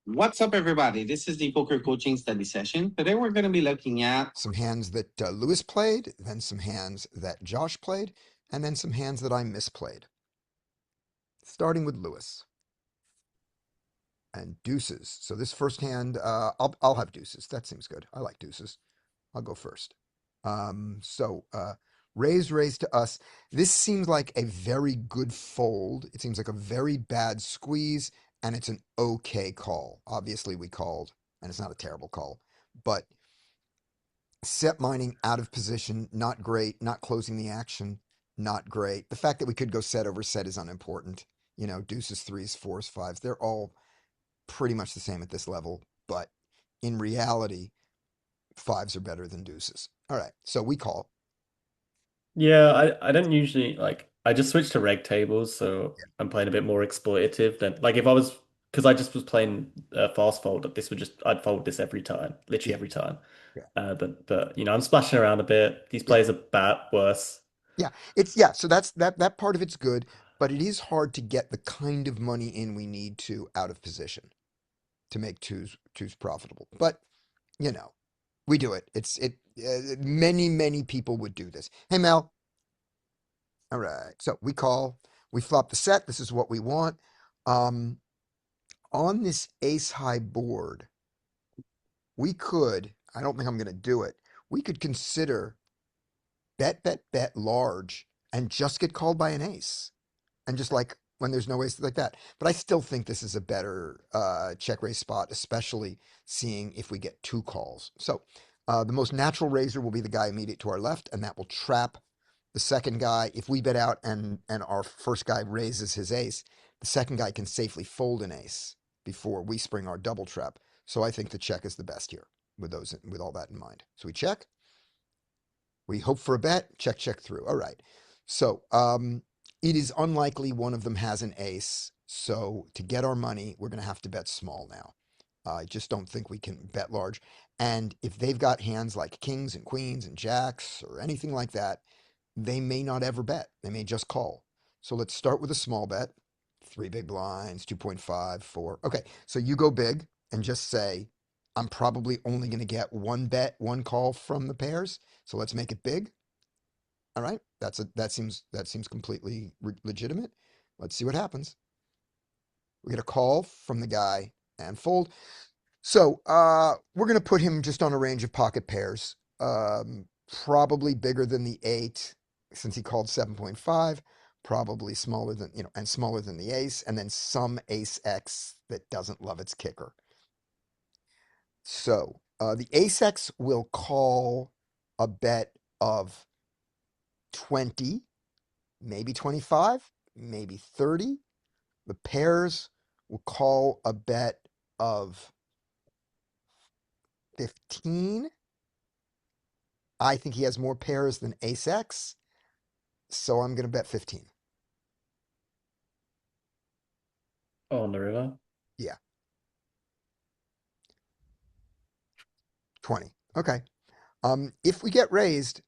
What's up, everybody? This is the poker coaching study session. Today, we're going to be looking at some hands that Lewis played, then some hands that Josh played, and then some hands that I misplayed. Starting with Lewis and deuces. So this first hand, I'll have deuces. That seems good. I like deuces. I'll go first. Raise to us. This seems like a very good fold. It seems like a very bad squeeze, and it's an okay call. Obviously, we called, and it's not a terrible call, but set mining out of position, not great. Not closing the action, not great. The fact that we could go set over set is unimportant. You know, deuces, threes, fours, fives, they're all pretty much the same at this level. But in reality, fives are better than deuces. All right, so we call. Yeah, I don't usually like I just switched to reg tables, so I'm playing a bit more exploitative than like if I was because I just was playing fast fold, this would just I'd fold this every time, literally Yeah, every time. yeah, But I'm splashing around a bit. These yeah, players are bad worse. yeah. Yeah. So that part of it's good, but it is hard to get the kind of money in we need to out of position to make twos profitable. But you know, we do it. Many people would do this. Hey Mel. All right. So we call. We flop the set. This is what we want. Um, on this ace high board, we could. I don't think I'm going to do it. We could consider bet large and just get called by an ace. And just like when there's no ace like that. But I still think this is a better check raise spot, especially seeing if we get two calls. So the most natural raiser will be the guy immediate to our left, and that will trap the second guy. If we bet out and our first guy raises his ace, the second guy can safely fold an ace before we spring our double trap. So I think the check is the best here with all that in mind. So we check. We hope for a bet. Check, check through. All right. So it is unlikely one of them has an ace. So to get our money, we're going to have to bet small now. I just don't think we can bet large. And if they've got hands like kings and queens and jacks or anything like that, they may not ever bet. They may just call. So let's start with a small bet. Three big blinds, 2.5, 4. Okay, so you go big and just say, I'm probably only going to get one bet, one call from the pairs. So let's make it big. All right, that seems completely legitimate. Let's see what happens. We get a call from the guy and fold. So we're going to put him just on a range of pocket pairs, probably bigger than the 8 since he called 7.5, probably smaller than, and smaller than the ace, and then some ace X that doesn't love its kicker. So the ace X will call a bet of 20, maybe 25, maybe 30. The pairs will call a bet of 15. I think he has more pairs than ace X, so I'm going to bet 15. On the river. Yeah, 20. Okay. If we get raised,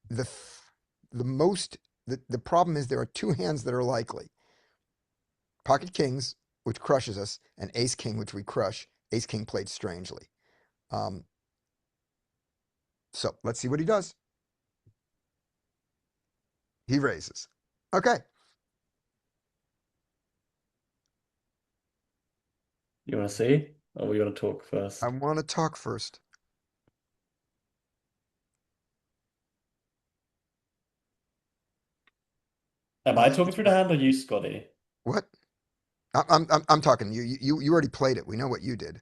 the the most the problem is there are two hands that are likely. Pocket kings, which crushes us, and ace king, which we crush. Ace king played strangely. Um, so let's see what he does. He raises. Okay. You want to see? Or we want to talk I first? want to talk first. Am I talking through the hand or you, Scotty? What? I'm talking. You already played it. We know what you did.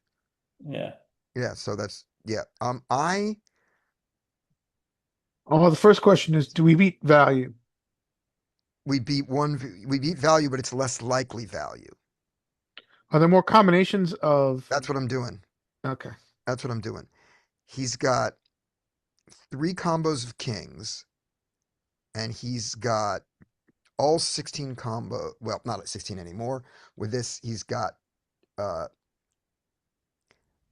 Yeah. Yeah. So that's yeah. I Oh, the first question is, do we beat value? we beat we beat value, but it's less likely value. Are there more combinations of? That's what I'm doing. Okay. That's what I'm doing. He's got three combos of kings, and he's got all 16 combo. Well, not at 16 anymore. With this, he's got uh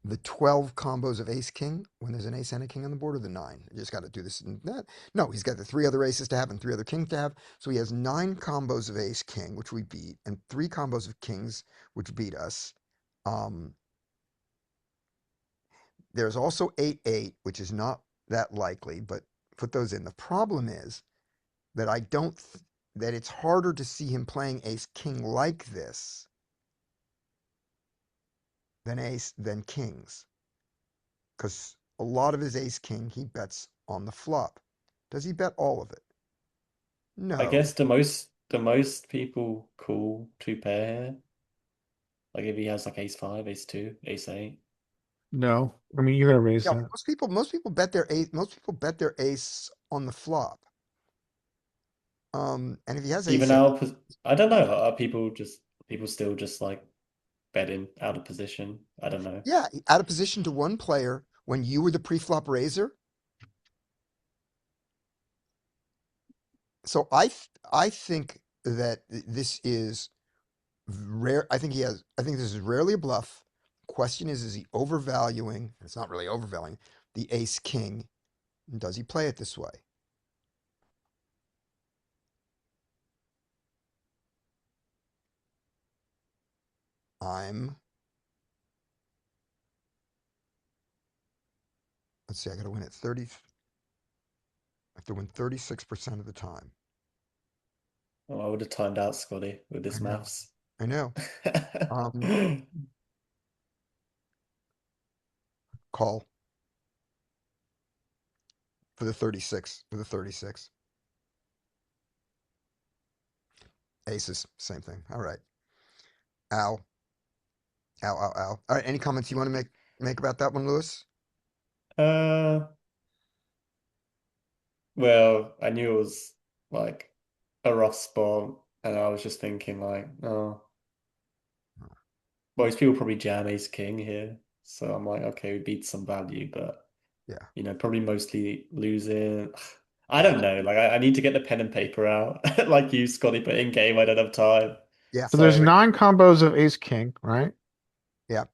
the 12 combos of ace king when there's an ace and a king on the board, or the nine. You just got to do this and that. No, he's got the three other aces to have and three other kings to have. So he has 9 combos of ace king, which we beat, and 3 combos of kings, which beat us. Um, there's also 8-8, which is not that likely, but put those in. The problem is that I don't, that it's harder to see him playing ace king like this than kings. Because a lot of his ace king, he bets on the flop. Does he bet all of it? I No. guess the most people call two pair here. Like if he has like ace five, ace two, ace eight. No, I mean, you're gonna raise Yeah, that. most people bet their ace. Most people bet their ace on the flop. And if he has Even ace eight, now, I don't know. Are people still just like betting out of position? I don't know. yeah, out of position to one player when you were the pre-flop raiser. So I think that this is rare. I think this is rarely a bluff. Question is he overvaluing? It's not really overvaluing the ace king. Does he play it this way? Let's see, I gotta win at 30. I have to win 36% of the time. Oh, I would have timed out Scotty with I this know. maths. I know. Call for the 36. For the 36. Aces, same thing. All right. Ow. Ow, ow, ow. All right, any comments you want to make about that one, Lewis? Uh, well, I knew it was like a rough spot, and I was just thinking like, oh, most people probably jam ace king here. So I'm like, okay, we beat some value, but Yeah. probably mostly losing. I don't know. Like I need to get the pen and paper out, like you, Scotty, but in game I don't have time. Yeah. So there's So 9 combos of ace king, right? Yeah.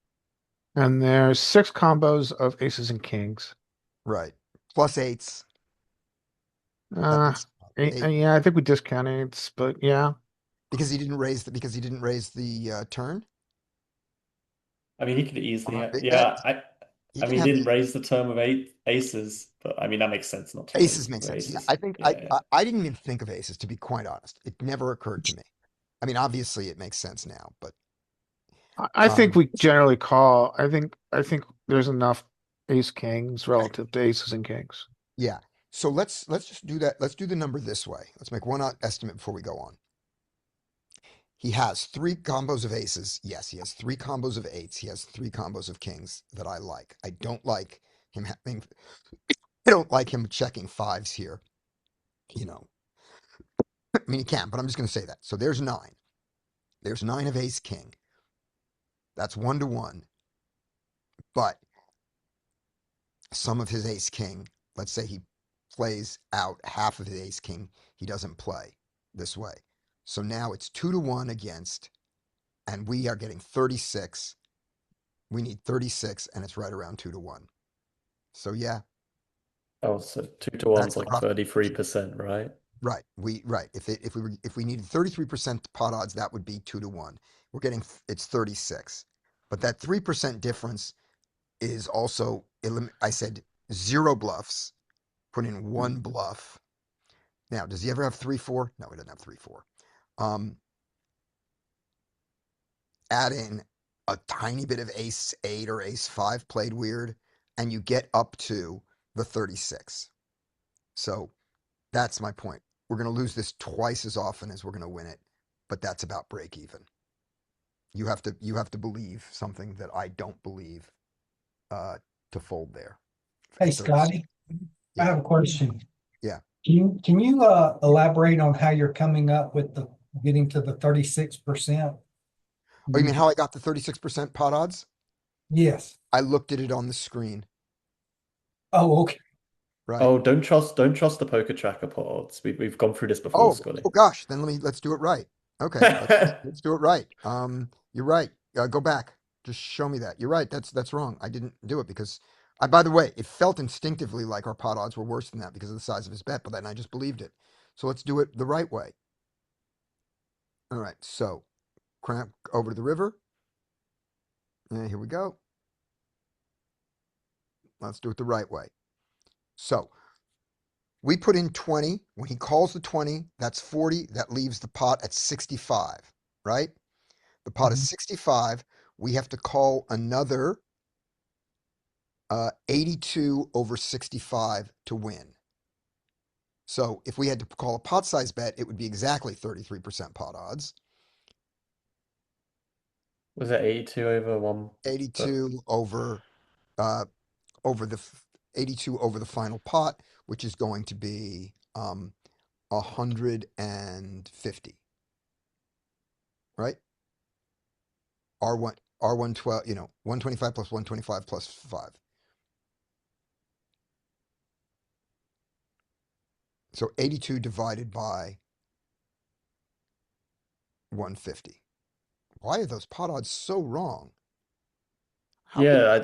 And there's 6 combos of aces and kings. Right. Plus eights. That Uh, makes eight yeah, I think we discount eights, but yeah. because he didn't raise the turn. I mean, he could easily, Big bet. yeah. I, He I can mean, he have didn't raise the term of eight aces, but I mean that makes sense not to aces raise make with sense. Yeah, aces. I think Yeah, yeah. I didn't even think of aces, to be quite honest. It never occurred to me. I mean, obviously it makes sense now, but I think we generally call. I think there's enough ace kings relative to aces and kings. yeah. So let's just do that. Let's do the number this way. Let's make one estimate before we go on. He has 3 combos of aces. Yes, he has 3 combos of eights. He has 3 combos of kings that I like. I don't like him having. I don't like him checking fives here. You know, I mean he can, but I'm just going to say that. So there's 9. There's 9 of ace king. That's 1-1. But some of his ace king, let's say he plays out half of his ace king, he doesn't play this way. So now it's 2-1 against, and we are getting 36. We need 36, and it's right around 2-1. So yeah, Oh, so 2-1's that's the like rough. 33%, right? Right. Right. If we needed 33% pot odds, that would be 2-1. We're getting it's 36. But that 3% difference is also I said 0 bluffs, put in 1 bluff. Now, does he ever have 3-4? No, he doesn't have 3-4. Um, add in a tiny bit of ace 8 or ace 5 played weird, and you get up to the 36. So that's my point. We're going to lose this twice as often as we're going to win it, but that's about break even. You have to believe something that I don't believe to fold there. Hey, At 36. Scotty, I Yeah. have a question. Yeah. Can you elaborate on how you're coming up with the getting to the 36%? Oh, you mean how I got the 36% pot odds? Yes. I looked at it on the screen. Oh, okay. Right. Oh, don't trust the poker tracker pods. We've gone through this before, Oh, Scotty. oh gosh, then let's do it right. Okay, let's do it right. You're right. Go back. Just show me that. You're right. That's wrong. I didn't do it because by the way, it felt instinctively like our pot odds were worse than that because of the size of his bet, but then I just believed it. So let's do it the right way. All right. So cramp over to the river. Here we go. Let's do it the right way. So we put in 20. When he calls the 20, that's 40. That leaves the pot at 65, right? The pot is 65. We have to call another 82 over 65 to win. So if we had to call a pot size bet, it would be exactly 33% pot odds. Was it 82 over 1? 82 over uh over the 82 over the final pot, which is going to be 150. Right? R112, 125 plus 125 plus 5. So 82 divided by 150. Why are those pot odds so wrong? How could Yeah,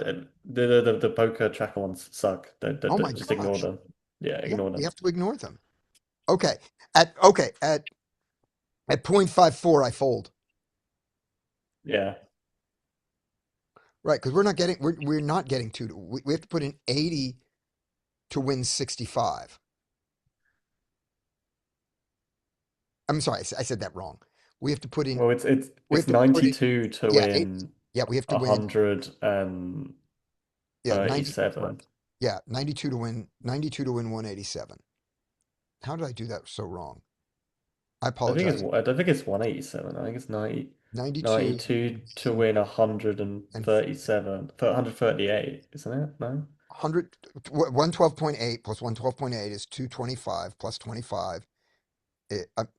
the poker tracker ones suck. Oh my Just ignore gosh. them. Yeah, Yeah, ignore we them. have to ignore them. Okay. At 0.54, I fold. Yeah. Right, because we're not getting two. We have to put in 80 to win 65. I'm sorry, I said that wrong. We have to put in Well, it's we it's have to put in 92 to yeah, win yeah, we have to win 137. yeah, 90 correct. Yeah, 92 to win 187. How did I do that so wrong? I apologize. I don't think it's 187. I think it's 92 92 to win and 137, 138, isn't it? No? 100 112.8 plus 112.8 is 225 plus 25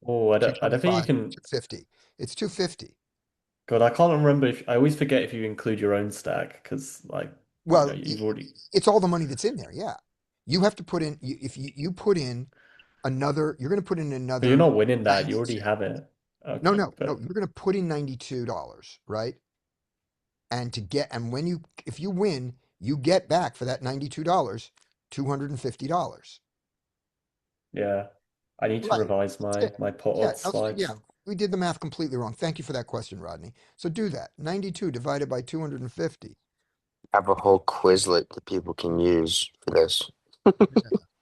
Oh, I don't think you 225 can. 250. It's 250. God, I can't remember if I always forget if you include your own stack because Well, you've already. it's all the money that's in there. Yeah. You have to put in, if you put in you're going to put in But you're another not winning that. You already 92. have it. No, Okay, no, no. but You're going to put in $92, right? And if you win, you get back for that $92, $250. yeah, I need to Right. revise That's it. my pot Yeah. odds slides. We did the math completely wrong. Thank you for that question, Rodney. So do that. 92 divided by 250. Have a whole Quizlet that people can use for this. I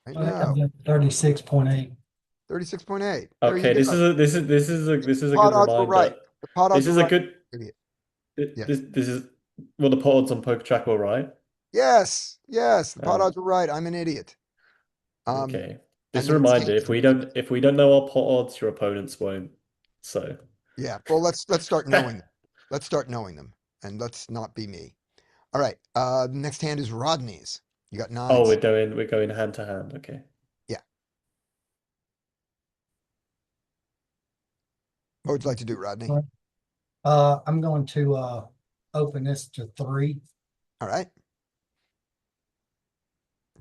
That know. comes in 36.8. 36.8. There you Okay, go. this is a Pot good odds were right. reminder. The pot This odds were is a right. good Idiot. Th- Yeah. This is well, the pot odds on Poker Tracker, right? Yes. Yes. The pot Um, odds were right. I'm an idiot. okay. And Just the a next reminder, hand is if we don't know our pot odds, your opponents won't. So yeah. Well, let's start knowing them. Let's start knowing them, and let's not be me. All right. The next hand is Rodney's. You got oh, nines. we're going hand to hand. Okay. Yeah. What would you like to do, Rodney? I'm going to open this to 3. All right.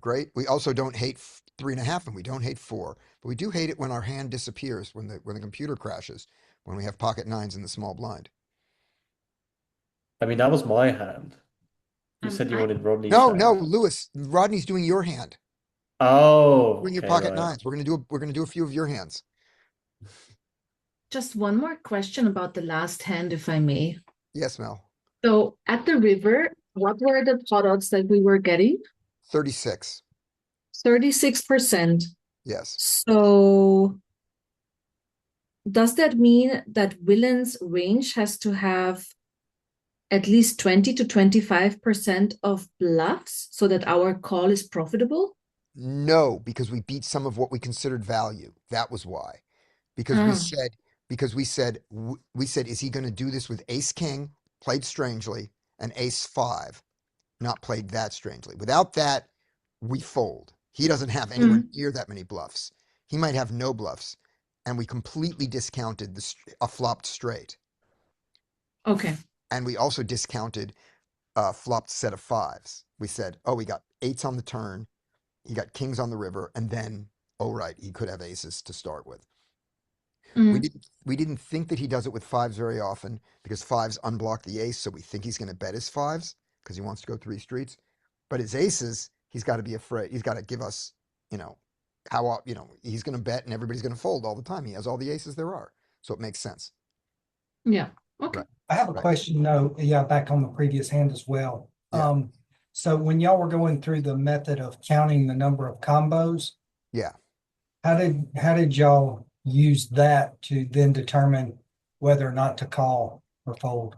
Great. We also don't hate 3.5, and we don't hate 4, but we do hate it when our hand disappears, when the computer crashes, when we have pocket nines in the small blind. I mean, that was my hand. You said you I wanted Rodney's No, hand. no, Lewis. Rodney's doing your hand. Oh, Doing your okay, pocket right. nines. We're gonna do a few of your hands. just one more question about the last hand, if I may. Yes, Mel. So at the river, what were the pot odds that we were getting? 36. 36%. Yes. So does that mean that Willen's range has to have at least 20 to 25% of bluffs so that our call is profitable? No, because we beat some of what we considered value. That was why. Because we Ah. said, we said, is he going to do this with ace king, played strangely, and ace 5, not played that strangely. Without that, we fold. He doesn't have anywhere near that many bluffs. He might have no bluffs. And we completely discounted a flopped straight. Okay. And we also discounted a flopped set of 5s. We said, oh, we got 8s on the turn. He got kings on the river. And then, oh, right, he could have aces to start with. We didn't think that he does it with 5s very often because 5s unblock the ace, so we think he's going to bet his 5s because he wants to go 3 streets. But his aces, he's got to be afraid. He's got to give us, he's going to bet and everybody's going to fold all the time. He has all the aces there are, so it makes sense. Yeah. Okay. Right. I have a Right. question, no, yeah, back on the previous hand as well. Yeah. So when y'all were going through the method of counting the number of combos, Yeah. how did y'all use that to then determine whether or not to call or fold?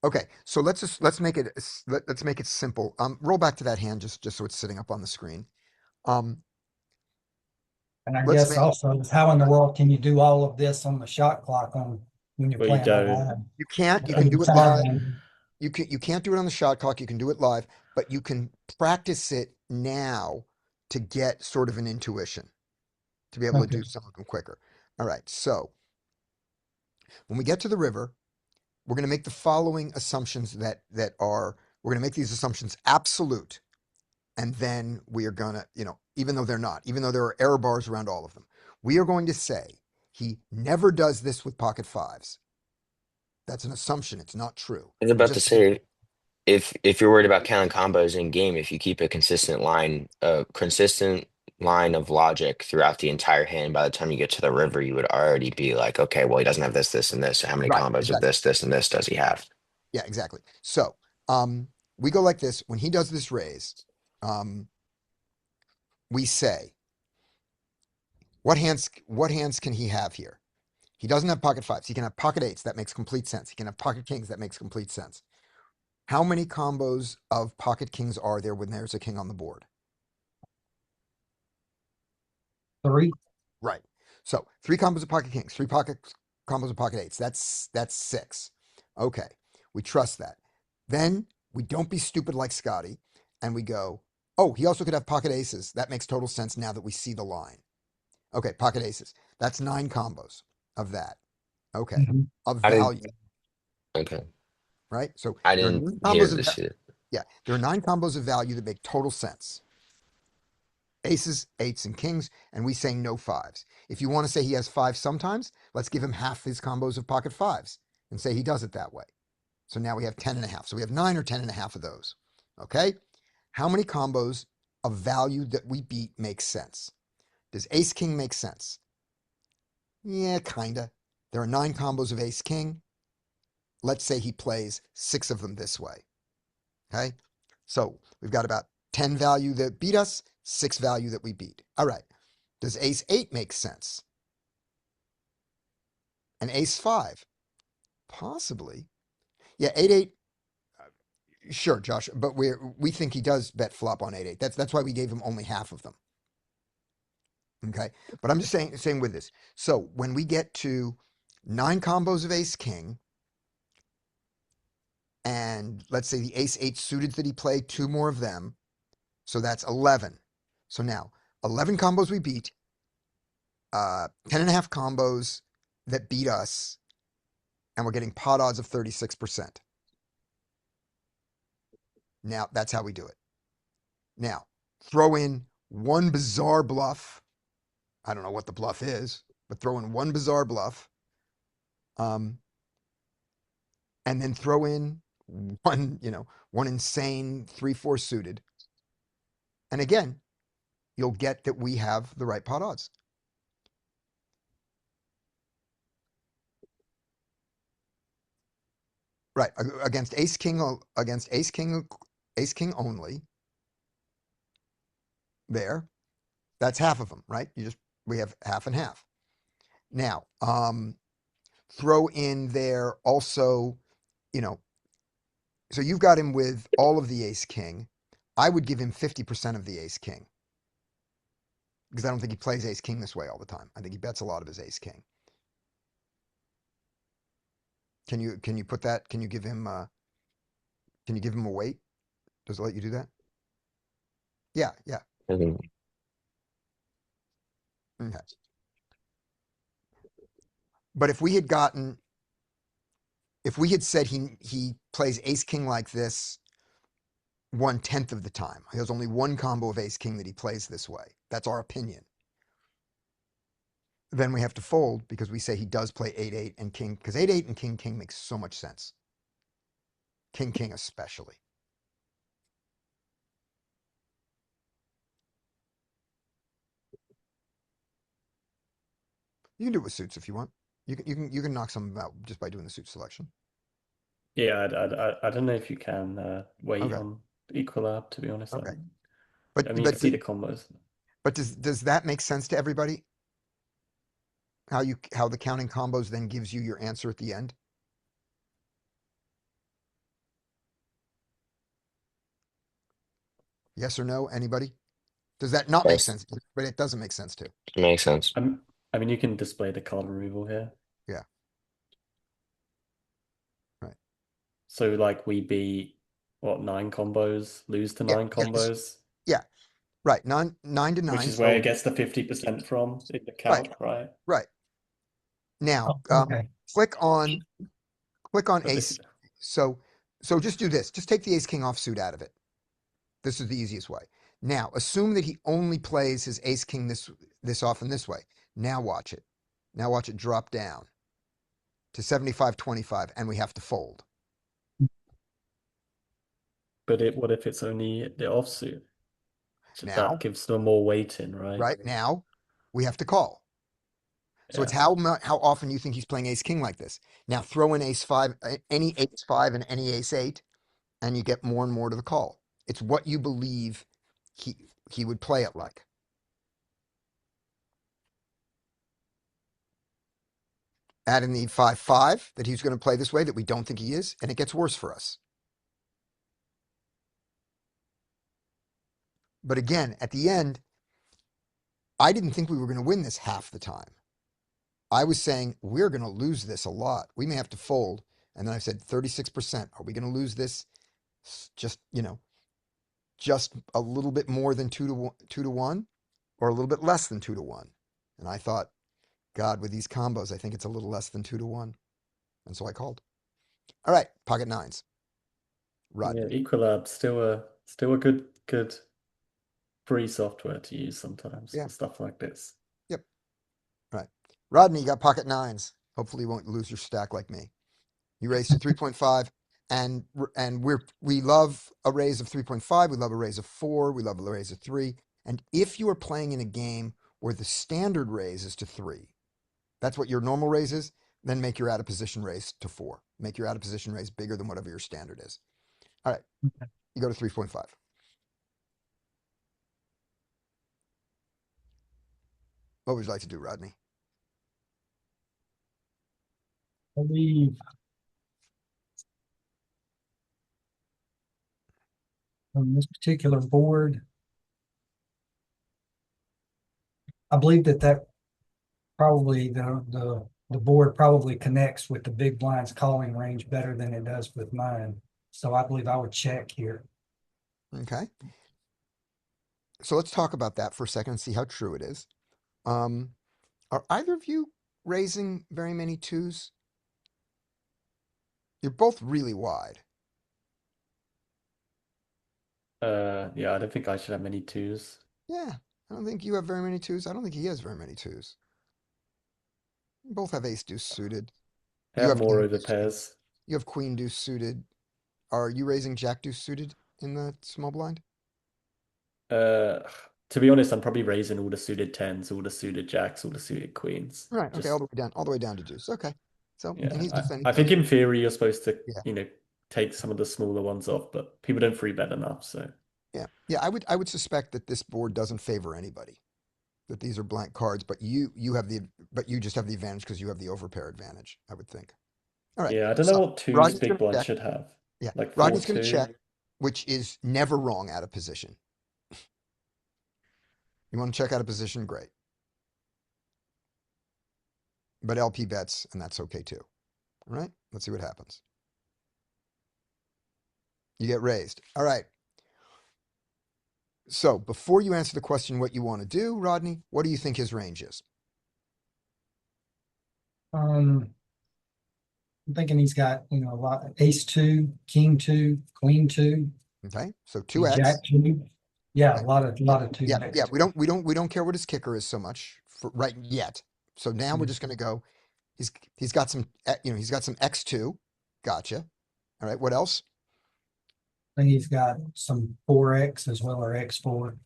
Okay, so let's make it let's make it simple. Roll back to that hand just so it's sitting up on the screen. Um, And I let's guess make also, how in the world can you do all of this on the shot clock on when you're Well, you playing don't. online? you can't you Or can the do it live. time. You can't do it on the shot clock. You can do it live, but you can practice it now to get sort of an intuition to be able to Okay. do some of them quicker. All right, so when we get to the river, we're going to make the following assumptions we're going to make these assumptions absolute. And then we are going to, even though they're not, even though there are error bars around all of them, we are going to say he never does this with pocket fives. That's an assumption. It's not true. I was We about to just, say, if you're worried about counting combos in game, if you keep a consistent line of logic throughout the entire hand, by the time you get to the river, you would already be like, okay, well, he doesn't have this, this, and this. So how many right, combos of exactly. this, and this does he have? Yeah, exactly. So we go like this. When he does this raise, we say, what hands can he have here? He doesn't have pocket fives. He can have pocket eights. That makes complete sense. He can have pocket kings. That makes complete sense. How many combos of pocket kings are there when there's a king on the board? 3. Right. So 3 combos of pocket kings, combos of pocket eights. That's 6. Okay. We trust that. Then we don't be stupid like Scotty and we go, oh, he also could have pocket aces. That makes total sense now that we see the line. Okay, pocket aces. That's 9 combos of that. Okay. Mhm. Of How did, value, okay. right? So I there are didn't 9 hear combos of this. yeah, there are 9 combos of value that make total sense. Aces, eights, and kings, and we say no fives. If you want to say he has 5 sometimes, let's give him half his combos of pocket fives and say he does it that way. So now we have 10 and a half. So we have 9 or 10 and a half of those. Okay. How many combos of value that we beat makes sense? Does ace king make sense? Yeah, kinda. There are 9 combos of ace king. Let's say he plays 6 of them this way. Okay. So we've got about 10 value that beat us, 6 value that we beat. All right. Does ace 8 make sense? And ace 5? Possibly. Yeah, 8-8. Sure, Josh, but we think he does bet flop on 8-8. That's why we gave him only half of them. Okay. But I'm just saying with this. So when we get to 9 combos of ace king, and let's say the ace 8 suited that he played, 2 more of them. So that's 11. So now 11 combos we beat, 10 and a half combos that beat us, and we're getting pot odds of 36%. Now that's how we do it. Now throw in one bizarre bluff. I don't know what the bluff is, but throw in one bizarre bluff. And then throw in one insane 3-4 suited. And again, you'll get that we have the right pot odds. Right. Against ace king ace king only. There. That's half of them, right? We have half and half. Now, throw in there also, you know, so you've got him with all of the ace king. I would give him 50% of the ace king because I don't think he plays ace king this way all the time. I think he bets a lot of his ace king. Can you put that? Can you give him a weight? Does it let you do that? Yeah, yeah. Mhm. Okay. But if we had said he plays ace king like this 1/10 of the time, he has only one combo of ace king that he plays this way. That's our opinion. Then we have to fold because we say he does play 8-8 and king, because 8-8 and king makes so much sense. King especially. You can do it with suits if you want. You can knock some out just by doing the suit selection. Yeah, I don't know if you can wait Okay, on Equilab, to be honest. okay. I mean, you can see the combos. But does that make sense to everybody? How the counting combos then gives you your answer at the end? Yes or no? Anybody? Does that not make Yes, sense? But it doesn't make sense too. makes sense. I mean, you can display the card removal here. Yeah. Right. So like we beat what 9 combos, lose to Yeah. 9 combos, Yeah. Right. Nine to which 9. is where So it gets the 50% from in the right. calc, right? Right. Now, Oh, okay. click on But ace. this, So just do this. Just take the ace king offsuit out of it. This is the easiest way. Now, assume that he only plays his ace king this often this way. Now watch it. Now watch it drop down to 75-25, and we have to fold. but what if it's only the offsuit? Now, That gives them more weighting, right? right now, we have to call. So it's Yeah. how often you think he's playing ace king like this. Now throw in ace five, any ace five and any ace eight, and you get more and more to the call. It's what you believe he would play it like. Add in the 5-5 that he's going to play this way that we don't think he is, and it gets worse for us. But again, at the end, I didn't think we were going to win this half the time. I was saying we're going to lose this a lot. We may have to fold. And then I said 36%. Are we going to lose this? Just, just a little bit more than 2-1, or a little bit less than 2-1. And I thought, God, with these combos, I think it's a little less than 2-1. And so I called. All right, pocket nines. Rodney. Yeah, Equilab still a good free software to use sometimes Yeah. for stuff like this. Yep. All right. Rodney, you got pocket nines. Hopefully you won't lose your stack like me. You raised to 3.5, and we love a raise of 3.5. We love a raise of 4. We love a raise of 3. And if you are playing in a game where the standard raise is to 3, that's what your normal raise is, then make your out of position raise to 4. Make your out of position raise bigger than whatever your standard is. All right. You go to 3.5. What would you like to do, Rodney? I believe on this particular board, I believe that probably the board probably connects with the big blind's calling range better than it does with mine. So I believe I would check here. Okay. So let's talk about that for a second and see how true it is. Are either of you raising very many twos? You're both really wide. Yeah, I don't think I should have many twos. Yeah, I don't think you have very many twos. I don't think he has very many twos. You both have ace deuce suited. I You have have more king over deuce. pairs. You have queen deuce suited. Are you raising jack deuce suited in the small blind? Uh, to be honest, I'm probably raising all the suited tens, all the suited jacks, all the suited queens. Right. Okay. Just all the way down to deuce. Okay. So, and yeah, he's defending. I think in theory you're supposed to, Yeah. take some of the smaller ones off, but people don't free bet enough, so Yeah. Yeah. I would suspect that this board doesn't favor anybody. That these are blank cards, but you just have the advantage because you have the overpair advantage, I would think. All right. yeah, I don't know So what twos Rodney's big gonna blind check. should have. Yeah. Like Rodney's gonna 4-2. check, which is never wrong out of position. You want to check out of position, great. But LP bets, and that's okay too. All right, let's see what happens. You get raised. All right. So before you answer the question what you want to do, Rodney, what do you think his range is? I'm thinking he's got, a lot, ace 2, king 2, queen 2, Okay, so 2x. jack 2. Yeah, Okay. a lot of 2. Yeah. We don't care what his kicker is so much for right yet. So now we're just going to go. He's got some he's got some x2. Gotcha. All right. What else? I think he's got some 4x as well, or x4.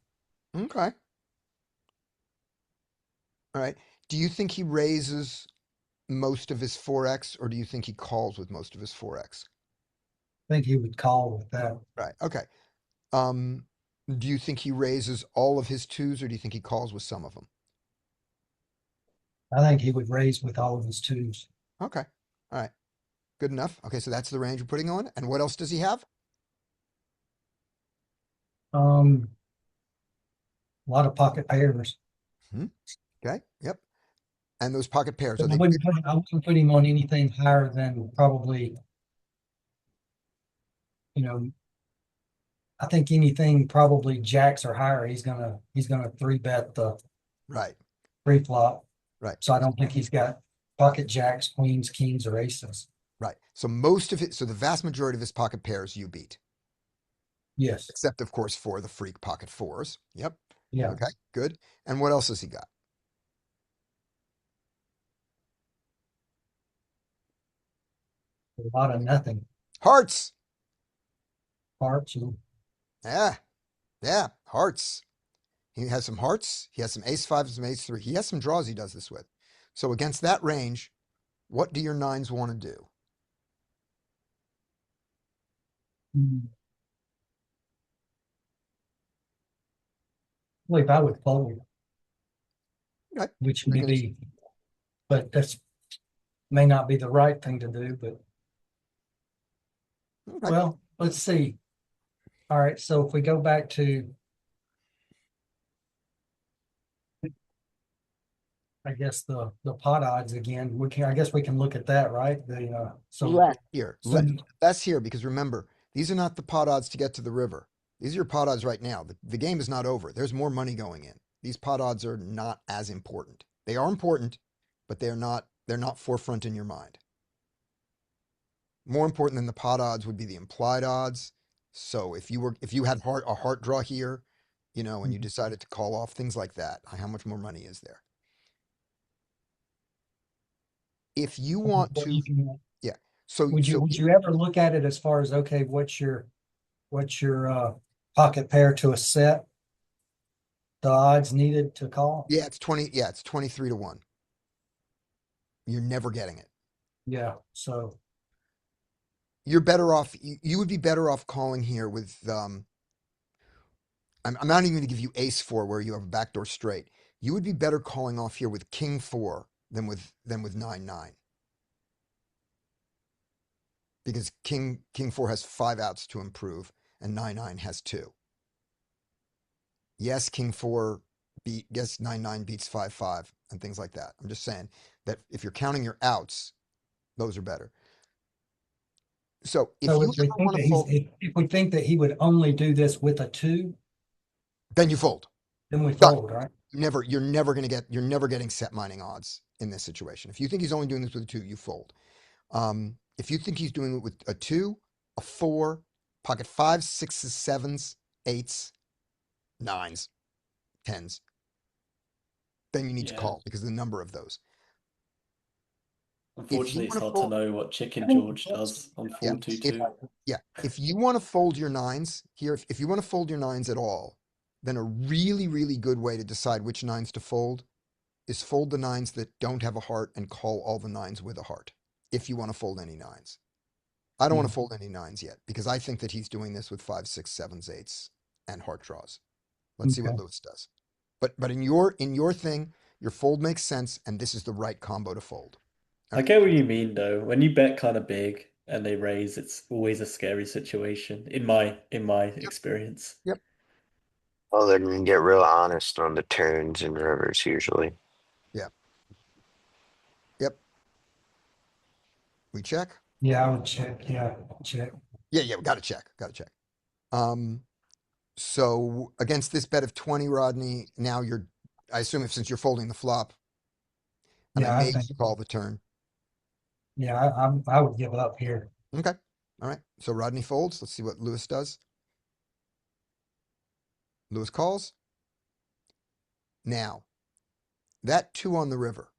Okay. All right. Do you think he raises most of his 4x, or do you think he calls with most of his 4x? think he would call with that. Right. Okay. Um, do you think he raises all of his twos or do you think he calls with some of them? I think he would raise with all of his twos. Okay. All right. Good enough. Okay. So that's the range we're putting on. And what else does he have? A lot of pocket pairs. Okay. Yep. And those pocket pairs, But are they I wouldn't put him on anything higher than probably, you know, I think anything probably jacks or higher, he's gonna three bet the right? pre-flop. Right. So I don't think he's got pocket jacks, queens, kings, or aces. Right. So most of it, so the vast majority of his pocket pairs you beat, Yes. except of course for the freak pocket fours. Yep. Yeah. Okay. Good. And what else has he got? A lot of nothing. Hearts. Hearts. And Yeah. Yeah. Hearts. He has some hearts. He has some ace five, some ace three. He has some draws he does this with. So against that range, what do your nines want to do? I believe I would fold, Okay. which You're may gonna- be, but that's may not be the right thing to do. But Okay. well, let's see. All right. So if we go back to, I guess the pot odds again, I guess we can look at that, right? So Less here. some- Less here because remember, these are not the pot odds to get to the river. These are your pot odds right now. The game is not over. There's more money going in. These pot odds are not as important. They are important, but they're not forefront in your mind. More important than the pot odds would be the implied odds. So if you had a heart draw here, and you decided to call off things like that, how much more money is there? If you want to, yeah. So would you ever look at it as far as, okay, what's your pocket pair to a set? The odds needed to call? yeah, it's 20, yeah, it's 23 to 1. You're never getting it. Yeah. So You're better off, you would be better off calling here with I'm not even going to give you ace four where you have a backdoor straight. You would be better calling off here with king four than with 9-9. Because king four has 5 outs to improve and 9-9 has 2. Yes, king four yes, 9-9 beats 5-5 and things like that. I'm just saying that if you're counting your outs, those are better. So if so you if we ever think want that to fold, if we think that he would only do this with a 2, then you fold. then we Done. fold, right? You're never getting set mining odds in this situation. If you think he's only doing this with a 2, you fold. If you think he's doing it with a 2, a 4, pocket 5s, 6s, 7s, 8s, 9s, 10s, then you need to Yeah. call because of the number of those. Unfortunately, it's wanna hard fold- to know what Chicken George does on Yeah, 4-2-2. if you want to fold your 9s here, if you want to fold your 9s at all, then a really, really good way to decide which 9s to fold is fold the 9s that don't have a heart and call all the 9s with a heart. If you want to fold any 9s. I don't want to fold any 9s yet because I think that he's doing this with 5, 6, 7s, 8s and heart draws. Let's see what Okay. Lewis does. But in your thing, your fold makes sense and this is the right combo to fold. I get what you mean though. When you bet kind of big and they raise, it's always a scary situation in my experience. Well, then you get real honest on the turns and rivers usually. Yep. We check. Yeah, I would check. Yeah, check. Yeah, we gotta check. So against this bet of 20, Rodney, now I assume since you're folding the flop, and Yeah, I I made think. you call the turn. Yeah, I would give up here. Okay. All right. So Rodney folds. Let's see what Lewis does. Lewis calls. Now, that 2 on the river.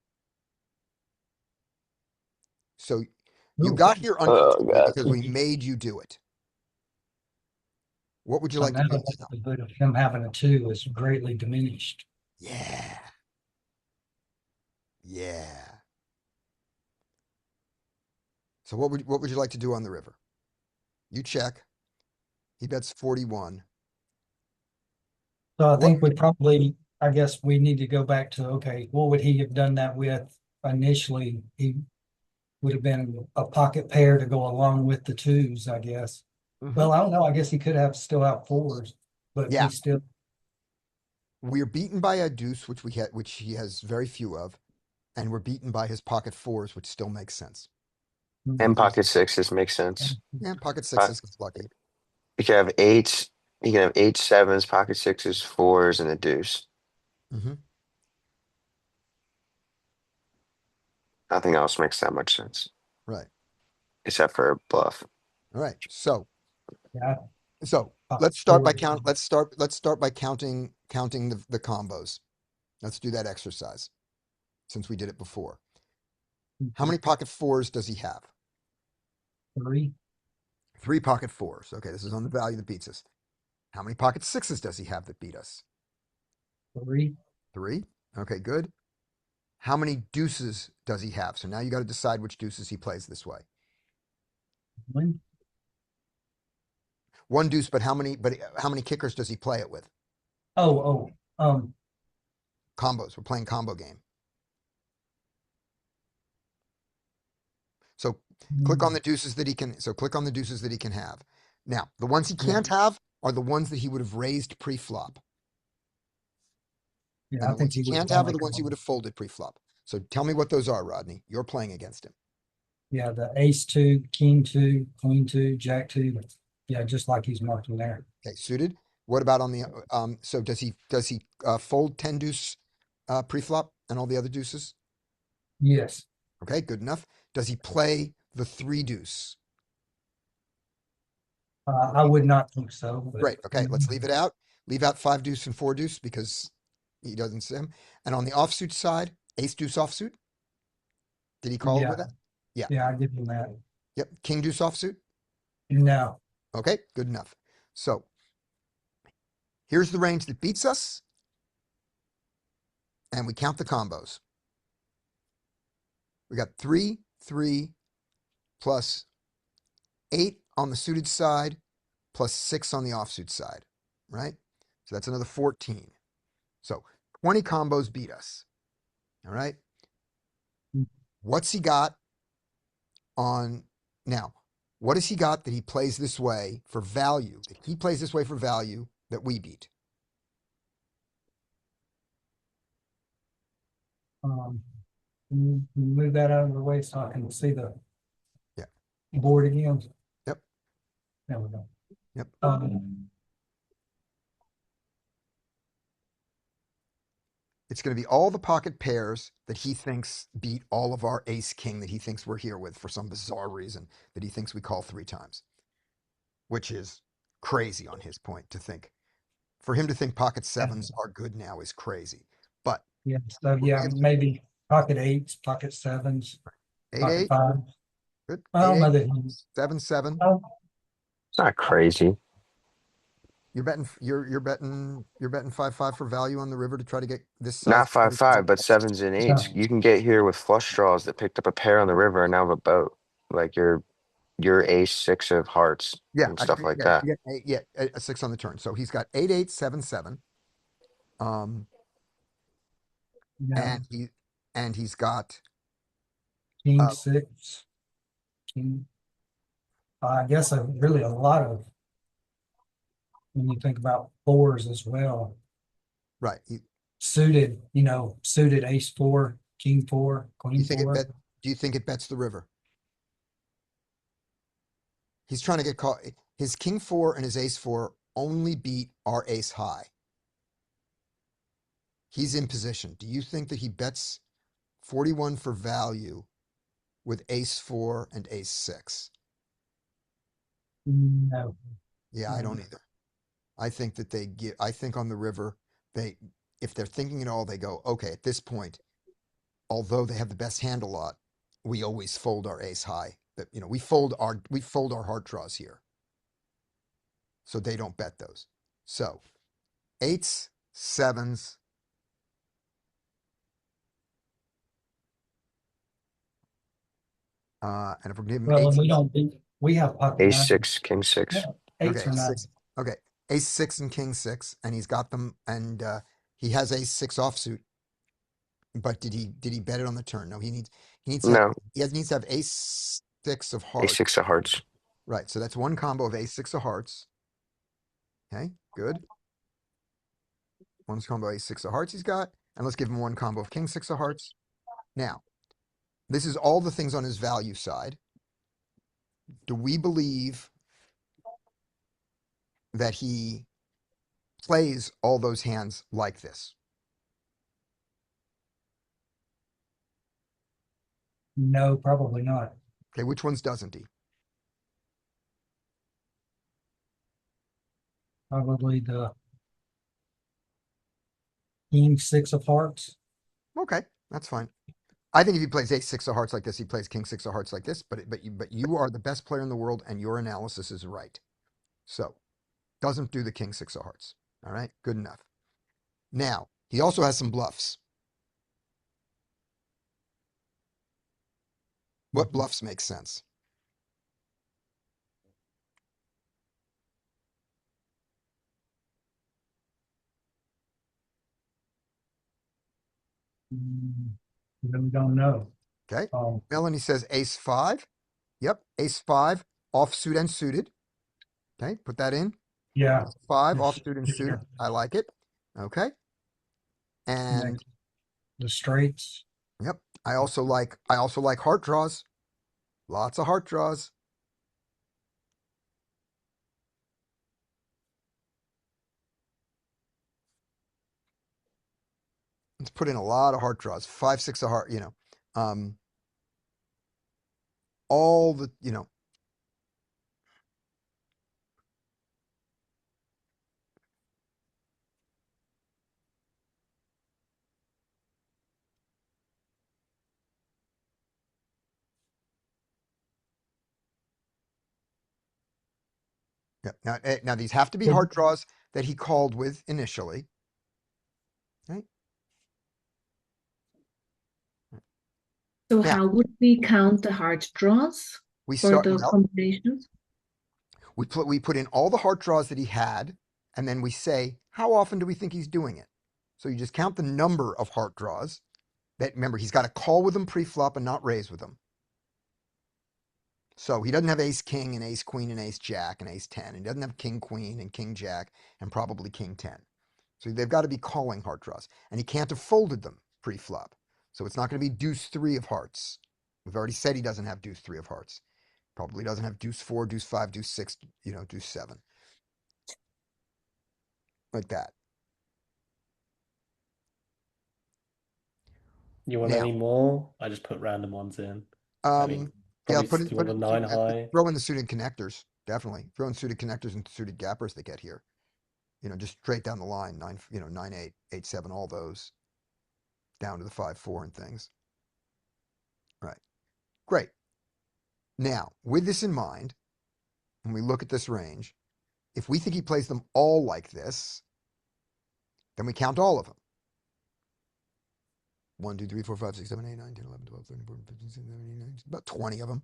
So you Ooh. got here Oh, uncomfortably God. because we made you do it. What would you So like to now do the this time? likelihood of him having a 2 is greatly diminished. Yeah. Yeah. So what would you like to do on the river? You check. He bets 41. So I What- think we probably, I guess we need to go back to, okay, what would he have done that with initially? He would have been a pocket pair to go along with the twos, I guess. Well, I don't know. I guess he could have still have fours, but Yeah. we still, We're beaten by a deuce, which he has very few of, and we're beaten by his pocket fours, which still makes sense. And pocket sixes makes sense. Yeah, pocket sixes is lucky. You can have eights, you can have eight, sevens, pocket sixes, fours, and a deuce. Hmm. Nothing else makes that much sense, Right. except for a bluff. All right. So yeah, let's start by fours. let's start by counting the combos. Let's do that exercise since we did it before. How many pocket fours does he have? Three, 3 pocket fours. Okay, this is on the value that beats us. How many pocket sixes does he have that beat us? three, 3. Okay, good. How many deuces does he have? So now you got to decide which deuces he plays this way. one, 1 deuce, but how many kickers does he play it with? Combos. We're playing combo game. So click on the deuces that he can. So click on the deuces that he can have. Now, the ones he can't have are the ones that he would have raised pre-flop. yeah, And I the think ones he he would can't have are the ones he would have folded pre-flop. So tell me what those are, Rodney. You're playing against him. Yeah, the ace two, king two, queen two, jack two. Yeah, just like he's marking there. Okay, suited. What about on the so does he fold 10 deuce pre-flop and all the other deuces? Yes, Okay, good enough. Does he play the 3 deuce? I would not think so. But Great. Okay, let's leave it out. Leave out 5 deuce and 4 deuce because he doesn't sim. And on the offsuit side, ace deuce offsuit. Did he call it with Yeah, that? Yeah. yeah, I give him that. Yep. King deuce offsuit. No, Okay, good enough. So here's the range that beats us. And we count the combos. We got 3, 3, plus 8 on the suited side, plus 6 on the offsuit side, right? So that's another 14. So 20 combos beat us. All right. What's he got on now? What has he got that he plays this way for value? That he plays this way for value that we beat. move that out of the way so I can see the Yeah. board again. Yep. There we go. Yep. It's going to be all the pocket pairs that he thinks beat all of our ace king that he thinks we're here with for some bizarre reason that he thinks we call 3 times, which is crazy on his point to think. For him to think pocket sevens are good now is crazy. But Yeah, so yeah, maybe pocket eights, pocket sevens, 8 pocket 8, fives. good. I don't 8 know 8, that he- 7 7. oh, It's not crazy. You're betting 5-5 for value on the river to try to get this size. Not 5-5, but sevens and eights. You can get here with flush draws that picked up a pair on the river and now have a boat. Like your ace six of hearts and stuff like that. Yeah, a 6 on the turn. So he's got 8 8, 7 7. yeah, And he's got king six, king. I guess really a lot of when you think about fours as well. right. Suited, suited ace four, king four, queen four. Do you think it bets the river? He's trying to get caught. His king 4 and his ace 4 only beat our ace high. He's in position. Do you think that he bets 41 for value with ace 4 and ace 6? No. Yeah, I don't either. I think that I think on the river, if they're thinking it all, they go, okay, at this point, although they have the best hand a lot, we always fold our ace high. That we fold our heart draws here. So they don't bet those. So 8s, 7s. And if we're giving Well, eights, and we don't beat We have pocket Ace nines. six, king six. Yeah, eights Okay, or six. nines. Okay, ace six and king six, and he's got them, and he has ace six offsuit. But did he bet it on the turn? No, he needs to have, No, needs to have ace six of ace hearts. six of hearts. Right, so that's one combo of ace six of hearts. Okay, good. One combo ace six of hearts he's got, and let's give him one combo of king six of hearts. Now, this is all the things on his value side. Do we believe that he plays all those hands like this? No, probably not. Okay, which ones doesn't he? Probably the king six of hearts. Okay, that's fine. I think if he plays ace six of hearts like this, he plays king six of hearts like this. But you are the best player in the world, and your analysis is right. So doesn't do the king six of hearts. All right, good enough. Now he also has some bluffs. What bluffs make sense? Really don't know. Okay, Um, Melanie says ace five. Yep, ace five, offsuit and suited. Okay, put that in. yeah. Five, Yes. offsuit and suited. I like it. Okay. And Next, the straights. yep, I also like heart draws. Lots of heart draws. Let's put in a lot of heart draws. Five, six of heart, all the, yeah. Now these have to be heart draws that he called with initially. Okay. So Now how would we count the heart draws we for start, the well, combinations? we put in all the heart draws that he had, and then we say, how often do we think he's doing it? So you just count the number of heart draws that, remember, he's got to call with them pre-flop and not raise with them. So he doesn't have ace king and ace queen and ace jack and ace 10. He doesn't have king queen and king jack and probably king 10. So they've got to be calling heart draws. And he can't have folded them pre-flop. So it's not going to be deuce three of hearts. We've already said he doesn't have deuce three of hearts. Probably doesn't have deuce four, deuce five, deuce six, deuce seven. Like that. You want Now, any more? I just put random ones in. I mean, yeah, probably do you want the nine high? throw in the suited connectors. Definitely. Throw in suited connectors and suited gappers they get here. Just straight down the line, 9, 8, 8, 7, all those down to the 5, 4 and things. Right. Great. Now, with this in mind, when we look at this range, if we think he plays them all like this, then we count all of them. 1, 2, 3, 4, 5, 6, 7, 8, 9, 10, 11, 12, 13, 14, 15, 16, 17, 18, 19, about 20 of them.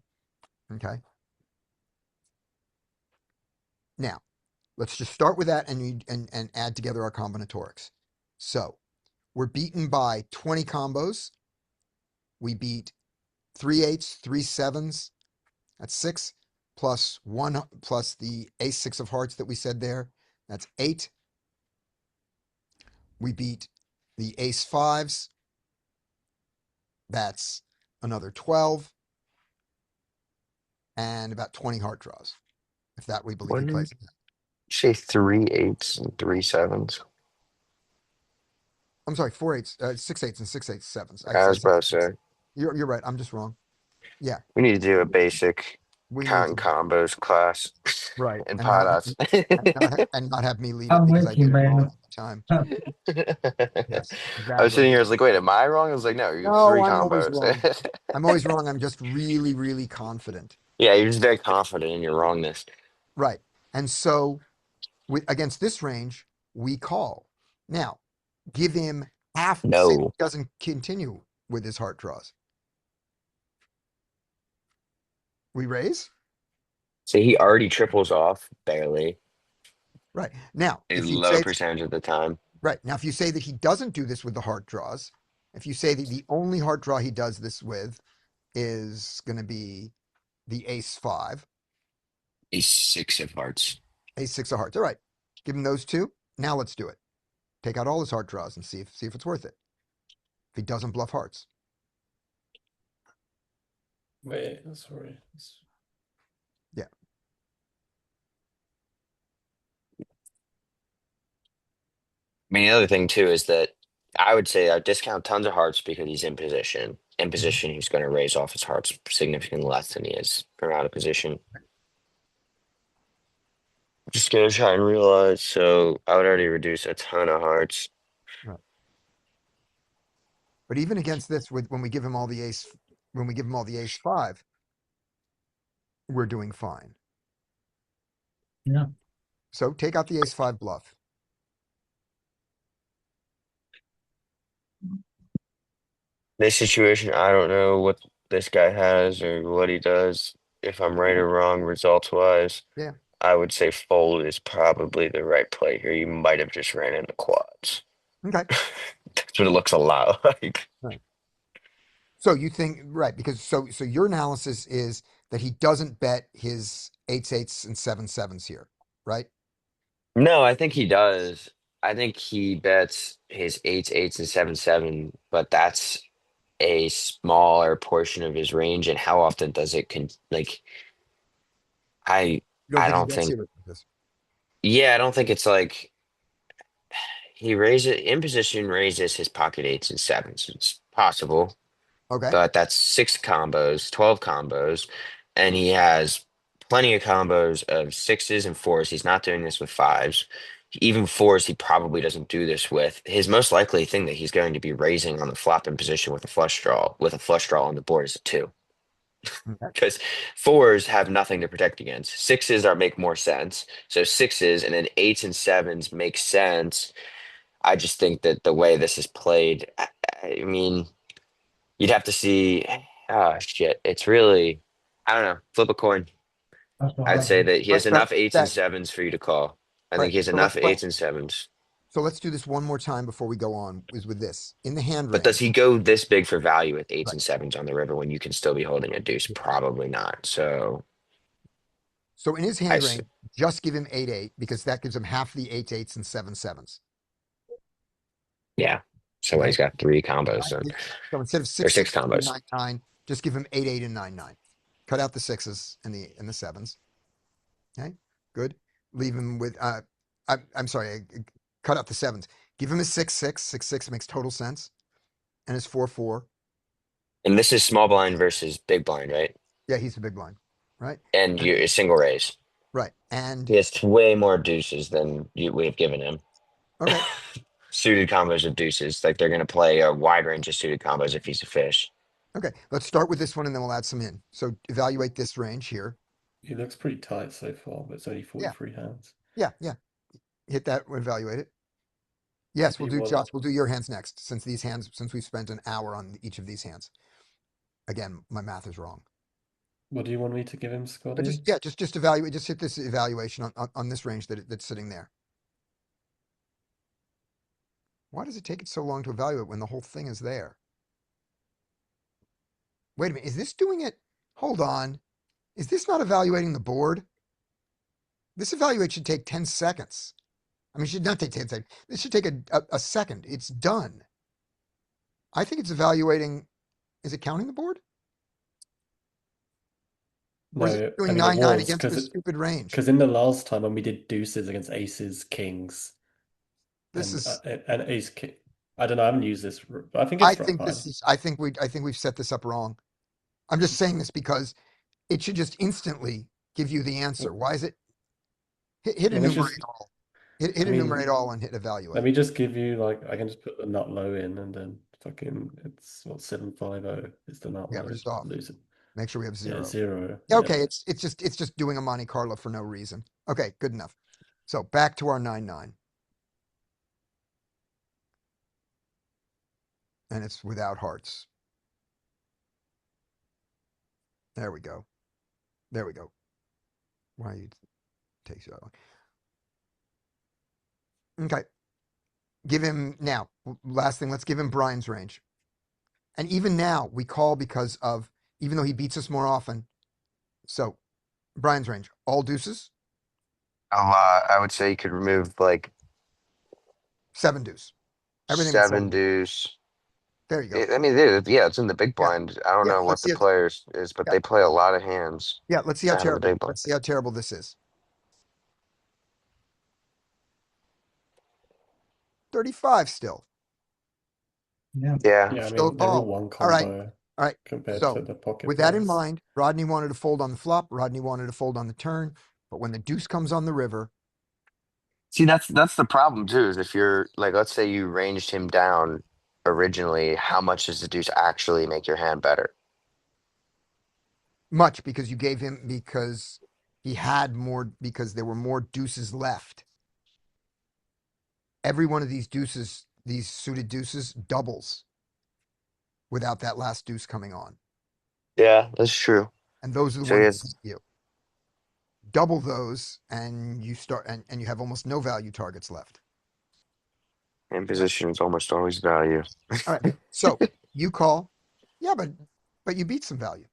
Okay. Now, let's just start with that and add together our combinatorics. So we're beaten by 20 combos. We beat 3 8s, 3 7s. That's 6 plus 1 plus the ace 6 of hearts that we said there. That's 8. We beat the ace 5s. That's another 12. And about 20 heart draws. If that we believe he Wouldn't plays. you say 3 8s and 3 7s? I'm sorry, 4 8s, 6 8s and 6 8 sevens. I was about to say, You're right. I'm just wrong. Yeah, we need to do a basic we need counting to. combos class Right. and And not, pot and not have me lead it I'm because with I you, get it wrong man. all the time. Yes, I was exactly. sitting here, I was like, wait, am I wrong? I was like, no, you have No, 3 I'm always combos. wrong. I'm always wrong. I'm just really, really confident. Yeah, you're just very confident in your wrongness. Right. And so against this range, we call. Now, give him half, say he No. doesn't continue with his heart draws. We raise? So he already triples off barely Right. Now, a if you low say, percentage of the time. right. Now, if you say that he doesn't do this with the heart draws, if you say that the only heart draw he does this with is going to be the ace five, A six of hearts. ace six of hearts. All right. Give him those two. Now let's do it. Take out all his heart draws and see if it's worth it. If he doesn't bluff hearts. Wait, sorry. Yeah. I mean, the other thing too is that I would say I discount tons of hearts because he's in position. In position, he's going to raise off his hearts significantly less than he is from out of position. Just gonna try and realize, so I would already reduce a ton of hearts. Right. But even against this, when we give him all the ace, when we give him all the ace five, we're doing fine. Yeah. So take out the ace five bluff. This situation, I don't know what this guy has or what he does. If I'm right or wrong, results wise, Yeah. I would say fold is probably the right play here. You might have just ran into quads. Okay. That's what it looks a lot like. Right. So you think, right, because so your analysis is that he doesn't bet his eights, eights, and seven, sevens here, right? No, I think he does. I think he bets his eights, eights, and seven, seven, but that's a smaller portion of his range. And how often does it like I You don't I think he don't bets think here with this? yeah, I don't think it's like he raises in position raises his pocket eights and sevens. It's possible, Okay. but that's 6 combos, 12 combos, and he has plenty of combos of sixes and fours. He's not doing this with fives. Even fours, he probably doesn't do this with. His most likely thing that he's going to be raising on the flop in position with a flush draw on the board is a two. Okay. Because fours have nothing to protect against. Sixes are make more sense. So sixes and then eights and sevens make sense. I just think that the way this is played, I mean, you'd have to see. Ah, shit. It's really, I don't know. Flip a coin. That's what I'd I say do. that he has Right. enough eights and sevens for you to call. I All think right. he has So enough eights and sevens. so let's do this one more time before we go on. Is with this in the hand But does range. he go this big for value with eights Right. and sevens on the river when you can still be holding a deuce? Yeah. Probably not. So So in his I, hand s- range, just give him 8-8 because that gives him half the eights, eights, and seven, sevens. yeah. So Okay. he's got 3 combos then, So instead of or 6, six 6, 3, combos. 9, 9, just give him 8-8 and 9-9. Cut out the sixes and the sevens. Okay, good. Leave him with I'm sorry, cut out the sevens. Give him a 6-6. 6-6 makes total sense. And his 4-4. And this is small blind versus big blind, right? Yeah, he's a big blind. Right? And And you single raise. right. And He has way more deuces than we've given him. okay. Suited combos of deuces. Like they're going to play a wide range of suited combos if he's a fish. Okay. Let's start with this one and then we'll add some in. So evaluate this range here. He looks pretty tight so far, but it's only 43 hands. Yeah, yeah. Hit that, evaluate it. Yes, Do we'll you do want- Josh. We'll do your hands next, since we've spent an hour on each of these hands. Again, my math is wrong. What do you want me to give him, But Scotty? just evaluate. Just hit this evaluation on this range that's sitting there. Why does it take it so long to evaluate when the whole thing is there? Wait a minute. Is this doing it? Hold on. Is this not evaluating the board? This evaluate should take 10 seconds. I mean, it should not take 10 seconds. This should take a second. It's done. I think it's evaluating. Is it counting the board? Or is it No, doing I mean 9-9 it was against this stupid range? because in the last time when we did deuces against aces, kings, This and is. and ace king, I don't know. I haven't used this. I think I it's think fine. this is. I think we've set this up wrong. I'm just saying this because it should just instantly give you the answer. Why is it? Hit Let me enumerate just- all. Hit I mean, enumerate all and hit Let evaluate. me just give you like I can just put the nut low in and then fucking it's what 750 is the nut Yeah, low. just off. Lose it. Make sure we have Yeah, 0. 0. Okay, it's just doing a Monte Carlo for no reason. Okay, good enough. So back to our 9-9. And it's without hearts. There we go. There we go. Why you takes you that long? Okay. Give him now. Last thing, let's give him Brian's range. And even now, we call because of, even though he beats us more often. So, Brian's range, all deuces, A lot. I would say you could remove like 7 deuce. Everything but 7 seven deuce. deuce. There you go. I mean, yeah, it's in the big Yeah. blind. I don't Yeah, know what let's the see it. players is, but Yeah. they play a lot of hands Yeah, let's see how out of the terrible. big blind. Let's see how terrible this is. 35 still. Yeah. Yeah. Yeah, I Still a mean, they're all call. one All right. combo All right. compared So, to the pocket with that in pairs. mind, Rodney wanted to fold on the flop. Rodney wanted to fold on the turn. But when the deuce comes on the river, See, that's the problem too, is if you're like, let's say you ranged him down originally, how much does the deuce actually make your hand better? much because you gave him, because he had more, because there were more deuces left. Every one of these deuces, these suited deuces, doubles without that last deuce coming on. Yeah, that's true. And those are the So he ones has that beat you. Double those, and you start, and you have almost no value targets left. hand position is almost always value. All right. So you call. Yeah, but you beat some value.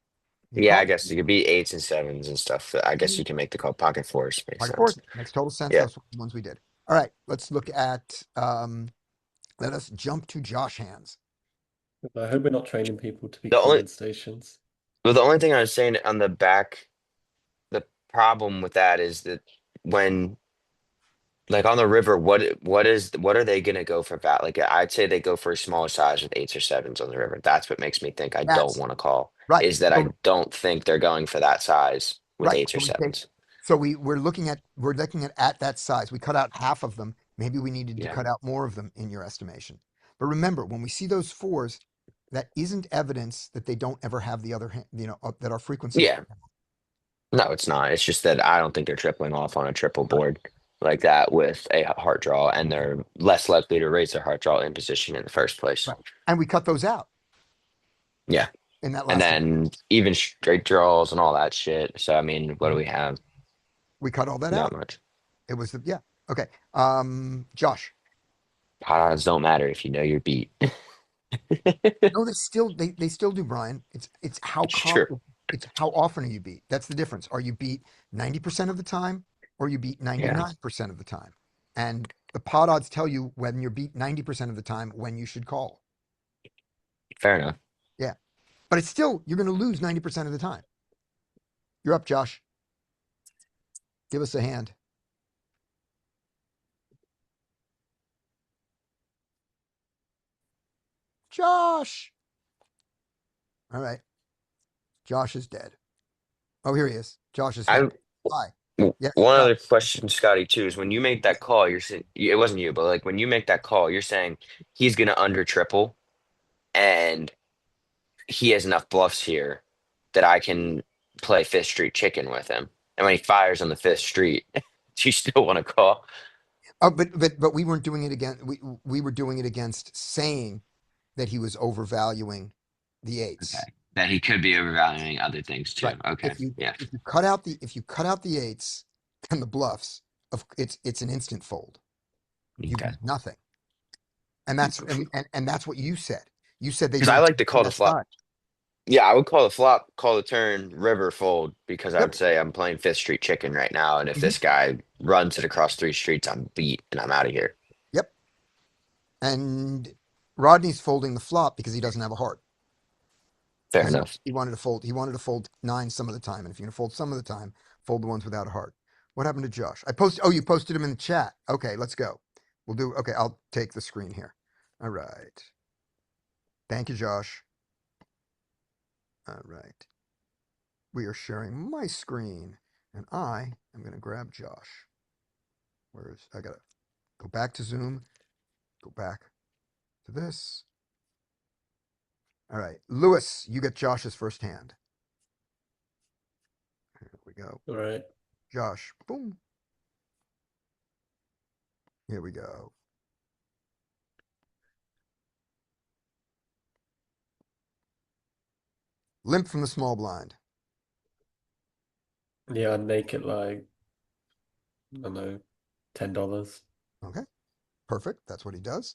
You Yeah, I call. guess you could beat eights and sevens and stuff. I guess you can make the call pocket fours. Makes Pocket sense. fours. Makes total sense. Yeah. Those were the ones we did. All right. Let's look at let us jump to Josh hands. I hope we're not training people to be The only coin stations. well, the only thing I was saying on the back, the problem with that is that when like on the river, what are they gonna go for val? Like I'd say they go for a smaller size with eights or sevens on the river. That's what makes me think I don't That's want to call. right. Is that So, I don't think they're going for that size with right. eights or So we take, sevens. so we're looking at that size. We cut out half of them. Maybe we needed to Yeah. cut out more of them in your estimation. But remember, when we see those fours, that isn't evidence that they don't ever have the other hand, that our frequency. Yeah. No, it's not. It's just that I don't think they're tripling off on a triple board like that with a heart draw, and they're less likely to raise their heart draw in position in the first place. Right. And we cut those out Yeah. in that And last. then even straight draws and all that shit. So I mean, what do we have? We cut all that Not out. much. It was yeah. Okay. Josh. Pot odds don't matter if you know you're beat. No, they still do, Brian. It's how It's true. it's how often are you beat. That's the difference. Are you beat 90% of the time, or you beat 99% of the time? And the pot odds tell you when you're beat 90% of the time when you should call. Fair enough. Yeah. But it's still, you're going to lose 90% of the time. You're up, Josh. Give us a hand. Josh. All right. Josh is dead. Oh, here he is. Josh is I here. Hi. Yes, one Josh. other question, Scotty, too, is when you make that call, you're saying it wasn't you, but like when you make that call, you're saying he's gonna under triple and he has enough bluffs here that I can play Fifth Street chicken with him. And when he fires on the Fifth Street, do you still want to call? Oh, but we weren't doing it again. We were doing it against saying that he was overvaluing the eights. Okay. That he could be overvaluing other things too. Right. Okay. Yeah. If you cut out the eights and the bluffs, it's an instant fold. You Okay. get nothing. And that's what you said. You said they Because I don't like to call the that flop. side. Yeah, I would call the flop, call the turn, river fold, because I Yep. would say I'm playing Fifth Street chicken right now. And if Mhm. this guy runs it across 3 streets, I'm beat and I'm out of here. Yep. And Rodney's folding the flop because he doesn't have a heart. Fair Because enough. he wanted to fold. He wanted to fold 9 some of the time. And if you're gonna fold some of the time, fold the ones without a heart. What happened to Josh? Oh, you posted him in the chat. Okay, let's go. Okay, I'll take the screen here. All right. Thank you, Josh. All right. We are sharing my screen, and I am going to grab Josh. I got to go back to Zoom, go back to this. All right. Lewis, you get Josh's first hand. Here we go. All right. Josh, boom. Here we go. Limp from the small blind. Yeah, I'd make it like, I don't know, $10. Okay, perfect. That's what he does.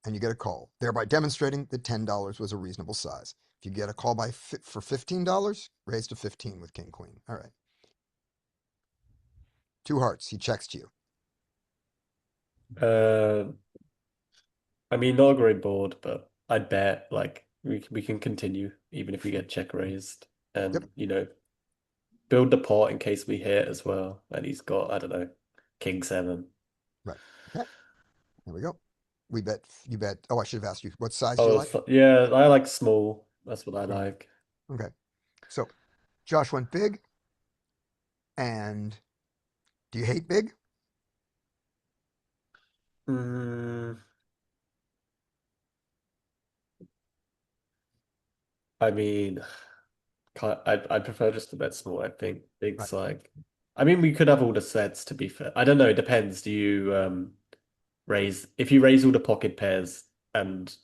And you get a call, thereby demonstrating that $10 was a reasonable size. If you get a call for $15, raise to 15 with king queen. All right. Two hearts. He checks to you. Uh, I mean, not a great board, but I'd bet like we can continue even if we get check raised, Yep. and build the pot in case we hit as well. And he's got, I don't know, King 7. Right. Okay. There we go. We bet. You bet. Oh, I should have asked you what size do you Oh, like? yeah, I like small. That's what I Okay. like. Okay. So Josh went big. And do you hate big? Mm, I mean, I'd prefer just to bet small. I think Right. big's like, I mean, we could have all the sets to be fair. I don't know. It depends. Do you raise if you raise all the pocket pairs and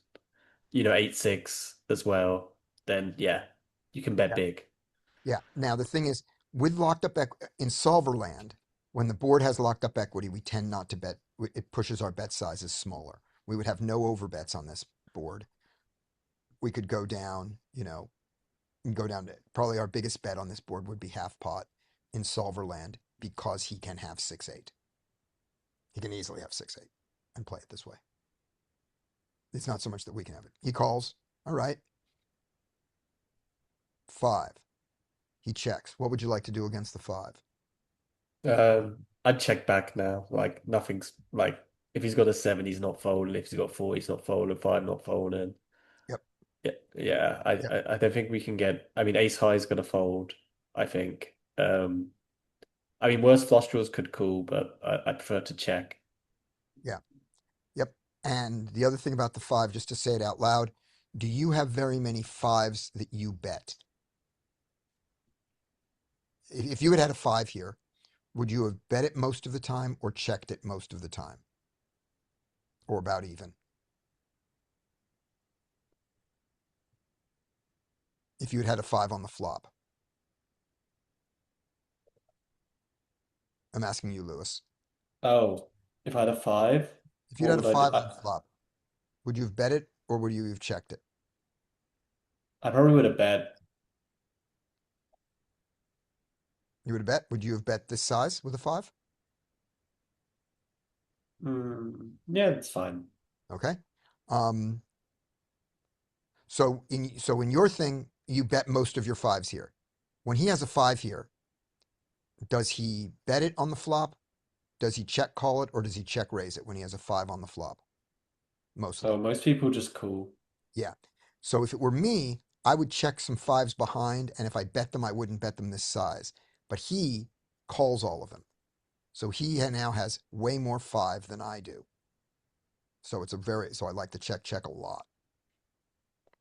8-6 as well, then yeah, you can bet Yeah. big. Yeah. Now the thing is, with locked up in solver land, when the board has locked up equity, we tend not to bet. It pushes our bet sizes smaller. We would have no over bets on this board. We could go down, and go down to probably our biggest bet on this board would be half pot in solver land because he can have 6-8. He can easily have 6-8 and play it this way. It's not so much that we can have it. He calls. All right. 5. He checks. What would you like to do against the 5? I'd check back now. Like nothing's like if he's got a 7, he's not folding. If he's got 4, he's not folding. 5, not folding. Yep. Yeah, yeah. I, Yep. I, I don't think we can get. I mean, ace high is gonna fold. I think. I mean, worse flush draws could call, but I prefer to check. Yeah. Yep. And the other thing about the 5, just to say it out loud, do you have very many 5s that you bet? If you had a 5 here, would you have bet it most of the time or checked it most of the time? Or about even? If you had a 5 on the flop. I'm asking you, Lewis. Oh, if I had a 5, If you'd what had a would I do? 5 on the flop, would you have bet it or would you have checked it? I probably would have bet. You would have bet? Would you have bet this size with a 5? Yeah, it's fine. Okay. Um, so in your thing, you bet most of your 5s here. When he has a 5 here, does he bet it on the flop? Does he check call it or does he check raise it when he has a 5 on the flop? Mostly. Oh, most people just call. Yeah. So if it were me, I would check some 5s behind, and if I bet them, I wouldn't bet them this size. But he calls all of them. So he now has way more 5 than I do. So so I like to check a lot.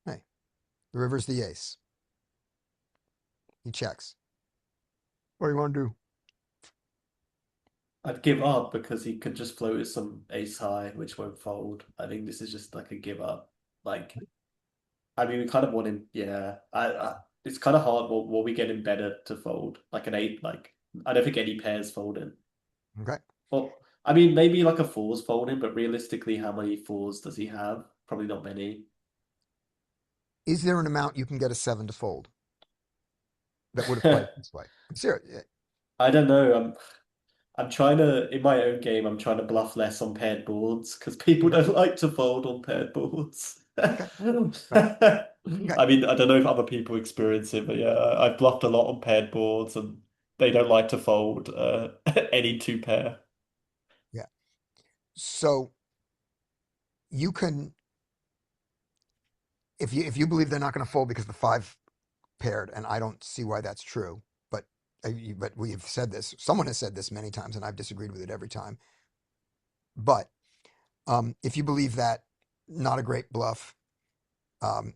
Hey, the river's the ace. He checks. What do you want to do? I'd give up because he could just float with some ace high, which won't fold. I think this is just like a give up. Like, I mean, we kind of want him. Yeah, it's kind of hard. What we get him better to fold, like an 8. Like, I don't think any pairs folding. Okay. Well, I mean, maybe like a 4's folding, but realistically, how many 4's does he have? Probably not many. Is there an amount you can get a 7 to fold that would have played this way? I'm serious. I don't know. I'm trying to, in my own game, I'm trying to bluff less on paired boards because people don't like to fold on paired boards. Okay. Right. Okay. I mean, I don't know if other people experience it, but yeah, I've bluffed a lot on paired boards and they don't like to fold any 2 pair. Yeah. So you can, if you believe they're not going to fold because the 5 paired, and I don't see why that's true, but but we have said this. Someone has said this many times, and I've disagreed with it every time. But if you believe that, not a great bluff.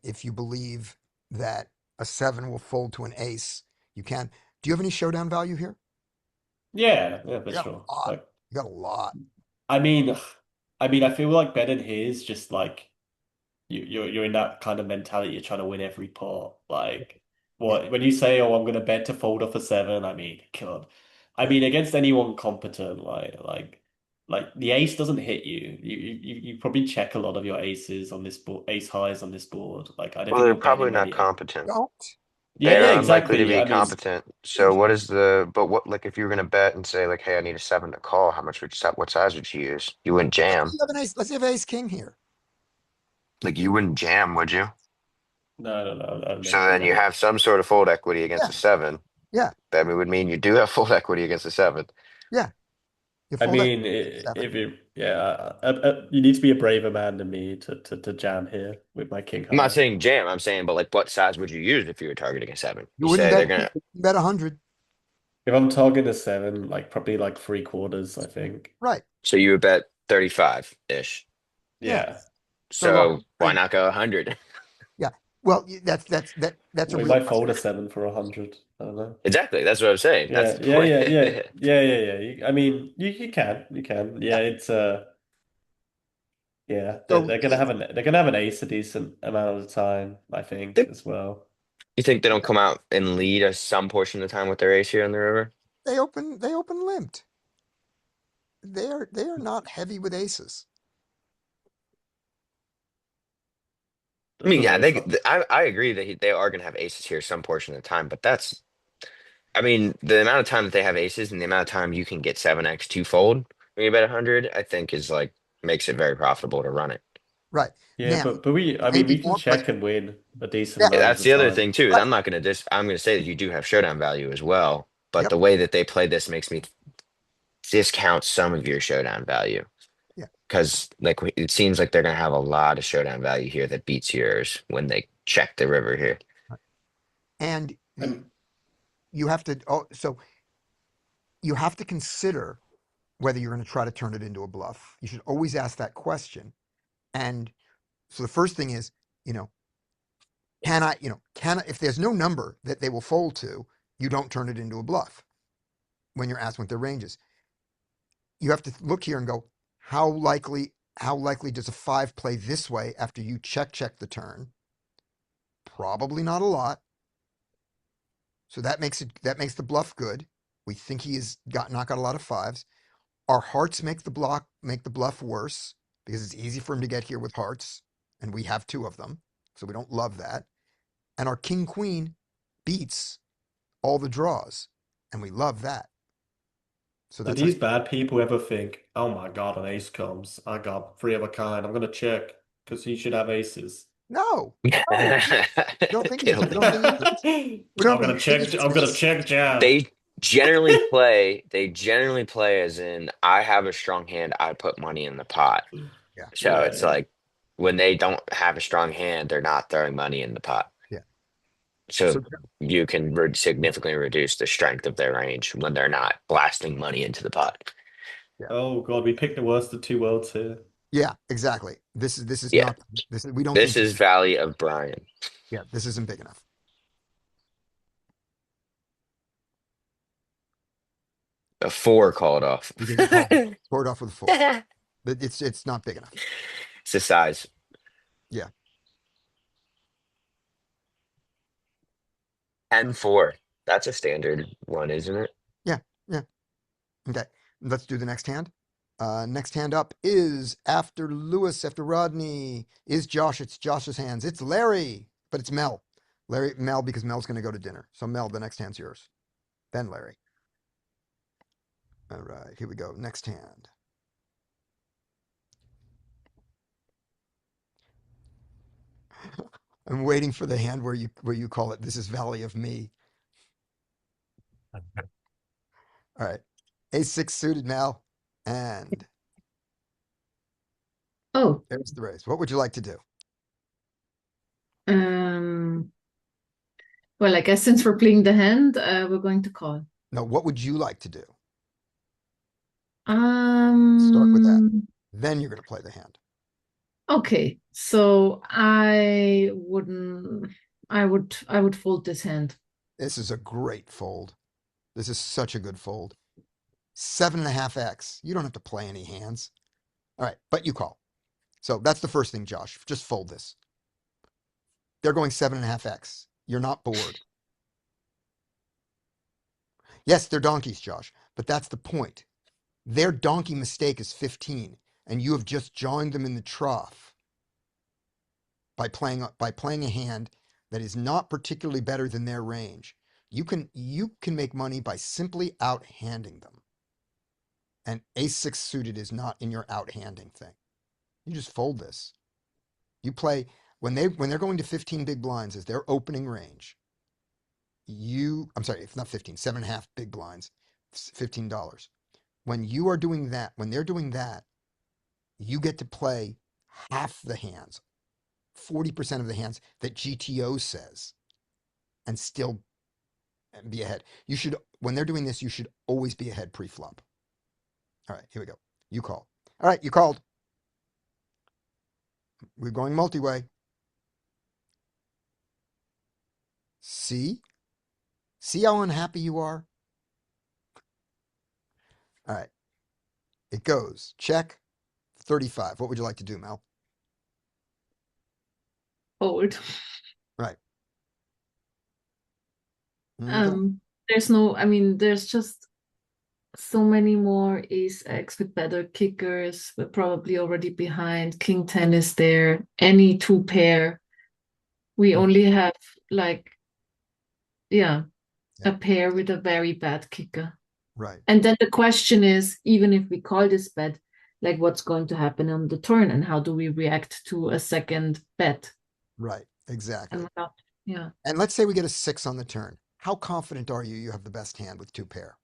If you believe that a 7 will fold to an ace, you can. Do you have any showdown value here? Yeah, for You got sure. a lot. Like, You got a lot. I mean, I feel like betting here is just like you're in that kind of mentality. You're trying to win every pot. Like, what when you say, "Oh, I'm gonna bet to fold off a seven," I mean, God, I mean against anyone competent, like the ace doesn't hit you. You probably check a lot of your aces on this board, ace highs on this board. Like I don't Well, think they're you're probably betting not many. competent. Don't. Yeah, They yeah, are unlikely to exactly. be I mean, competent. So what is the, but what, like if you were gonna bet and say like, hey, I need a seven to call, how much would you, what size would you use? You wouldn't jam. You have an ace. Let's have ace king here. Like you wouldn't jam, would you? no, I'd So never do then you that. have some sort of fold equity against Yeah, a seven. yeah, That would mean you do have fold equity against a seven. yeah. You I fold that mean, seven. if you, yeah, you need to be a braver man than me to jam here with my king I'm not high. saying jam, I'm saying, but like what size would you use if you were targeting a seven? You You wouldn't say bet. they're gonna, You wouldn't bet 100. If I'm targeting a seven, like probably like three quarters, I think. Right. so you would bet 35-ish. Yeah. Yeah. So look. So why not go 100? Yeah. Well, that's a We real might question. fold a seven for 100. I don't know. Exactly. That's what I'm saying. That's Yeah, the yeah, point. yeah, yeah, yeah. I mean, you can. Yeah, Yeah. it's yeah. So They're gonna have an ace a decent amount of the time, I think, Think- as well. You think they don't come out and lead us some portion of the time with their ace here on the river? they open limped. They are not heavy with aces. I mean, For the yeah, most part. I agree that they are going to have aces here some portion of the time, but that's, I mean, the amount of time that they have aces and the amount of time you can get 7x twofold when you bet 100, I think is like makes it very profitable to run it. Right. Yeah, Now, but I mean, maybe we can more check frustrating. and win a decent Yeah. Yeah, amount of that's the the other time. thing too, is Right. I'm gonna say that you do have showdown value as well, but Yep. the way that they play this makes me discount some of your showdown value. Yeah. Because like it seems like they're gonna have a lot of showdown value here that beats yours when they check the river here. And I'm, you have to. Oh, so you have to consider whether you're going to try to turn it into a bluff. You should always ask that question. And so the first thing is, you know, if there's no number that they will fold to, you don't turn it into a bluff when you're asked what their range is. You have to look here and go, how likely does a five play this way after you check the turn? Probably not a lot. So that makes the bluff good. We think he has not got a lot of fives. Our hearts make the bluff worse because it's easy for him to get here with hearts, and we have two of them, so we don't love that. And our king queen beats all the draws, and we love that. So did that's like these bad people ever think, "Oh my God, an ace comes. I got three of a kind. I'm gonna check because he should have aces." no, no. We don't think he's. We Kill don't think he's. We don't think it's I'm gonna ace. check jam. They they generally play as in I have a strong hand, I put money in the pot. Yeah, So Yeah, it's yeah. like when they don't have a strong hand, they're not throwing money in the pot. yeah. So So you can significantly reduce the strength of their range when they're not blasting money into the pot. yeah, Oh God, we picked the worst of two worlds here. yeah, exactly. This is Yeah, not. This is, we don't this think. is Valley of Brian. Yeah, this isn't big enough. A four called off. We think we called off with a four. But it's not big enough. It's the size. Yeah. 10-4. That's a standard one, isn't it? Yeah, yeah. Okay, let's do the next hand. Next hand up is after Lewis, after Rodney, is Josh. It's Josh's hands. It's Larry, but it's Mel. Mel, because Mel's going to go to dinner. So Mel, the next hand's yours. Then Larry. All right, here we go. Next hand. I'm waiting for the hand where you call it. This is Valley of Me. All right, A6 suited Mel, and Oh, there's the raise. What would you like to do? well, I guess since we're playing the hand, we're going to call. No, what would you like to do? Start with that. Then you're going to play the hand. Okay, so I would fold this hand. This is a great fold. This is such a good fold. 7.5x. You don't have to play any hands. All right, but you call. So that's the first thing, Josh. Just fold this. They're going 7.5x. You're not bored. Yes, they're donkeys, Josh, but that's the point. Their donkey mistake is 15, and you have just joined them in the trough by playing a hand that is not particularly better than their range. You can make money by simply out-handing them. And ace-6 suited is not in your out-handing thing. You just fold this. You play when they're going to 15 big blinds as their opening range. I'm sorry, if not 15, 7.5 big blinds, $15. When you are doing that, when they're doing that, you get to play half the hands, 40% of the hands that GTO says, and still be ahead. When they're doing this, you should always be ahead pre-flop. All right, here we go. You call. All right, you called. We're going multi-way. See? See how unhappy you are? All right. It goes. Check. 35. What would you like to do, Mel? Fold. Right. Okay. There's just so many more ace X with better kickers. We're probably already behind. King 10 is there. Any two pair. We only have a pair with a very bad kicker. Right. And then the question is, even if we call this bet, like what's going to happen on the turn and how do we react to a second bet? Right. Exactly. Yeah. And let's say we get a 6 on the turn. How confident are you have the best hand with two pair?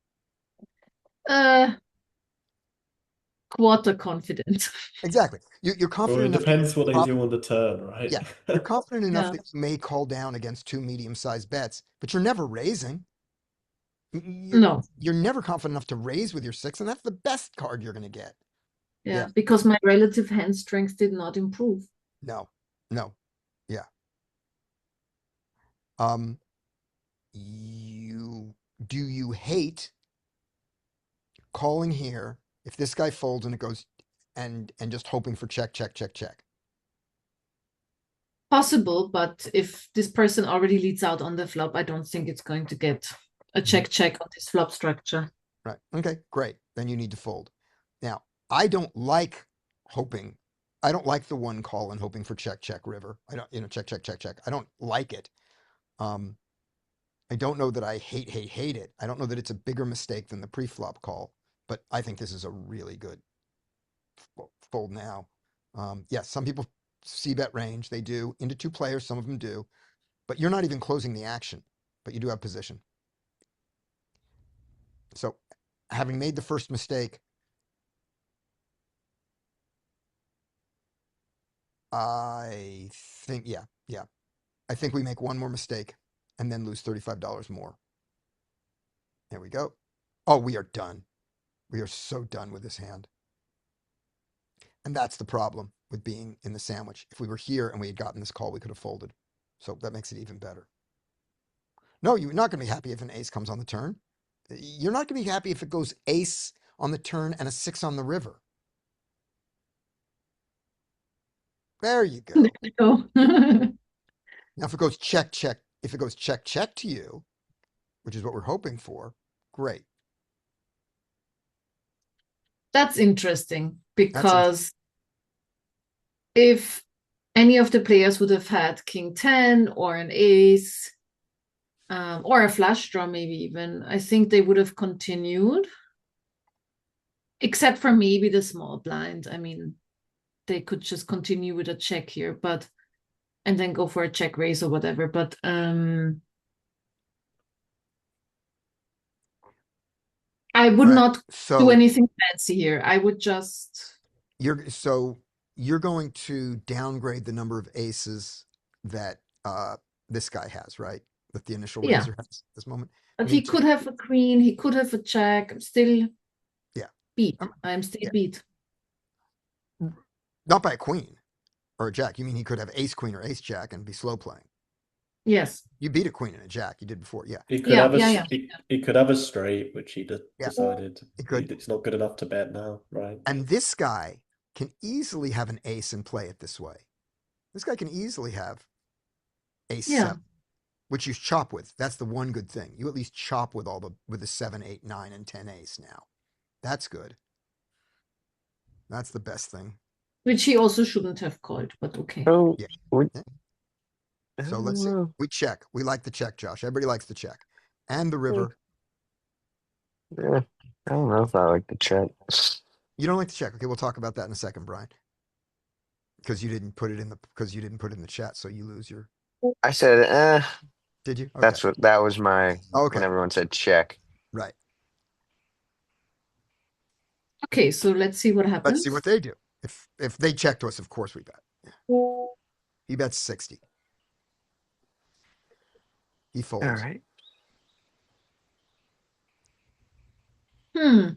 Quarter confident. Exactly. You're Well, confident it enough. depends what they do on the turn, right? Yeah. You're confident enough Yeah. that you may call down against two medium-sized bets, but you're never raising. No. You're never confident enough to raise with your 6, and that's the best card you're going to get. Yeah, because my relative hand strength did not improve. No. Yeah. Do you hate calling here if this guy folds and it goes and just hoping for check, check, check, check? Possible, but if this person already leads out on the flop, I don't think it's going to get a check, check on this flop structure. Right. Okay, great. Then you need to fold. Now, I don't like hoping. I don't like the one call and hoping for check, check, river. I don't, check, check, check, check. I don't like it. I don't know that I hate it. I don't know that it's a bigger mistake than the pre-flop call, but I think this is a really good fold now. Yes, some people see bet range. They do. Into two players, some of them do. But you're not even closing the action, but you do have position. So having made the first mistake, I think, yeah. I think we make one more mistake and then lose $35 more. There we go. Oh, we are done. We are so done with this hand. And that's the problem with being in the sandwich. If we were here and we had gotten this call, we could have folded. So that makes it even better. No, you're not going to be happy if an ace comes on the turn. You're not going to be happy if it goes ace on the turn and a 6 on the river. There you go. Now, if it goes check, check, check to you, which is what we're hoping for, great. That's interesting because if any of the players would have had king 10 or an ace or a flush draw, maybe even, I think they would have continued. Except for maybe the small blind. I mean, they could just continue with a check here, and then go for a check raise or whatever. But I would not do anything fancy here. I would just. You're going to downgrade the number of aces that this guy has, right? That the initial raiser has at this moment. But he could have a queen. He could have a jack. I'm still beat. I'm still beat. Not by a queen or a jack. You mean he could have ace queen or ace jack and be slow playing? Yes. You beat a queen and a jack. You did before, yeah. He could have a straight, which he decided it's not good enough to bet now, right? And this guy can easily have an ace and play it this way. This guy can easily have ace 7. which you chop with. That's the one good thing. You at least chop with with the 7, 8, 9, and 10 ace now. That's good. That's the best thing. Which he also shouldn't have called, but okay. So, Yeah. would- Yeah. I So don't let's see. know. We check. We like the check, Josh. Everybody likes the check. And the river. Yeah, I don't know if I like the check. You don't like the check. Okay, we'll talk about that in a second, Brian. Because you didn't put it in the chat, so you lose your. I said, Did you? Okay. that was my Okay. when everyone said check. Right. Okay, so let's see what happens. Let's see what they do. If they check to us, of course we bet. He bets 60. He folds. All right. Hmm.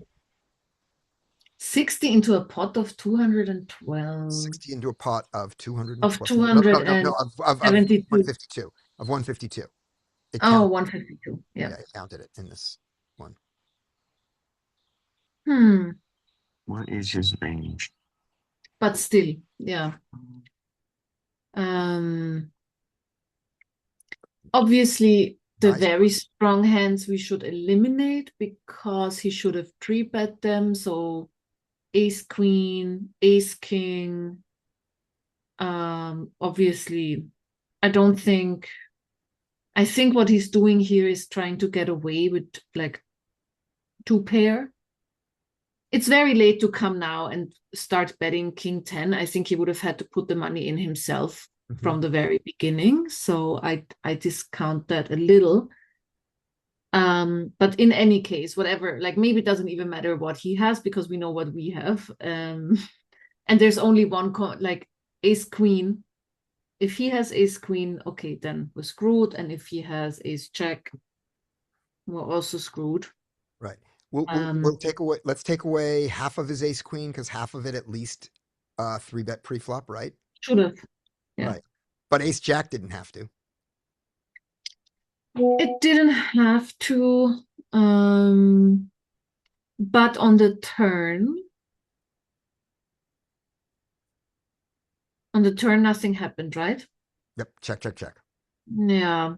60 into a pot of 212. 60 into a pot of 200. Of No, 272. of 152. Of 152. It Oh, counted. 152. Yeah. Yeah, it counted it in this one. Hmm. What is his range? But still, yeah. Obviously, the Nice. very strong hands we should eliminate because he should have three-bet them. So ace queen, ace king. Obviously, I think what he's doing here is trying to get away with like two pair. It's very late to come now and start betting king 10. I think he would have had to put the money in himself from the very beginning. So I discount that a little. But in any case, whatever, like maybe it doesn't even matter what he has because we know what we have. And there's only one like ace queen. If he has ace queen, okay, then we're screwed. And if he has ace jack, we're also screwed. Right. We'll take away. Let's take away half of his ace queen because half of it at least 3-bet pre-flop, right? Should have. Yeah. Right. But ace jack didn't have to. It didn't have to, but on the turn, nothing happened, right? Yep. Check, check, check. Yeah.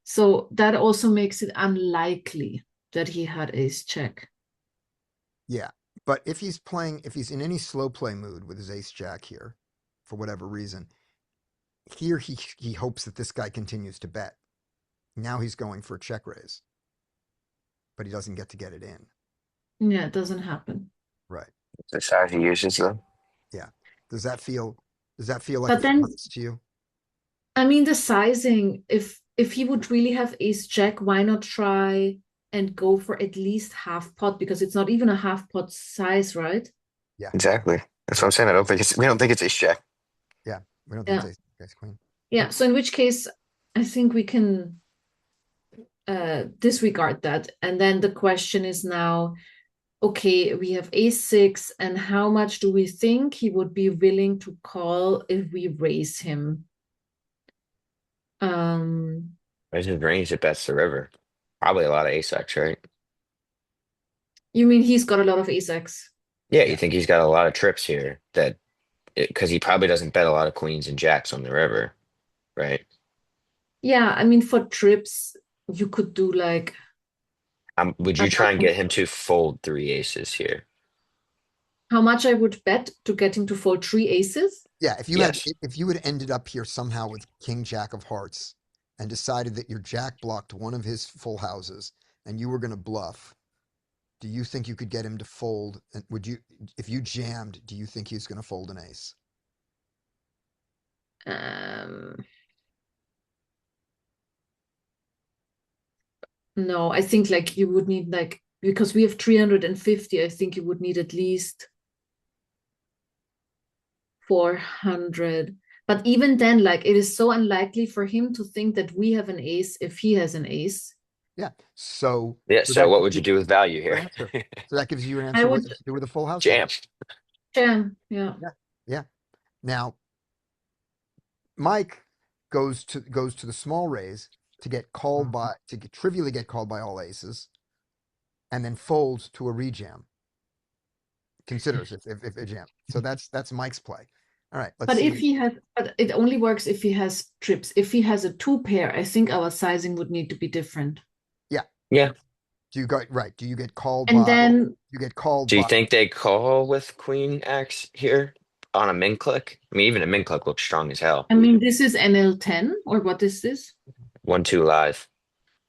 So that also makes it unlikely that he had ace check. Yeah. But if he's in any slow play mood with his ace jack here, for whatever reason, here he hopes that this guy continues to bet. Now he's going for a check raise. But he doesn't get to get it in. Yeah, it doesn't happen. Right. The size he uses though. Yeah. Does that feel like But then, it's to you? I mean, the sizing, if he would really have ace jack, why not try and go for at least half pot? Because it's not even a half pot size, right? Yeah. Exactly. That's what I'm saying. We don't think it's ace jack. Yeah. We don't think Yeah. it's ace queen. Yeah, so in which case, I think we can disregard that. And then the question is now, okay, we have ace6, and how much do we think he would be willing to call if we raise him? Where's his range that bets the river? Probably a lot of ace X, right? You mean he's got a lot of ace-x? Yeah, you think he's got a lot of trips here because he probably doesn't bet a lot of queens and jacks on the river, right? Yeah, I mean, for trips, you could do like. Would you try and get him to fold 3 aces here? How much I would bet to get him to fold 3 aces? Yeah, if you Yes. had ended up here somehow with king jack of hearts and decided that your jack blocked one of his full houses and you were going to bluff, do you think you could get him to fold? And if you jammed, do you think he's going to fold an ace? No, I think like you would need like, because we have 350, I think you would need at least 400. But even then, like it is so unlikely for him to think that we have an ace if he has an ace. Yeah. So Yeah, so that what gives would you do with value your here? answer. So that gives you an I answer what would you do with a full house. Jam. jam, yeah. Yeah. Now, Mike goes to the small raise to get called by trivially get called by all aces, and then folds to a rejam. Considers if a jam. So that's Mike's play. All right, let's But see. if he has, but it only works if he has trips. If he has a 2 pair, I think our sizing would need to be different. Yeah. Do you go right? Do you get called And by? then You get called Do you by. think they call with Queen X here on a min click? I mean, even a min click looks strong as hell. I mean, this is NL10, or what is this? 1-2 live.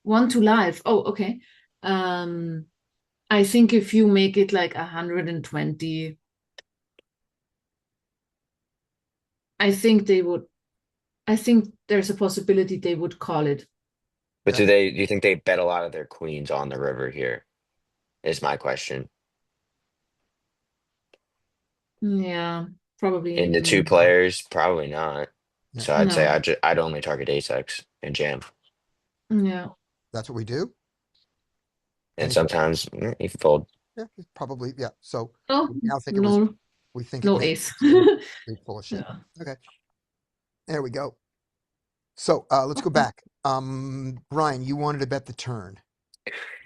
1 to live. Oh, okay. I think if you make it like 120, I think they would. I think there's a possibility they would call it. But Yeah. do you think they bet a lot of their queens on the river here? Is my question. Yeah, probably. In the two players, probably not. Yeah. So I'd say No. I'd only target ace X and jam. Yeah. That's what we do. And Any- sometimes you can fold. Yeah, probably. Yeah. So Oh, we now think it was. no, We think no it was ace. full of shit. Yeah. Okay. There we go. So let's go back. Brian, you wanted to bet the turn.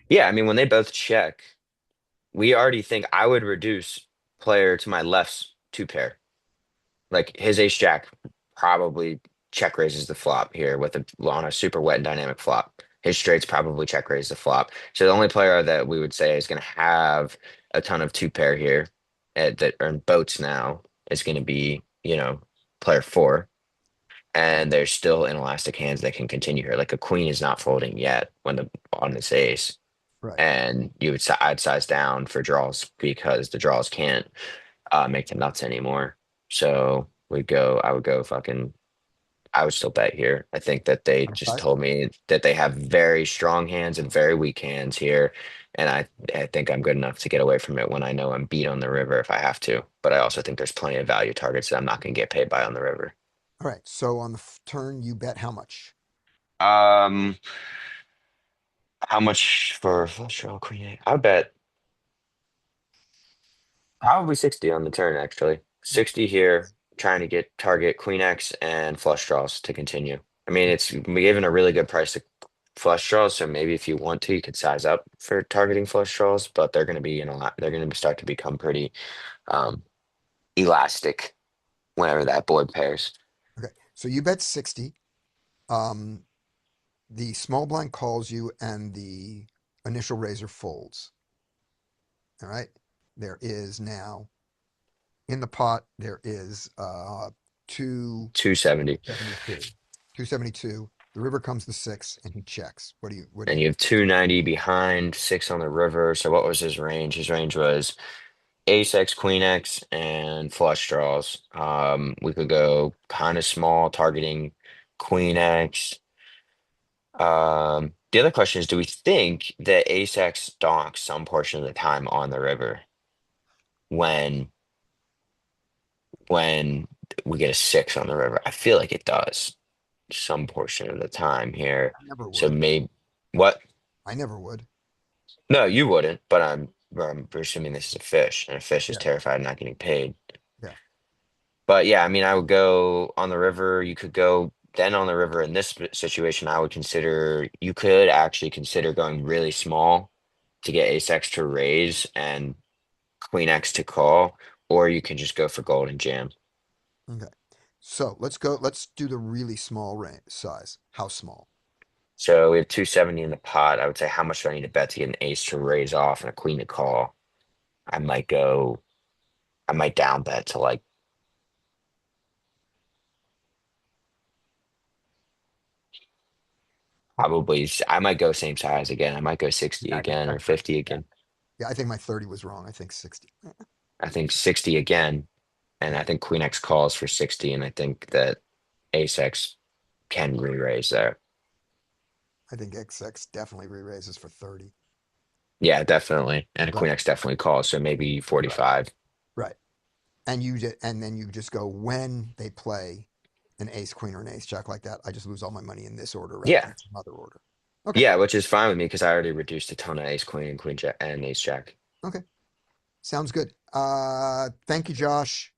Yeah, I mean when they both check, we already think I would reduce player to my left's 2 pair. Like his ace jack probably check raises the flop here with on a super wet and dynamic flop. His straights probably check raise the flop. So the only player that we would say is going to have a ton of 2 pair here that earn boats now is going to be, player 4. And there's still inelastic hands that can continue here. Like a queen is not folding yet when the on this ace. Right. And I'd size down for draws because the draws can't make the nuts anymore. So I would still bet here. I think that they just Okay. told me that they have very strong hands and very weak hands here. And I think I'm good enough to get away from it when I know I'm beat on the river if I have to. But I also think there's plenty of value targets that I'm not going to get paid by on the river. All right. So on the turn, you bet how much? Um, how much for flush draw queen eight? I bet probably 60 on the turn, actually. 60 here, trying to get target queen X and flush draws to continue. I mean, it's given a really good price to flush draws, so maybe if you want to, you could size up for targeting flush draws, but they're going to be they're going to start to become pretty um elastic whenever that board pairs. Okay. So you bet 60. The small blind calls you and the initial raiser folds. All right. There is now in the pot, there is 270. 272. The river comes to 6 and he checks. What do And you you have 290 behind, 6 on the river. So what was his range? His range was ace X, queen X, and flush draws. We could go kind of small, targeting queen X. The other question is, do we think that ace X donks some portion of the time on the river when we get a 6 on the river? I feel like it does some portion of the time here. I never So would. maybe what? I never would. No, you wouldn't, but I'm assuming this is a fish, and a fish is Yeah. terrified of not getting paid. Yeah. But yeah, I mean, I would go on the river. You could go then on the river in this situation. You could actually consider going really small to get ace X to raise and queen X to call, or you can just go for gold and jam. Okay. So let's do the really small range size. How small? So we have 270 in the pot. I would say, how much do I need to bet to get an ace to raise off and a queen to call? I might down bet to like probably, I might go same size again. I might go 60 Yeah, I think again or that's 50 again. Yeah, I think my 30 was wrong. I think 60. I think 60 again. And I think queen X calls for 60. And I think that ace X can re-raise there. I think XX definitely re-raises for 30. Yeah, definitely. And a queen Right. X definitely calls. So maybe 45. Right. And then you just go when they play an ace queen or an ace jack like that, I just lose all my money in this order rather Yeah. than some other order. Okay. Yeah, which is fine with me because I already reduced a ton of ace queen and queen jack and ace jack. Okay. Sounds good. Thank you, Josh.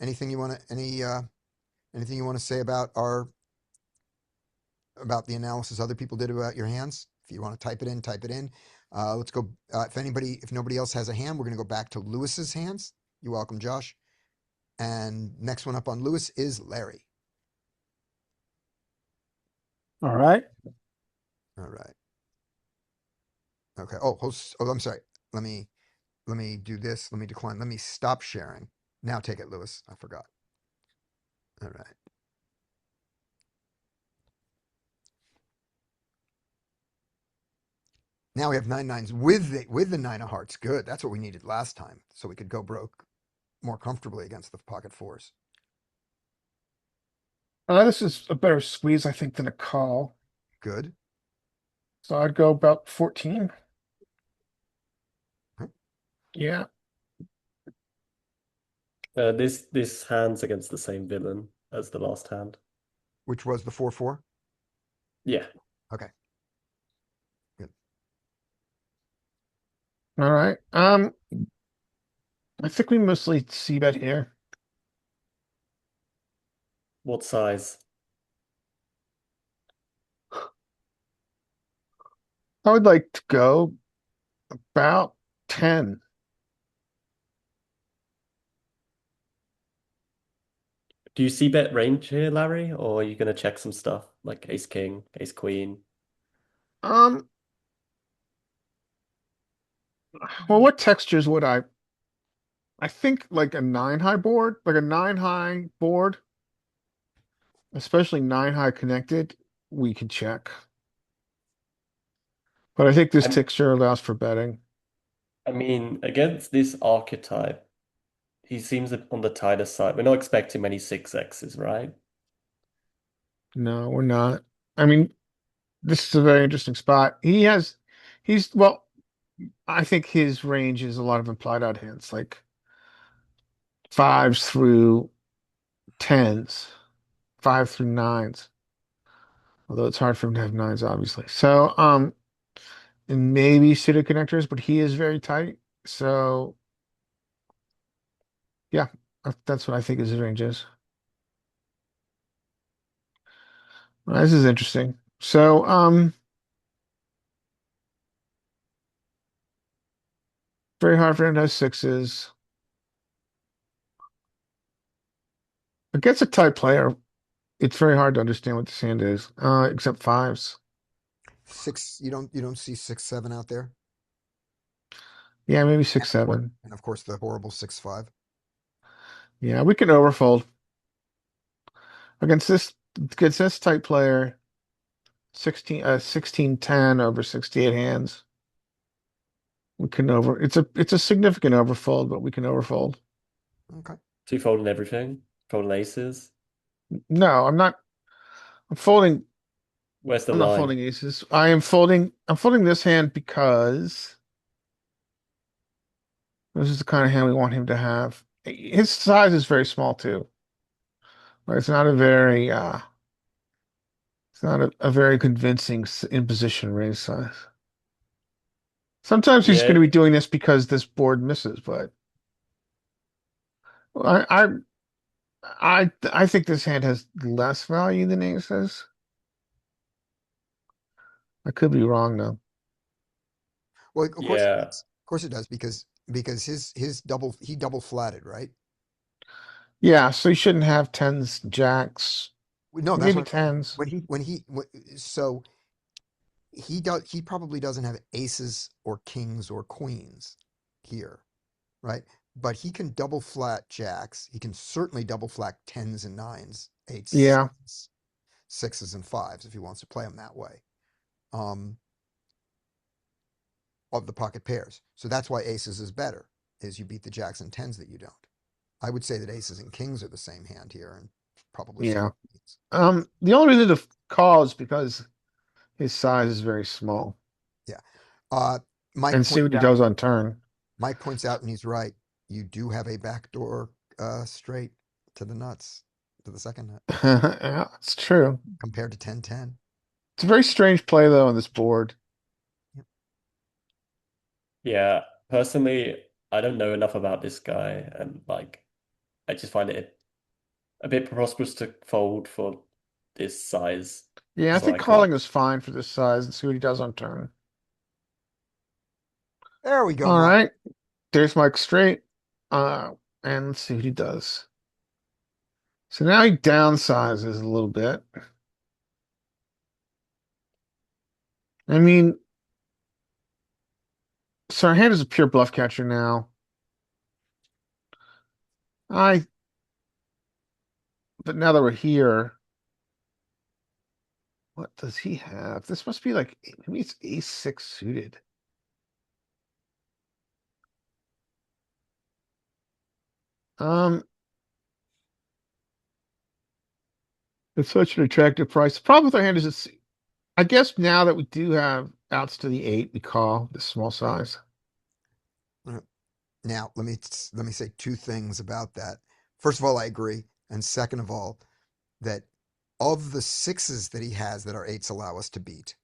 Anything you want to say about the analysis other people did about your hands? If you want to type it in, type it in. Let's go. If nobody else has a hand, we're going to go back to Lewis's hands. You're welcome, Josh. And next one up on Lewis is Larry. All right. All right. Okay. Oh, I'm sorry. Let me do this. Let me decline. Let me stop sharing. Now take it, Lewis. I forgot. All right. Now we have 9 9s with the 9 of hearts. Good. That's what we needed last time, so we could go broke more comfortably against the pocket fours. This is a better squeeze, I think, than a call. Good. So I'd go about 14. Okay. Yeah. This hand's against the same villain as the last hand. Which was the 4 4. Yeah. Okay. Good. All right. I think we mostly see bet here. What size? I would like to go about 10. Do you see bet range here, Larry? Or are you gonna check some stuff like ace king, ace queen? Um, well, what textures would I think like a 9 high board, like a 9 high board, especially 9 high connected, we could check. But I think this I'm- texture allows for betting. I mean, against this archetype, he seems on the tighter side. We're not expecting many 6x's, right? No, we're not. I mean, this is a very interesting spot. Well, I think his range is a lot of implied out hands, like 5s through 10s, 5 through 9s. Although it's hard for him to have 9s, obviously. So, and maybe pseudo connectors, but he is very tight. So, yeah, that's what I think his range is. Well, this is interesting. So, very hard for him to have 6s. Against a tight player, it's very hard to understand what this hand is, except 5s. 6. You don't see 6 7 out there. Yeah, maybe 6 7. And of course the horrible 6 5. Yeah, we can overfold against this type player. 16-10 over 68 hands. We can it's a significant overfold, but we can overfold. Okay. So you folding everything? Folding aces? No, I'm not. I'm folding. Where's the I'm not line? folding aces. I'm folding this hand because this is the kind of hand we want him to have. His size is very small too. Right? It's not a very a very convincing imposition raise size. Sometimes he's Yeah, going to be doing this because this board misses, but I I think this hand has less value than aces. I could be wrong though. Well, of course it yeah. does. Of course it does because his double flatted, right? Yeah, so you shouldn't have tens, jacks, No, that's maybe what I'm saying. tens. So he probably doesn't have aces or kings or queens here, right? But he can double flat jacks. He can certainly double flat 10s and 9s, 8s, Yeah, 6s and 5s if he wants to play them that way. Of the pocket pairs. So that's why aces is better, is you beat the jacks and 10s that you don't. I would say that aces and kings are the same hand here and probably yeah. queens. The only reason to call is because his size is very small. Yeah. Mike And see what points he out, does on turn. Mike points out, and he's right. You do have a backdoor straight to the nuts, to the second nut, Yeah, it's true. compared to 10-10. It's a very strange play though on this board. Yeah. Personally, I don't know enough about this guy, and like I just find it a bit preposterous to fold for this size. Yeah, I So think I call. calling is fine for this size and see what he does on turn. There we go, All Mike. right. There's Mike straight. And let's see what he does. So now he downsizes a little bit. I mean, so our hand is a pure bluff catcher now. I, but now that we're here, what does he have? This must be like, maybe it's ace six suited. Um, it's such an attractive price. The problem with our hand is I guess now that we do have outs to the 8, we call the small size. Now, let me say two things about that. First of all, I agree, and second of all, that of the sixes that he has that our eights allow us to beat,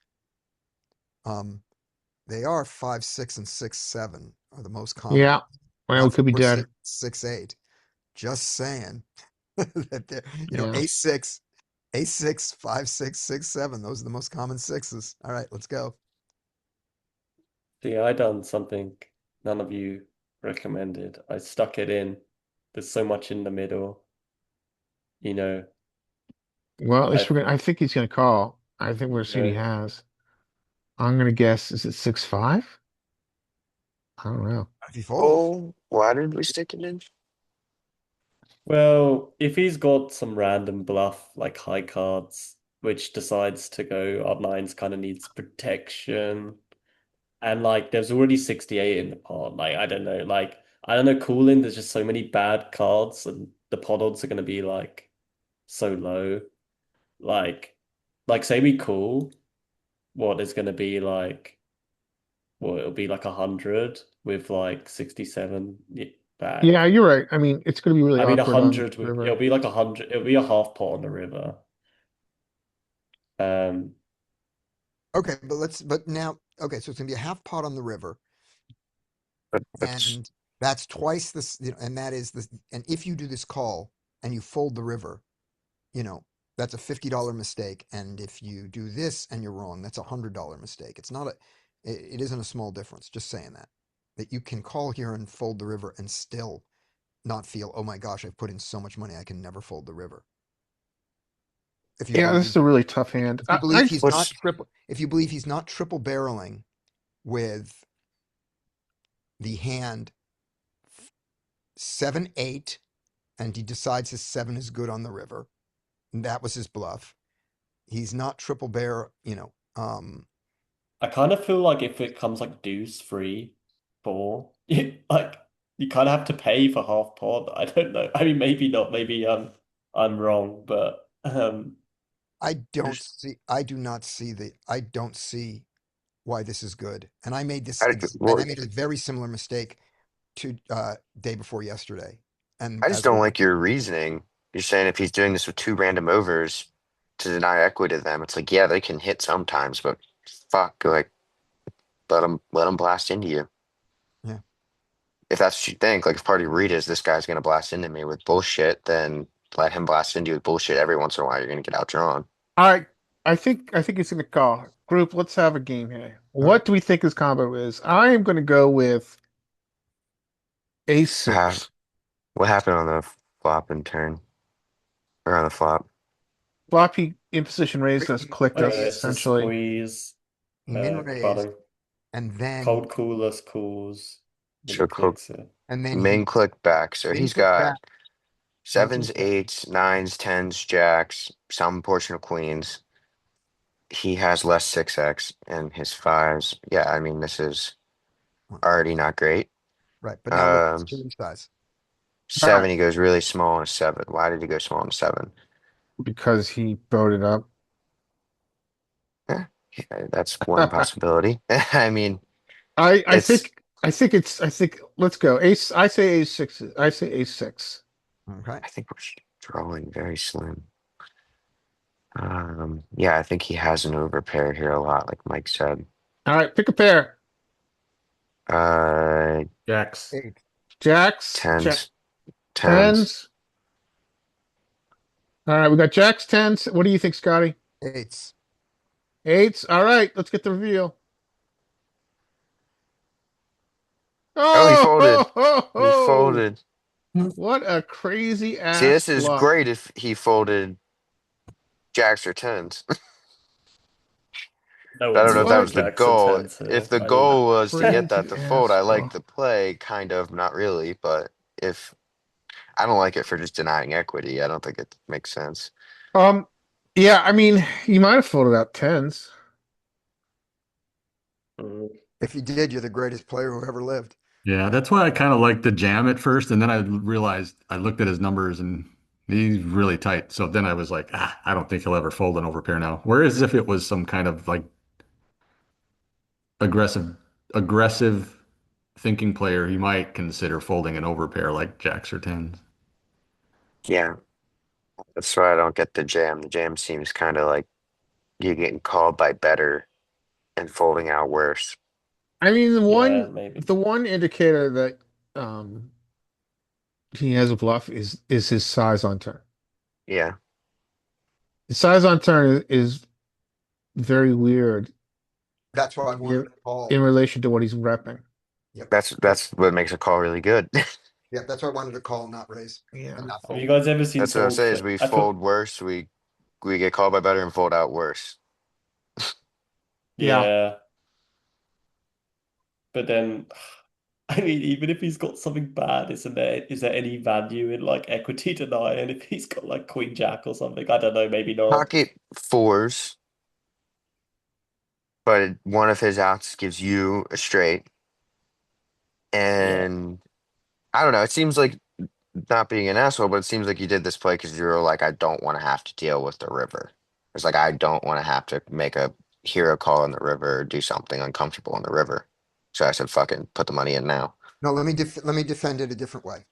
they are 5, 6, and 6, 7 are the most common. Yeah, well, we Not could be 4, dead. 6, 6, 8. Just saying that they're, Yeah. ace 6, ace 6, 5, 6, 6, 7. Those are the most common sixes. All right, let's go. See, I done something none of you recommended. I stuck it in. There's so much in the middle. You know, Well, at least I I think he's gonna call. I think we're seeing he know. has. I'm gonna guess, is it 6-5? I don't know. If he folds, Oh, why did we stick it in? Well, if he's got some random bluff like high cards, which decides to go odd nines, kind of needs protection. And like there's already 68 in the pot. Like I don't know, cooling, there's just so many bad cards and the pot odds are gonna be like so low. Like say we call, what is gonna be like well, it'll be like 100 with like 67 Yeah, back. you're right. I mean, it's gonna be really I mean awkward on 100 with river. it'll be like 100, it'll be a half pot on the river. Um okay, but now, okay, so it's gonna be a half pot on the river, But that's and that's twice this, and that is this. And if you do this call and you fold the river, you know, that's a $50 mistake. And if you do this and you're wrong, that's $100 mistake. It's not it isn't a small difference. Just saying that you can call here and fold the river and still not feel, oh my gosh, I've put in so much money, I can never fold the river. If you Yeah, this is believe, a really tough hand. if you believe I he's not what's triple, if you believe he's not triple barreling with the hand 7, 8, and he decides his 7 is good on the river, and that was his bluff. He's not triple bear, I kind of feel like if it comes like deuce, three, four, like you kind of have to pay for half pot. I don't know. I mean, maybe not. Maybe I'm wrong, but I do not see I don't see why this is good. And I made well, a very similar mistake to day before yesterday. And I just as a don't result, like your reasoning. You're saying if he's doing this with two random overs to deny equity to them, it's like, yeah, they can hit sometimes, but fuck, like let them blast into you. yeah. If that's what you think, like if part of your read is this guy's gonna blast into me with bullshit, then let him blast into you with bullshit every once in a while. You're gonna get outdrawn. All right. I think it's gonna call. Group, let's have a game here. All right. What do we think his combo is? I am gonna go with ace Uh, 6. what happened on the flop and turn or on the flop? Floppy in position raised us clicked us it's a essentially. squeeze, He min raised, button, and then cold cooler calls, then he So clicks it. main click back. So min he's click got back, sevens, 14 seconds. eights, nines, tens, jacks, some portion of queens. He has less 6x and his fives. Yeah, I mean, this is already not great. Right. But now look at his Um, turn size. All right, seven, he goes really small on a seven. Why did he go small on a seven? because he voted up. Eh, yeah, that's one possibility. I mean, I I it's, think I think it's I think let's go. Ace I say ace six. I say ace six. Okay. I think we're drawing very slim. Yeah, I think he has an overpair here a lot, like Mike said. All right, pick a pair. Uh, Jacks. 8. Jacks, tens, tens. tens. All right, we got jacks, tens. What do you think, Scotty? 8s. Eights. All right, let's get the reveal. Oh, he Oh, folded. ho, ho, He ho. folded. What a crazy See, ass this is bluff. great if he folded jacks or tens. No I don't one's know if that What folding was the jacks and goal. tens If here. the I mean, goal was to get that crazy to fold, ass I like bluff. the play, kind of, not really, but if I don't like it for just denying equity, I don't think it makes sense. Um, yeah, I mean, you might have folded out tens. mm, If you did, you're the greatest player who ever lived. Yeah, that's why I kind of liked the jam at first, and then I realized I looked at his numbers and he's really tight. So then I was like, I don't think he'll ever fold an overpair now. Whereas if it was some kind of like aggressive, aggressive thinking player, he might consider folding an overpair like jacks or tens. Yeah, that's why I don't get the jam. The jam seems kind of like you getting called by better and folding out worse. I mean, yeah, maybe. the one indicator that um he has a bluff is his size on turn. Yeah, His size on turn is very weird That's why I wanted in, to call. in relation to what he's repping. Yep. that's what makes a call really good. Yep. That's why I wanted to call, not raise, and Yeah. not Have you fold. guys ever seen That's what I'm someone saying is flip? we I put, fold worse, we get called by better and fold out worse. Yeah. yeah, but then, I mean, even if he's got something bad, is there any value in like equity deny? And if he's got like Queen Jack or something, I don't know, maybe not. Pocket fours, but one of his outs gives you a straight, Yeah, and I don't know. It seems like not being an asshole, but it seems like you did this play because you were like, I don't want to have to deal with the river. It's like I don't want to have to make a hero call in the river or do something uncomfortable in the river. So I said, fucking put the money in now. No, let me defend it a different way.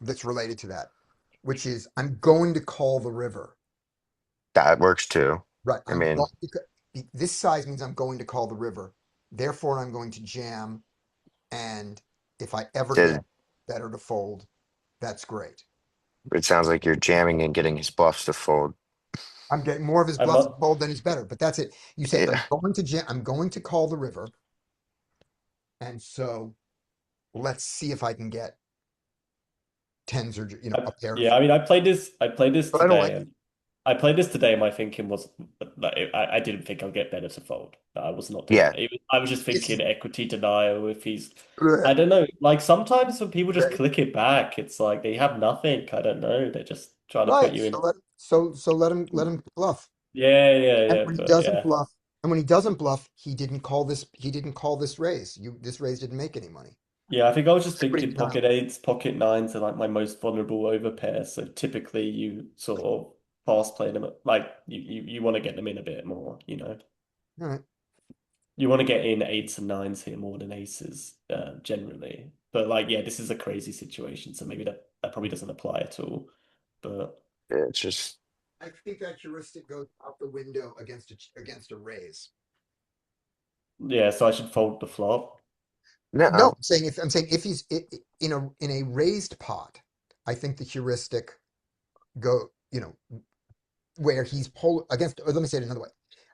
That's related to that, which is I'm going to call the river. That works too. Right. I I'm going mean, this size means I'm going to call the river. Therefore, I'm going to jam. And if I ever it, get better to fold, that's great. it sounds like you're jamming and getting his bluffs to fold. I'm getting more of his I'm bluffs to not. fold than he's better, but that's it. You say I'm Yeah. going to jam. I'm going to call the river, and so let's see if I can get tens or a pair to Yeah, I fold. mean, I played this But I don't today, like it. and I played this today. And my thinking was like, I didn't think I'll get better to fold. I was not doing Yeah. that. I was just This thinking is equity denial. If he's, ugh, I don't know. Like sometimes when people just right. click it back, it's like they have nothing. I don't know. They're just trying to put Right. you in. So let him bluff. Yeah, yeah, And yeah. when he But doesn't yeah, bluff, and when he doesn't bluff, he didn't call this raise. This raise didn't make any money. yeah. I think I was just Pretty thinking denial. pocket eights, pocket nines are like my most vulnerable overpairs. So typically you sort of fast play them. Like you want to get them in a bit more. You know. All right. You want to get in eights and nines here more than aces, generally. But like, yeah, this is a crazy situation, so maybe that probably doesn't apply at all. But It's just, I think that heuristic goes out the window against a raise. yeah, so I should fold the flop. No, no. I'm saying if he's in a raised pot, I think the heuristic go where he's against. Or let me say it another way.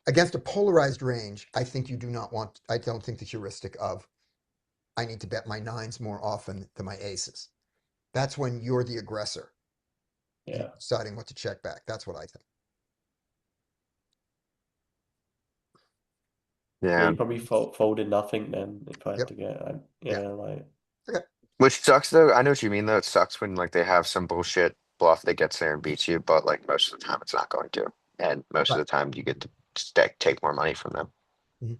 Against a polarized range, I think you do not want. I don't think the heuristic of I need to bet my nines more often than my aces. That's when you're the aggressor and Yeah. you're deciding what to check back. That's what I think. Yeah, Yeah. you probably folded nothing then if I had Yep. to get Yeah. yeah, like Okay. Which sucks though. I know what you mean though. It sucks when like they have some bullshit bluff that gets there and beats you, but like most of the time it's not going to. And most of Right. the time you get to take more money from them. Mhm.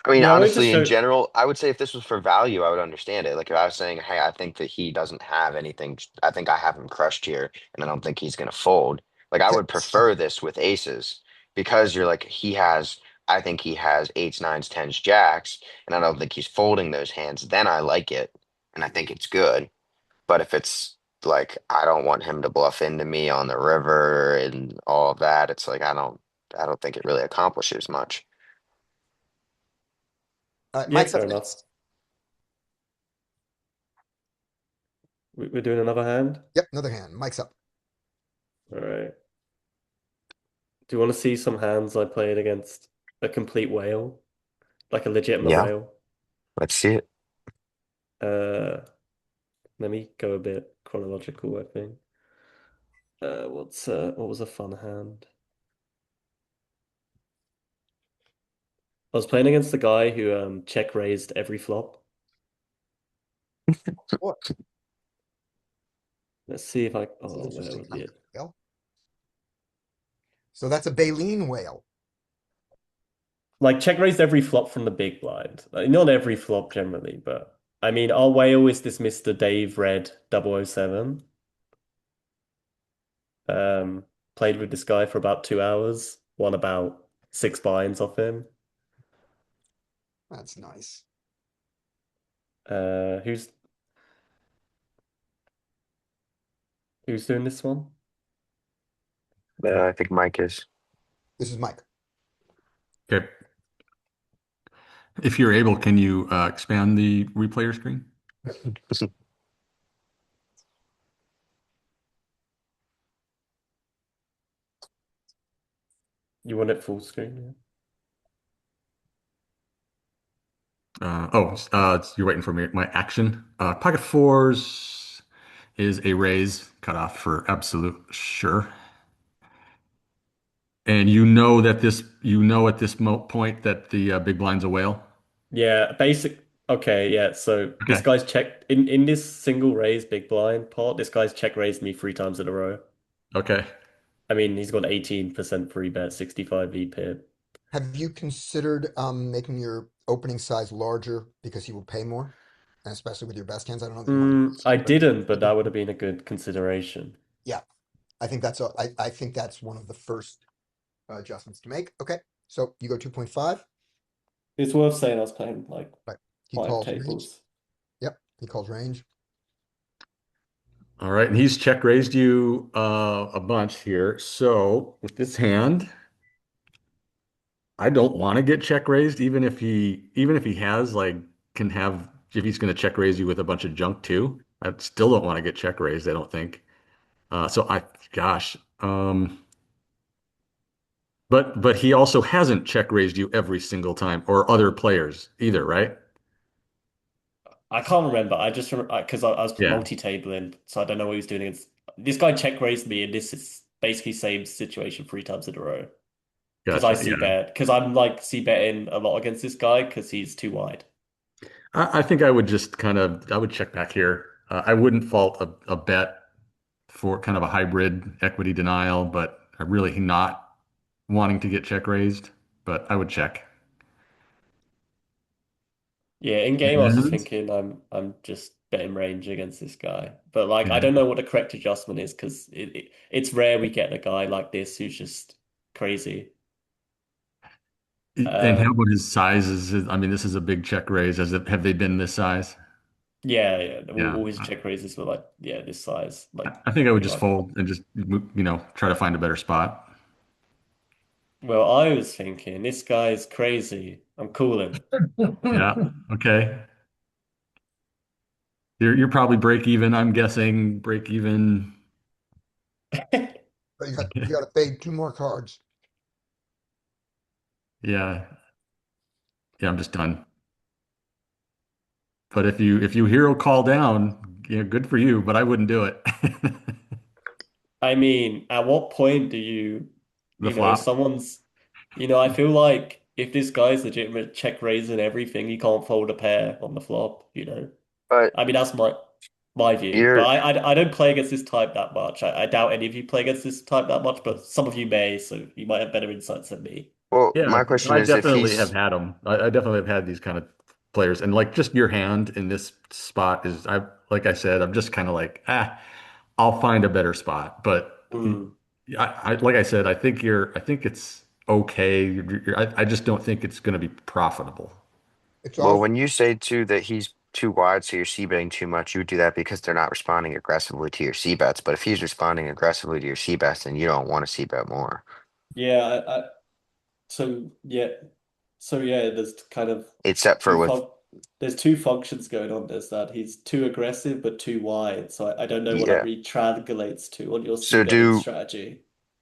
I mean, yeah, I wanted to honestly, in show general, I would say if this was for value, I would understand it. Like if I was saying, hey, I think that he doesn't have anything, I think I have him crushed here, and I don't think he's gonna fold. Like I would Yes. prefer this with aces because you're like I think he has eights, nines, tens, jacks, and I don't think he's folding those hands. Then I like it, and I think it's good. But if it's like I don't want him to bluff into me on the river and all of that, it's like I don't think it really accomplishes much. yeah, Mike's up fair enough. next. We're doing another hand. Yep. Another hand. Mike's up. All right. Do you want to see some hands I played against a complete whale? Like a legitimate Yeah, whale? let's see it. Uh Let me go a bit chronological, I think. What was a fun hand? I was playing against the guy who check raised every flop. What? Let's see if I That's an where interesting was kind it? of whale. So that's a baleen whale. Like check raised every flop from the big blind. Like, not every flop generally, but I mean our whale is this Mr. Dave Red 007. Played with this guy for about 2 hours, won about 6 binds off him. That's nice. Who's doing this one? I think Mike is. This is Mike. Okay. If you're able, can you expand the replayer screen? You want it full screen? You're waiting for me. My action. Pocket fours is a raise, cut off for absolute sure. And you know at this point that the big blind's a whale. Yeah, basic. Okay, yeah. So this Okay. guy's checked in this single raise big blind pot. This guy's check raised me 3 times in a row. Okay. I mean, he's got 18% free bet, 65 V pip. Have you considered making your opening size larger because he will pay more? And especially with your best hands, I don't know that you want to. I didn't, but that would have been a good consideration. Yeah, I think I think that's one of the first adjustments to make. Okay, so you go 2.5. It's worth saying I was playing like Right. He 5 calls range. tables. Yep, he calls range. All right. And he's check raised you a bunch here. So with this hand, I don't want to get check raised, even if he has like can have if he's going to check raise you with a bunch of junk too. I still don't want to get check raised, I don't think. Gosh. But he also hasn't check raised you every single time, or other players either, right? I can't remember. I just remember because I was Yeah, multi-tabling, so I don't know what he was doing against. This guy check raised me, and this is basically same situation 3 times in a row. Because I gotcha. see Yeah. bet, because I'm like see betting a lot against this guy because he's too wide. I think I would just I would check back here. I wouldn't fault a bet for kind of a hybrid equity denial, but I really not wanting to get check raised, but I would check. Yeah, in game I was just And thinking I'm just betting range against this guy, but like I yeah. don't know what the correct adjustment is because it's rare we get a guy like this who's just crazy. And how Um, about his sizes? I mean, this is a big check raise. Have they been this size? yeah, Yeah. all his check raises were like this size, like I think I would pretty just much. fold and just, try to find a better spot. Well, I was thinking this guy's crazy. I'm calling. Yeah. Okay. You're probably break even. I'm guessing break even. But you got to pay two more cards. Yeah. Yeah, I'm just done. But if you hero call down, good for you, but I wouldn't do it. I mean, at what point do The if flop. someone's, I feel like if this guy's legitimate check raising everything, he can't fold a pair on the flop. But I mean, that's my view. But you're I don't play against this type that much. I doubt any of you play against this type that much, but some of you may, so you might have better insights than me. well, Yeah, my question I is if definitely have he's had them. I definitely have had these kind of players, and like just your hand in this spot like I said, I'm just kind of like, I'll find a better spot. But Mm. like I said, I think it's okay. I just don't think it's going to be profitable. It's well, also when you say too that he's too wide, so you're c-betting too much, you would do that because they're not responding aggressively to your c-bets. But if he's responding aggressively to your c-bets, then you don't want to c-bet more. Yeah, so yeah, there's kind of Except for two with fun there's two functions going on. There's that he's too aggressive but too wide. So I don't know what that yeah. really translates to on your So c-betting strategy.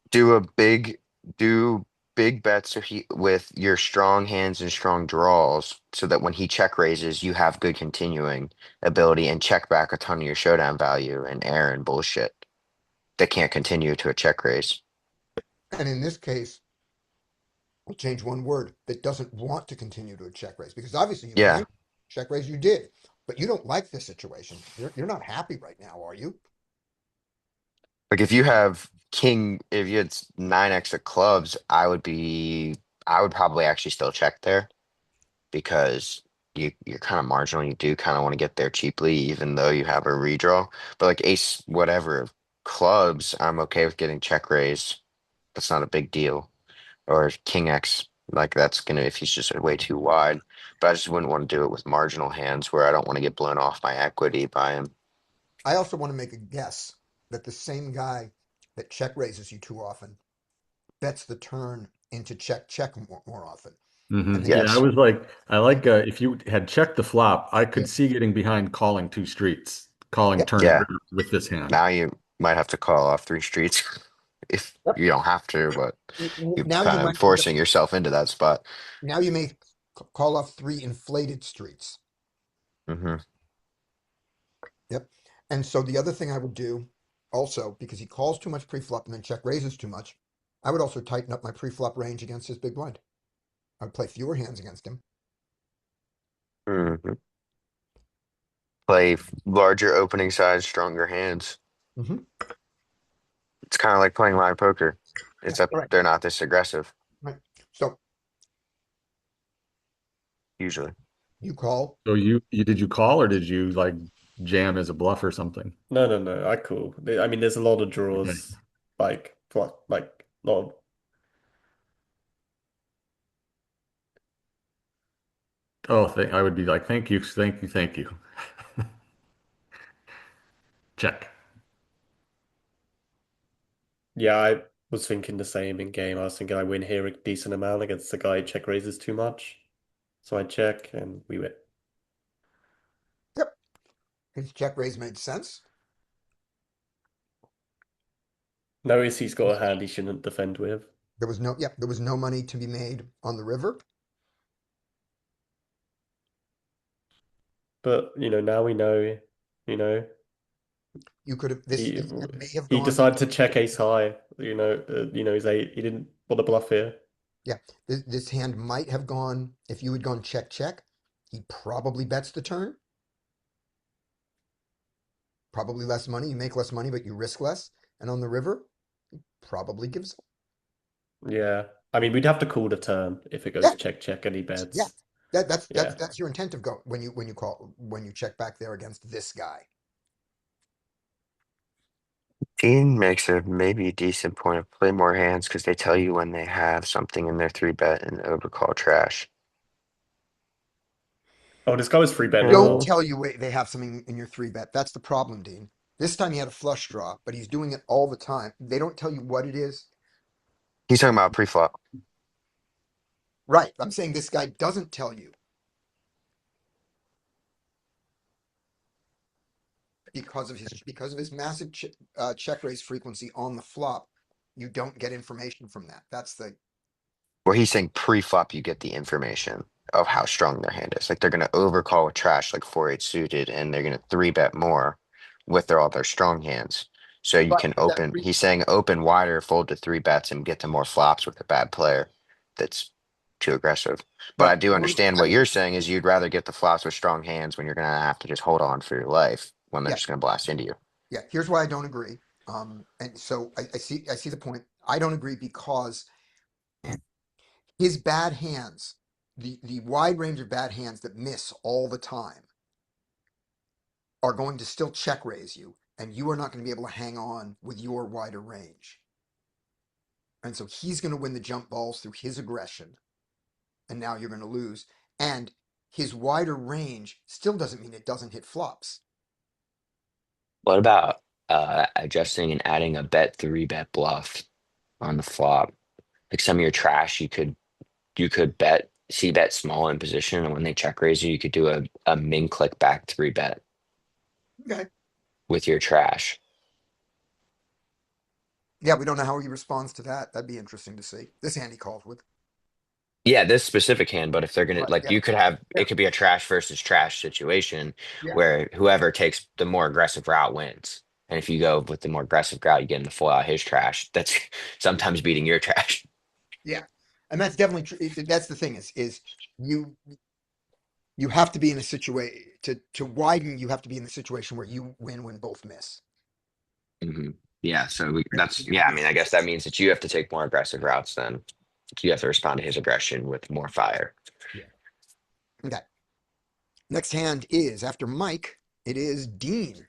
do a big do big bets so he with your strong hands and strong draws, so that when he check raises, you have good continuing ability and check back a ton of your showdown value and air and bullshit that can't continue to a check raise. And in this case, we'll change one word that doesn't want to continue to a check raise because obviously you Yeah. can check raise you did, but you don't like this situation. You're not happy right now, are you? Like if you have king, if you had 9x of clubs, I would probably actually still check there because you're kind of marginal. You do kind of want to get there cheaply, even though you have a redraw. But like ace, whatever of clubs, I'm okay with getting check raised. That's not a big deal. Or king X, like that's gonna if he's just way too wide. But I just wouldn't want to do it with marginal hands where I don't want to get blown off my equity by him. I also want to make a guess that the same guy that check raises you too often bets the turn into check more often. And then Yeah, I Yes. was like, I like if you had checked the flop, I yeah, could see getting behind calling two streets, calling yeah, turn and Yeah. river with this hand. Now you might have to call off 3 streets if yep. you don't have to, but you're Now you kind of might end up, forcing yourself into that spot. now you may call off three inflated streets. Hmm. Yep. And so the other thing I would do also, because he calls too much pre-flop and then check raises too much, I would also tighten up my pre-flop range against his big blind. I would play fewer hands against him. Hmm. Play larger opening size, stronger hands. Mm-hmm. It's kind of like playing live poker. Yeah, It's up, all right. they're not this aggressive Right. So usually. you call. So you did you call or did you like jam as a bluff or something? No, I cool. I mean, there's a lot of Okay. draws, like lot of Oh, I would be like, thank you, thank you, thank you. Check. yeah, I was thinking the same in game. I was thinking I win here a decent amount against the guy who check raises too much. So I check and we win. Yep. His check raise made sense. Notice he's got a hand he shouldn't defend with. There was no money to be made on the river. But now we know, you know, You could have he this hand may have he gone. decided to check ace high. He didn't want to bluff here. Yeah, this hand might have gone if you had gone check. He probably bets the turn. Probably less money. You make less money, but you risk less. And on the river, he probably gives up. Yeah. I mean, we'd have to call the turn if it Yeah, goes check and he yeah. bets. That's Yeah. that's your intent of go when you check back there against this guy. Team makes a maybe decent point of play more hands because they tell you when they have something in their 3-bet and overcall trash. Oh, this guy was free betting as Don't well. tell you they have something in your three bet. That's the problem, Dean. This time he had a flush draw, but he's doing it all the time. They don't tell you what it is. He's talking about pre-flop. Right. I'm saying this guy doesn't tell you because of his massive check raise frequency on the flop. You don't get information from that. That's the Well, he's saying pre-flop, you get the information of how strong their hand is. Like they're gonna overcall with trash, like 4-8 suited, and they're gonna 3-bet more with all their strong hands. So you right. can But that open. He's saying open wider, fold to 3-bets, and get to more flops with a bad player that's too aggressive. But I but do understand what you're saying is you'd rather get the flops with strong hands when you're gonna have to just hold on for your life when they're yeah, just gonna blast into you. yeah. Here's why I don't agree. And so I see the point. I don't agree because his bad hands, the wide range of bad hands that miss all the time, are going to still check raise you, and you are not going to be able to hang on with your wider range. And so he's going to win the jump balls through his aggression, and now you're going to lose. And his wider range still doesn't mean it doesn't hit flops. What about adjusting and adding a bet 3-bet bluff on the flop? Like some of your trash, you could bet see bet small in position, and when they check raise you, you could do a min click back 3-bet Okay. with your trash. Yeah, we don't know how he responds to that. That'd be interesting to see. This hand he calls with. Yeah, this specific hand, but if they're gonna Right. like Yeah. you could have Yeah. it could be a trash versus trash situation Yeah. where whoever takes the more aggressive route wins. And if you go with the more aggressive route, you get him to foil out his trash. That's sometimes beating your trash. Yeah. And that's definitely true. That's the thing is you you have to be in a situation to widen. You have to be in the situation where you win when both miss. Hmm. Yeah, so And that's yeah. I mean, I guess that means that you have to take more aggressive routes. Then you have to respond to his aggression with more fire. Yeah. Okay. Next hand is after Mike. It is Dean.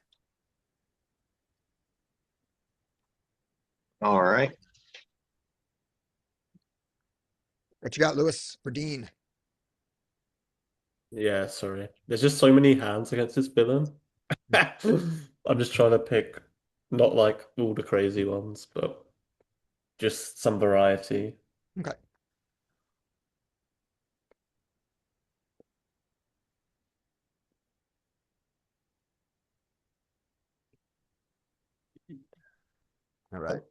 All right. What you got, Lewis, for Dean? Yeah, sorry. There's just so many hands against this villain. I'm just trying to pick not like all the crazy ones, but just some variety. Okay. All right.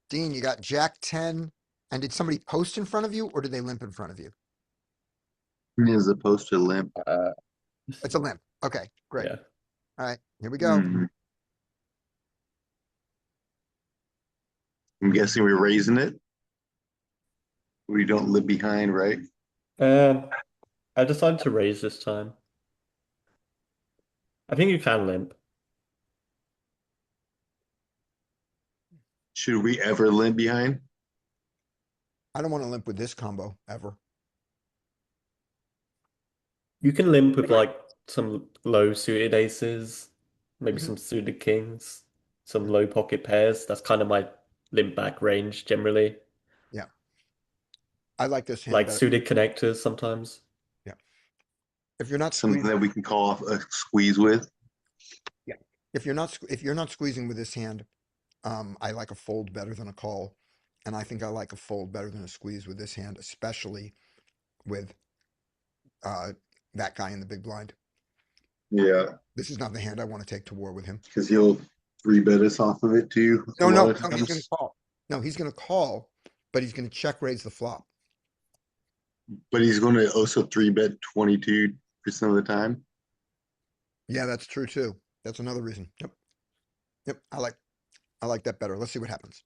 Dean, you got Jack 10. And did somebody post in front of you or did they limp in front of you? As opposed to limp. It's a limp. Okay, great. Yeah. All right, here we go. I'm guessing we're raising it. We don't live behind, right? I decided to raise this time. I think you can limp. Should we ever limp behind? I don't want to limp with this combo ever. You can limp with like some low suited aces, maybe Mhm. some suited kings, some low pocket pairs. That's kind of my limp back range generally. Yeah. I like this hand Like better. suited connectors sometimes. Yeah. If you're not Something squeezing, that we can call off a squeeze with. if you're not squeezing with this hand, I like a fold better than a call. And I think I like a fold better than a squeeze with this hand, especially with uh that guy in the big blind. Yeah, This is not the hand I want to take to war with him. because he'll three bet us off of it too. No, a no, lot of no, he's gonna times. call. No, he's gonna call, but he's gonna check raise the flop. But he's going to also three bet 22% of the time. Yeah, that's true too. That's another reason. Yep. Yep. I like that better. Let's see what happens.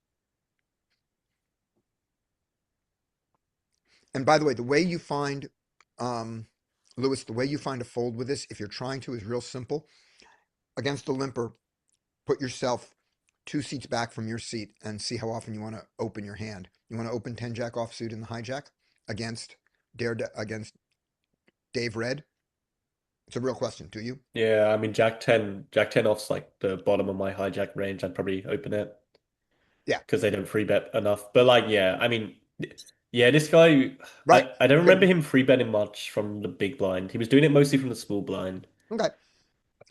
And by the way, the way you find Lewis, the way you find a fold with this, if you're trying to, is real simple. Against the limper, put yourself 2 seats back from your seat and see how often you want to open your hand. You want to open 10 jack offsuit in the hijack against against Dave Red? It's a real question. Do you? Yeah, I mean Jack 10 off's like the bottom of my hijack range. I'd probably open it. Yeah. Because they don't free bet enough. But like, yeah, I mean, yeah, this guy, Right. I don't Okay. remember him free betting much from the big blind. He was doing it mostly from the small blind. Okay.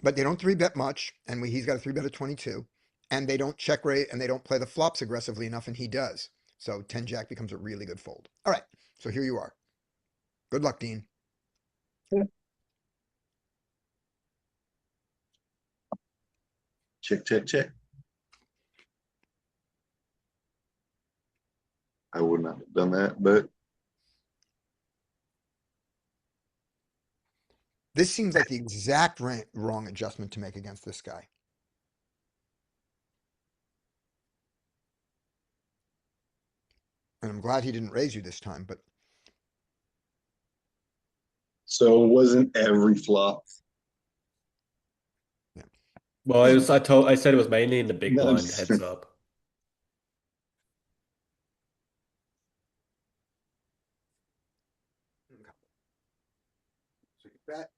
But they don't 3-bet much, and he's got a 3-bet of 22. And they don't check rate and they don't play the flops aggressively enough, and he does. So 10 jack becomes a really good fold. All right. So here you are. Good luck, Dean. Check, check, check. I would not have done that, but This seems like the exact wrong adjustment to make against this guy. And I'm glad he didn't raise you this time, but so it wasn't every flop. Well, I said it was mainly in the big No, I'm blind just- heads up.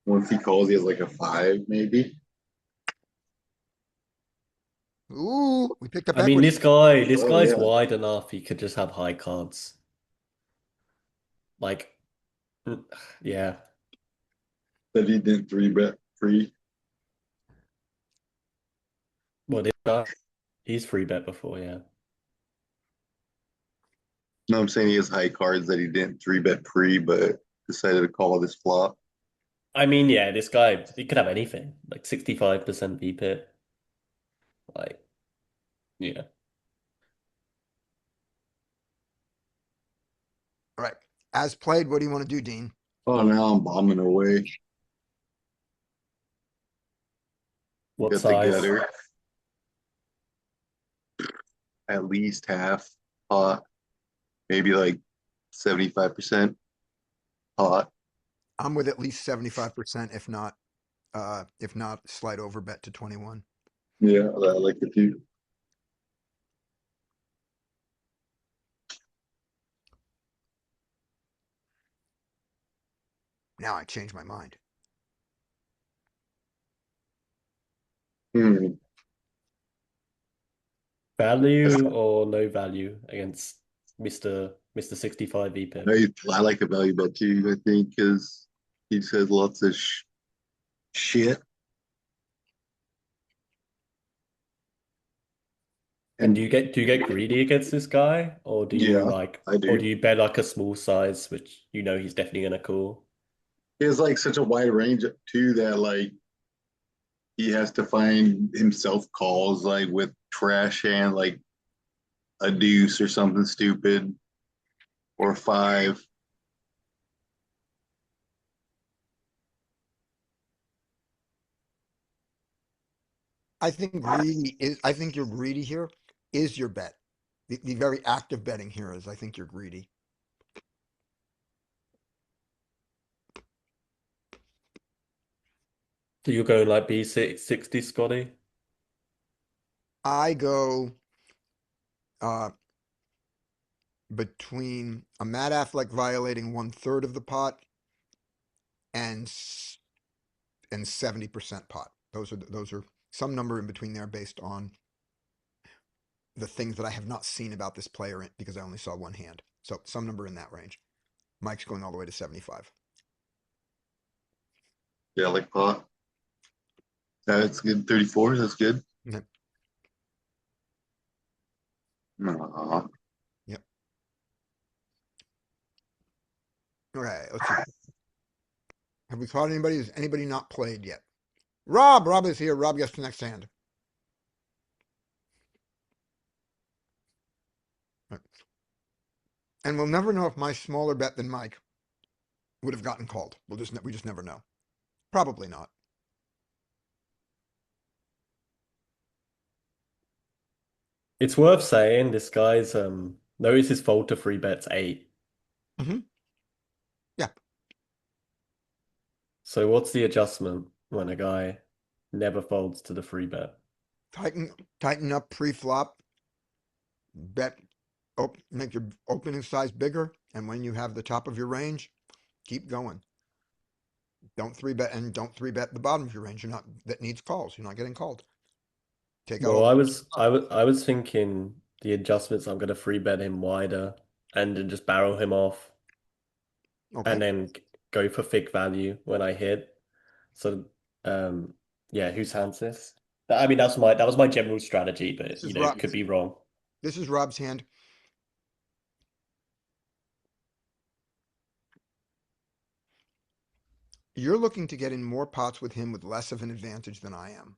Once he calls, he has like a 5, maybe. ooh, we picked up I mean, equity. this Oh, guy's yeah. wide enough. He could just have high cards. Like, yeah. That he didn't three bet free. Well, this guy, he's free bet before, yeah. No, I'm saying he has high cards that he didn't three bet free, but decided to call this flop. I mean, yeah, this guy, he could have anything, like 65% VPIP. Like, Yeah. All right. As played, what do you want to do, Dean? Oh, now I'm bombing away. What Got the size? gutter. At least half pot, maybe like 75% pot. I'm with at least 75%, if not slight over bet to 21. Yeah, I like the few. Now I changed my mind. Hmm. Value or no value against Mr. 65 VPIP? I like the value bet too, I think, because he says lots of shit. And do you get greedy against this guy, or do you Yeah, I do. or do you bet like a small size, which you know he's definitely gonna call? He has like such a wide range too that like he has to find himself calls like with trash hand, like a deuce or something stupid, or five. I think you're greedy here is your bet. The very act of betting here is I think you're greedy. So you're going like B60, Scotty? I go between a Matt Affleck violating 1/3 of the pot and 70% pot. Those are some number in between there based on the things that I have not seen about this player because I only saw one hand. So some number in that range. Mike's going all the way to 75. Yeah, like pot. That's good. 34, that's good. Yep. Aw. Yep. Okay, let's see. Have we caught anybody? Has anybody not played yet? Rob is here. Rob gets the next hand. Right. And we'll never know if my smaller bet than Mike would have gotten called. We just never know. Probably not. It's worth saying this guy's notice his fold to free bets 8. Yeah. So what's the adjustment when a guy never folds to the free bet? Tighten up pre-flop. Bet. Make your opening size bigger, and when you have the top of your range, keep going. Don't three bet the bottom of your range. That needs calls. You're not getting called. Take out Well, all. I was thinking the adjustments, I'm gonna free bet him wider and then just barrel him off Okay. and then go for fig value when I hit. So yeah, whose hand's this? I mean that was my general strategy, but This is could be wrong. This is Rob's hand. You're looking to get in more pots with him with less of an advantage than I am.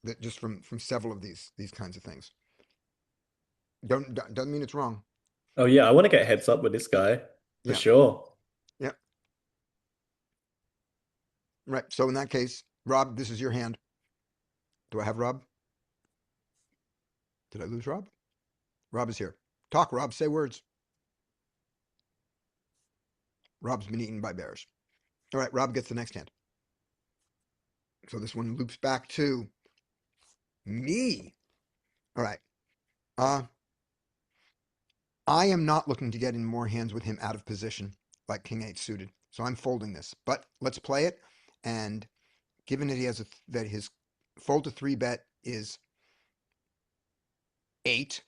That just from several of these kinds of things. Doesn't mean it's wrong. Oh yeah, I want to get heads up with this guy for Yeah. sure. Yeah. Right. So in that case, Rob, this is your hand. Do I have Rob? Did I lose Rob? Rob is here. Talk, Rob. Say words. Rob's been eaten by bears. All right, Rob gets the next hand. So this one loops back to me. All right. I am not looking to get in more hands with him out of position, like King 8 suited. So I'm folding this. But let's play it. And given that that his fold to 3 bet is 8,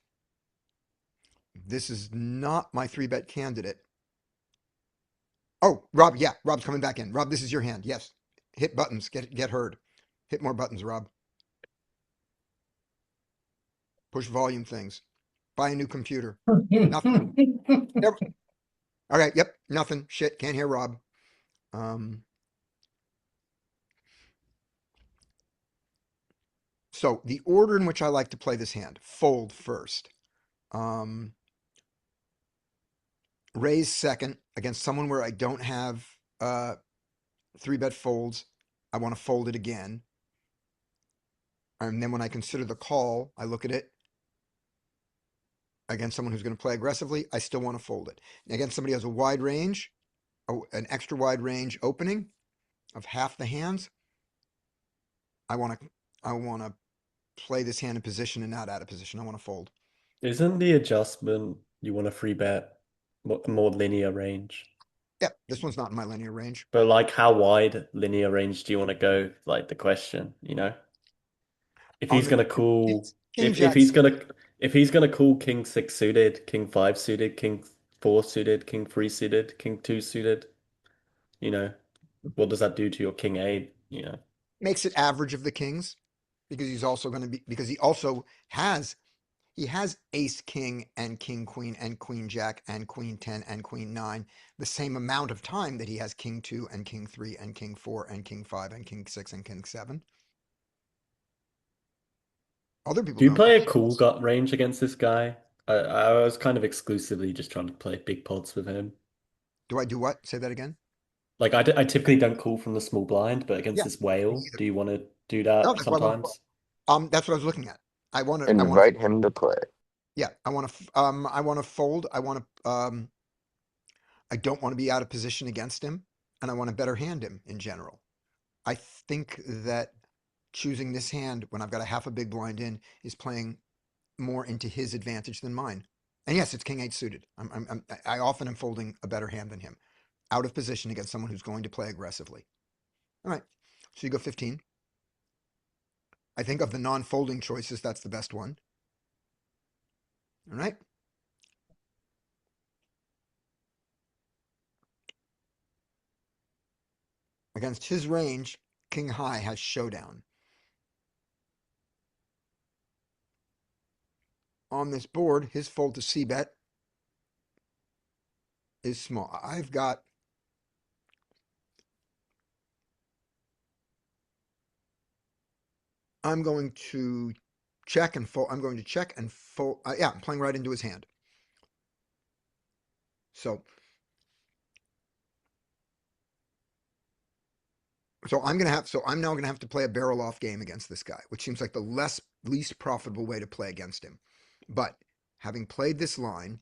this is not my 3 bet candidate. Oh, Rob, yeah, Rob's coming back in. Rob, this is your hand. Yes. Hit buttons, get heard. Hit more buttons, Rob. Push volume things. Buy a new computer. Nothing. Never. All right, yep, nothing. Shit, can't hear Rob. So the order in which I like to play this hand, fold first. Raise second against someone where I don't have 3-bet folds. I want to fold it again. And then when I consider the call, I look at it. Against someone who's going to play aggressively, I still want to fold it. Against somebody who has a wide range, an extra wide range opening of half the hands, I want to play this hand in position and not out of position. I want to fold. Isn't the adjustment you want to free bet more linear range? Yeah, this one's not in my linear range. But like, how wide linear range do you want to go? Like the question, if On he's the gonna call, King if Jack, he's gonna call King 6 suited, King 5 suited, King 4 suited, King 3 suited, King 2 suited, what does that do to your King 8? makes it average of the kings because he's also going to be because he also has ace king and king queen and queen jack and queen 10 and queen 9 the same amount of time that he has king 2 and king 3 and king 4 and king 5 and king 6 and king 7. Other people Do you don't play have a cool those. gut range against this guy? I was kind of exclusively just trying to play big pots with him. Do I do what? Say that again. Like I typically don't call from the small blind, but against Yeah, this me whale, either. do you want to do No, that that's why I want to sometimes? that's what I was looking at. I want to Invite him to play. yeah, I want to fold. I don't want to be out of position against him, and I want to better hand him in general. I think that choosing this hand when I've got a half a big blind in is playing more into his advantage than mine. And yes, it's king 8 suited. I often am folding a better hand than him, out of position against someone who's going to play aggressively. All right, so you go 15. I think of the non-folding choices, that's the best one. All right. Against his range, king high has showdown. On this board, his fold to c-bet is small. I'm going to check and fold. I'm going to check and fold. Yeah, I'm playing right into his hand. So I'm now gonna have to play a barrel off game against this guy, which seems like the least profitable way to play against him. But having played this line,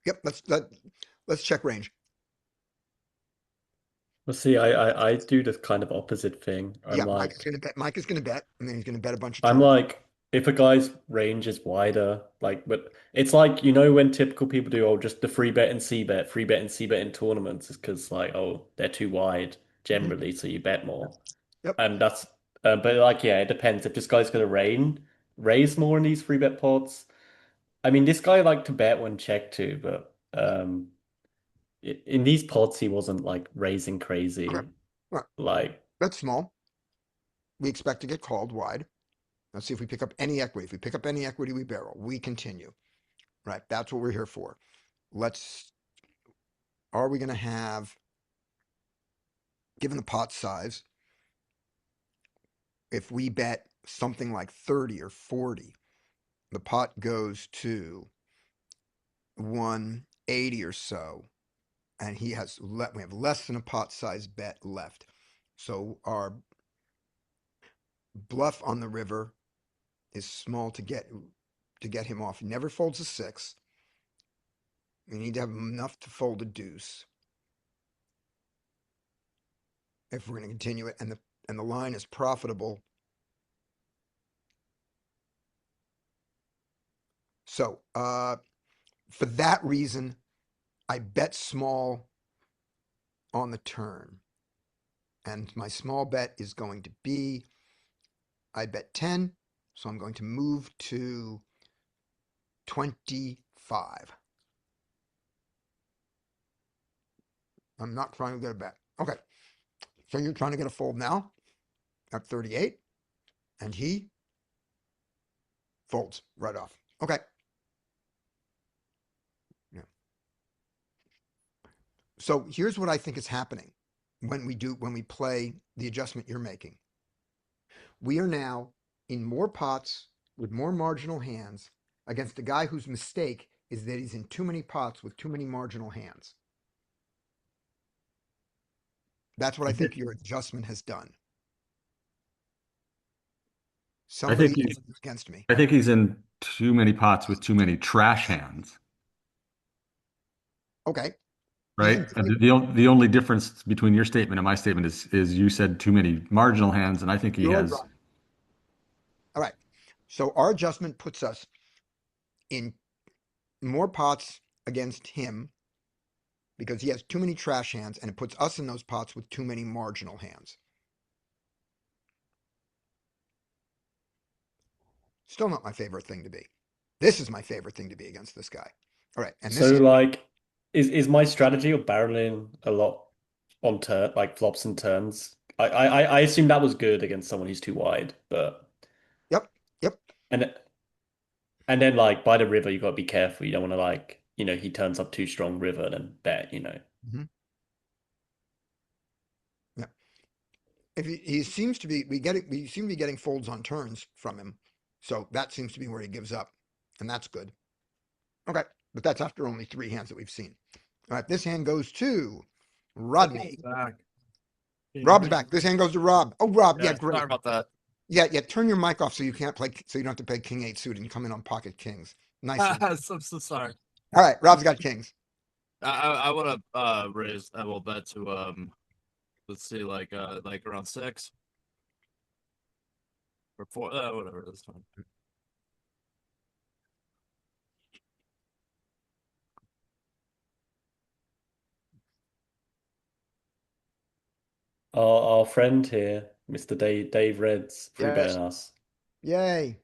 yep, let's check range. Well, see, I do the kind of opposite thing. Yeah, Mike is gonna bet, and then he's gonna bet a bunch of I'm turns. like, if a guy's range is wider, but it's like, when typical people do, oh, just the free bet and C bet in tournaments is because like, oh, they're too wide generally, so you bet more. Yep. And that's, but like, yeah, it depends. If this guy's gonna raise more in these free bet pots. I mean, this guy liked to bet when checked too, but in these pots he wasn't like raising crazy. Okay. Right. Like, That's small. We expect to get called wide. Let's see if we pick up any equity. If we pick up any equity, we barrel. We continue. Right. That's what we're here for. Are we going to have, given the pot size, if we bet something like 30 or 40, the pot goes to 180 or so, and we have less than a pot size bet left. So our bluff on the river is small to get him off. He never folds a 6. We need to have enough to fold a deuce if we're going to continue it, and the line is profitable. So for that reason, I bet small on the turn, and my small bet is going to be, I bet 10, so I'm going to move to 25. I'm not trying to get a bet. Okay, so you're trying to get a fold now at 38, and he folds right off. Okay. Yeah. So here's what I think is happening. when we play the adjustment you're making. We are now in more pots with more marginal hands against a guy whose mistake is that he's in too many pots with too many marginal hands. That's what I think your adjustment has done. Somebody is against me. I think he's in too many pots with too many trash hands, Okay. right? And the only difference between your statement and my statement is you said too many marginal hands, and I think he You're has. right. All right. So our adjustment puts us in more pots against him because he has too many trash hands, and it puts us in those pots with too many marginal hands. Still not my favorite thing to be. This is my favorite thing to be against this guy. All right. And this So is like, is my strategy of barreling a lot on turn like flops and turns? I assume that was good against someone who's too wide, but yep. and and then like by the river you gotta be careful. You don't want to like, he turns up too strong river then bet. Mhm. Yeah. If he seems to be, we seem to be getting folds on turns from him, so that seems to be where he gives up, and that's good. Okay, but that's after only 3 hands that we've seen. All right, this hand goes to Rodney. Rob's back. This hand goes to Rob. Oh, Rob, yeah, great. Sorry about that. Yeah, turn your mic off so you can't play, so you don't have to play King 8 suited and come in on pocket kings. Nice. I'm so sorry. All right, Rob's got kings. I want to raise. I will bet to let's see, like around 6 or 4, whatever. That's fine. Our friend here, Mr. Dave Reds, free betting us. Yay.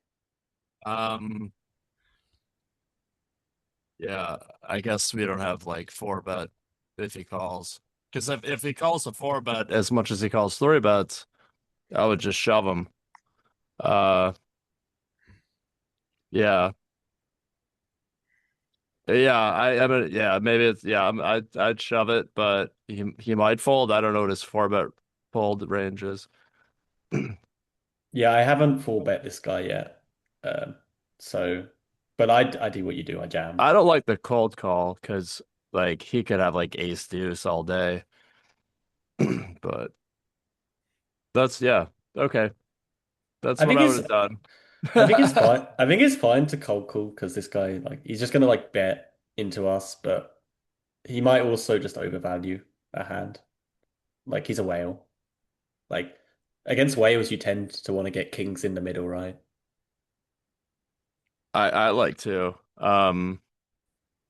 Yeah, I guess we don't have like 4 bet if he calls. Because if he calls a 4 bet as much as he calls 3 bets, I would just shove him. Yeah. Yeah, I mean, yeah, maybe it's I'd shove it, but he might fold. I don't know what his 4 bet fold range is. Yeah, I haven't full bet this guy yet. So, but I do what you do. I jam. I don't like the cold call because like he could have like ace deuce all day. But that's okay. That's I what think I it's would have done. I think it's fine. I think it's fine to cold call because this guy like he's just gonna like bet into us, but he might also just overvalue a hand. Like he's a whale. Like against whales, you tend to want to get kings in the middle, right? I like to.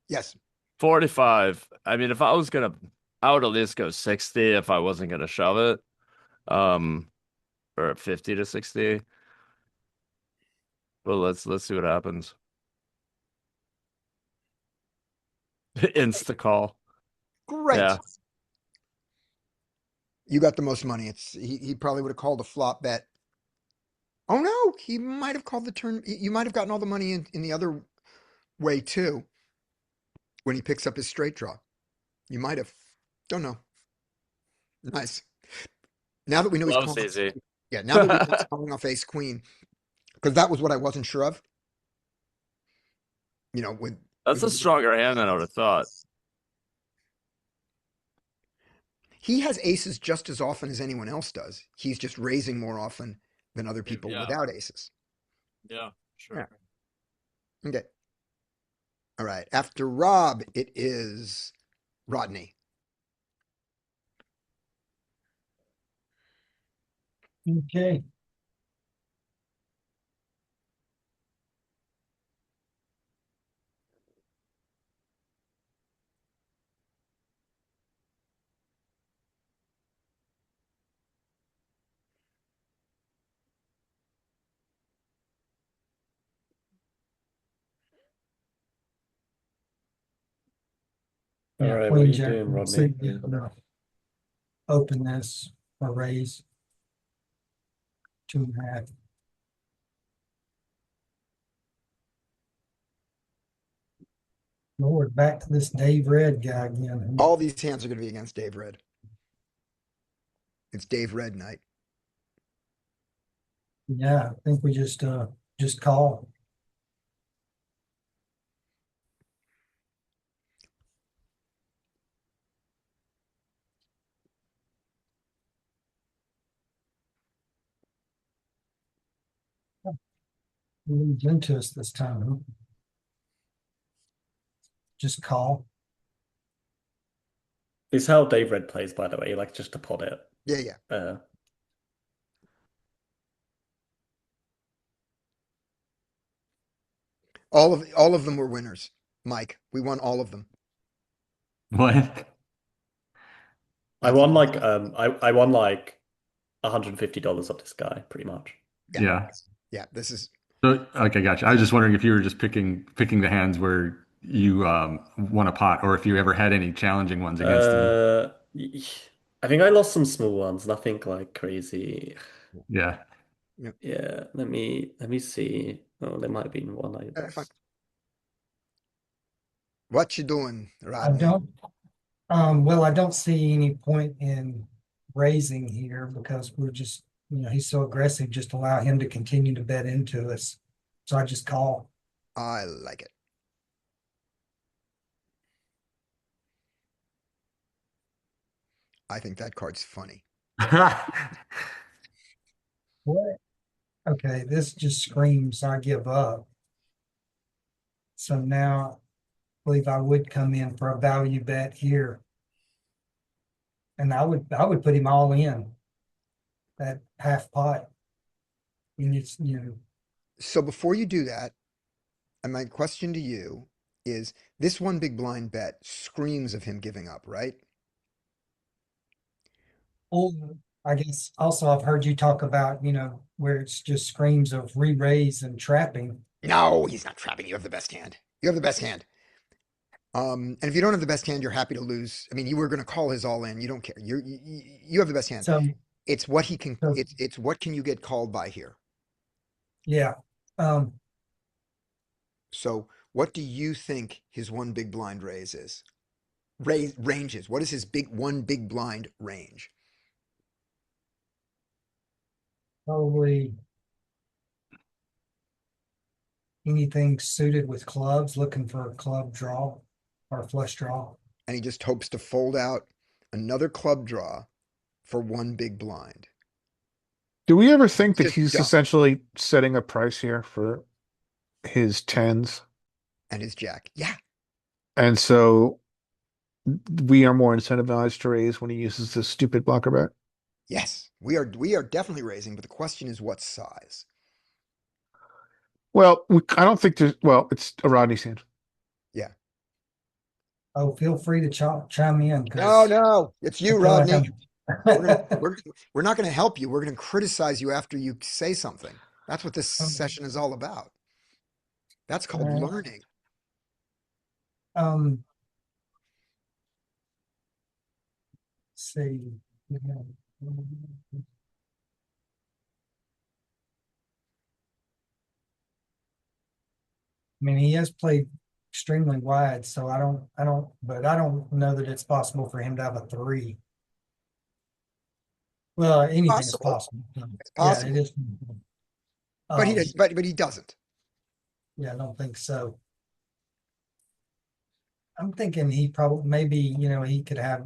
Yes. 45. I mean, if I was gonna, I would at least go 60 if I wasn't gonna shove it. Or 50 to 60. But let's see what happens. Insta call. Great. Yeah. You got the most money. He probably would have called a flop bet. Oh no, he might have called the turn. You might have gotten all the money in the other way too. When he picks up his straight draw. You might have. Don't know. Nice. Now that we know he's Love's calling, easy. yeah, now that we know he's calling off ace queen, because that was what I wasn't sure of. That's a stronger hand than I would have thought. He has aces just as often as anyone else does. He's just raising more often than other people without aces. Yeah, sure. Yeah. Okay. All right. After Rob, it is Rodney. Okay. All Yeah, right, what are Queen you Jack. doing, Let's see, Rodney? open this or raise 2.5. Lord, back to this Dave Red guy again. All these hands are going to be against Dave Red. It's Dave Red night. Yeah, I think we just call. Leads into us this time. Huh? Just call. It's how Dave Red plays, by the way. He likes just to pot it. Yeah, yeah. All of them were winners, Mike. We won all of them. What? I That's won it. I won like $150 off this guy, pretty much. Yeah. Yeah, this is So, okay, gotcha. I was just wondering if you were just picking the hands where you won a pot, or if you ever had any challenging ones against him. I think I lost some small ones, nothing like crazy. Yeah. Yeah, let me see. Oh, there might have been one I fine. lost. What you doing, I Rodney? don't. Well, I don't see any point in raising here because we're just, he's so aggressive. Just allow him to continue to bet into us. So I just call. I like it. I think that card's funny. What? Okay, this just screams I give up. So now I believe I would come in for a value bet here. And I would put him all in that half pot. And it's, So before you do that, and my question to you is this one big blind bet screams of him giving up, right? or I guess also I've heard you talk about, where it's just screams of re-raise and trapping. No, he's not trapping. You have the best hand. You have the best hand. And if you don't have the best hand, you're happy to lose. I mean, you were going to call his all in. You don't care. You have the best hand. So, It's what he can. So- It's what can you get called by here. yeah. So what do you think his one big blind raise is? Range is. What is his one big blind range? Probably anything suited with clubs, looking for a club draw or a flush draw. And he just hopes to fold out another club draw for one big blind. Do we ever think that Just he's dumb. essentially setting a price here for his tens? And his jack. Yeah. And so we are more incentivized to raise when he uses this stupid blocker bet? Yes. We are definitely raising, but the question is what size? Well, I don't think there's, well, it's a Rodney's hand. Yeah. Oh, feel free to chime in. No, it's you, Rodney. I'm- We're not going to help you. We're going to criticize you after you say something. That's what this session is all about. That's called learning. Let's see. I mean, he has played extremely wide, so I don't know that it's possible for him to have a three. Well, anything is Possible. possible. It's possible. Yeah, it is. But he does, but he doesn't. Yeah, I don't think so. I'm thinking he probably maybe, he could have,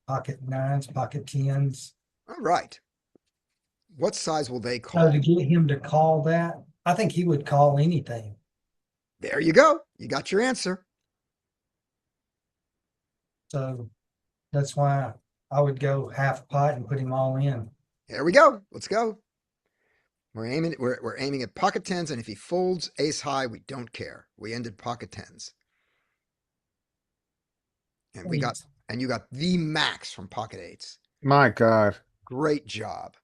pocket nines, pocket tens. All right. What size will they So call? to get him to call that, I think he would call anything. There you go. You got your answer. So that's why I would go half pot and put him all in. There we go. Let's go. We're aiming at pocket tens, and if he folds ace high, we don't care. We ended pocket tens. And you got the max from pocket eights. My God. Great job.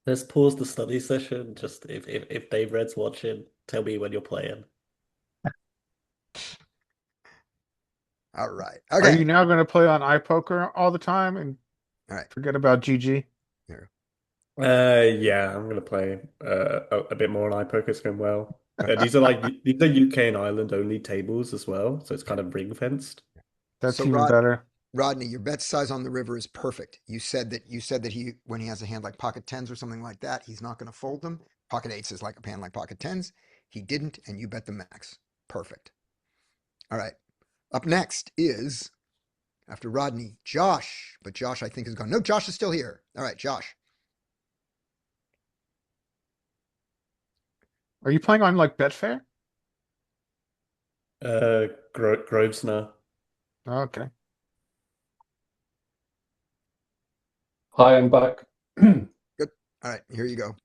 Let's pause the study session. Just if Dave Red's watching, tell me when you're playing. All right. Are Okay. you now going to play on iPoker all the time and All right. forget about GG? Yeah, I'm gonna play a bit more on iPoker. It's going well. These are these are UK and Ireland only tables as well, so it's kind of ring fenced. That's So, even Rod, better. Rodney, your bet size on the river is perfect. You said that he, when he has a hand like pocket tens or something like that, he's not going to fold them. Pocket eights is like a hand like pocket tens. He didn't, and you bet the max. Perfect. All right. Up next is, after Rodney, Josh. But Josh, I think, is gone. No, Josh is still here. All right, Josh. Are you playing on like Betfair? Grosvenor. Okay. Hi, I'm back. Good. All right, here you go.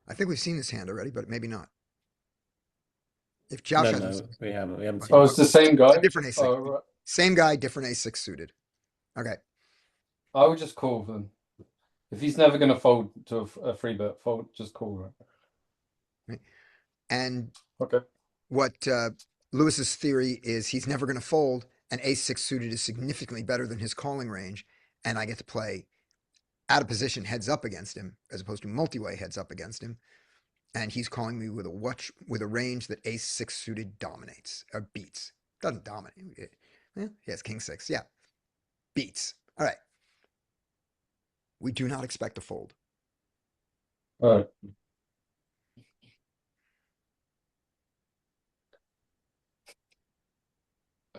I think we've seen this hand already, but maybe not. If Josh hasn't, No, we haven't seen Oh, it. it's the same guy. a different ace. Oh, right. Same guy, different ace-6 suited. Okay. I would just call them. If he's never going to fold to a free bet, just call, right? And Okay. what Lewis's theory is, he's never going to fold, and ace-6 suited is significantly better than his calling range, and I get to play out of position heads up against him as opposed to multi-way heads up against him. And he's calling me with a range that ace-6 suited dominates or beats. Doesn't dominate. Well, he has king-6. Yeah. Beats. All right. We do not expect a fold. All right.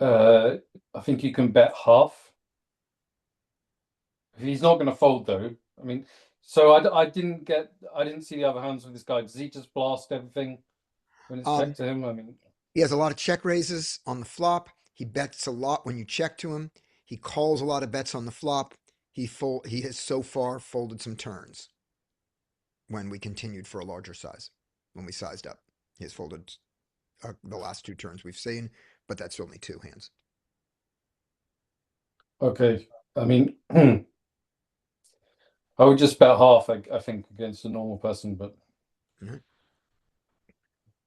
I think you can bet half. If he's not going to fold, though, I mean, so I didn't see the other hands with this guy. Does he just blast everything when it's checked to him? I mean, he has a lot of check raises on the flop. He bets a lot when you check to him. He calls a lot of bets on the flop. He has so far folded some turns when we continued for a larger size, when we sized up. He has folded the last 2 turns we've seen, but that's only 2 hands. okay. I mean, I would just bet half, I think, against a normal person, but. Mm-hmm.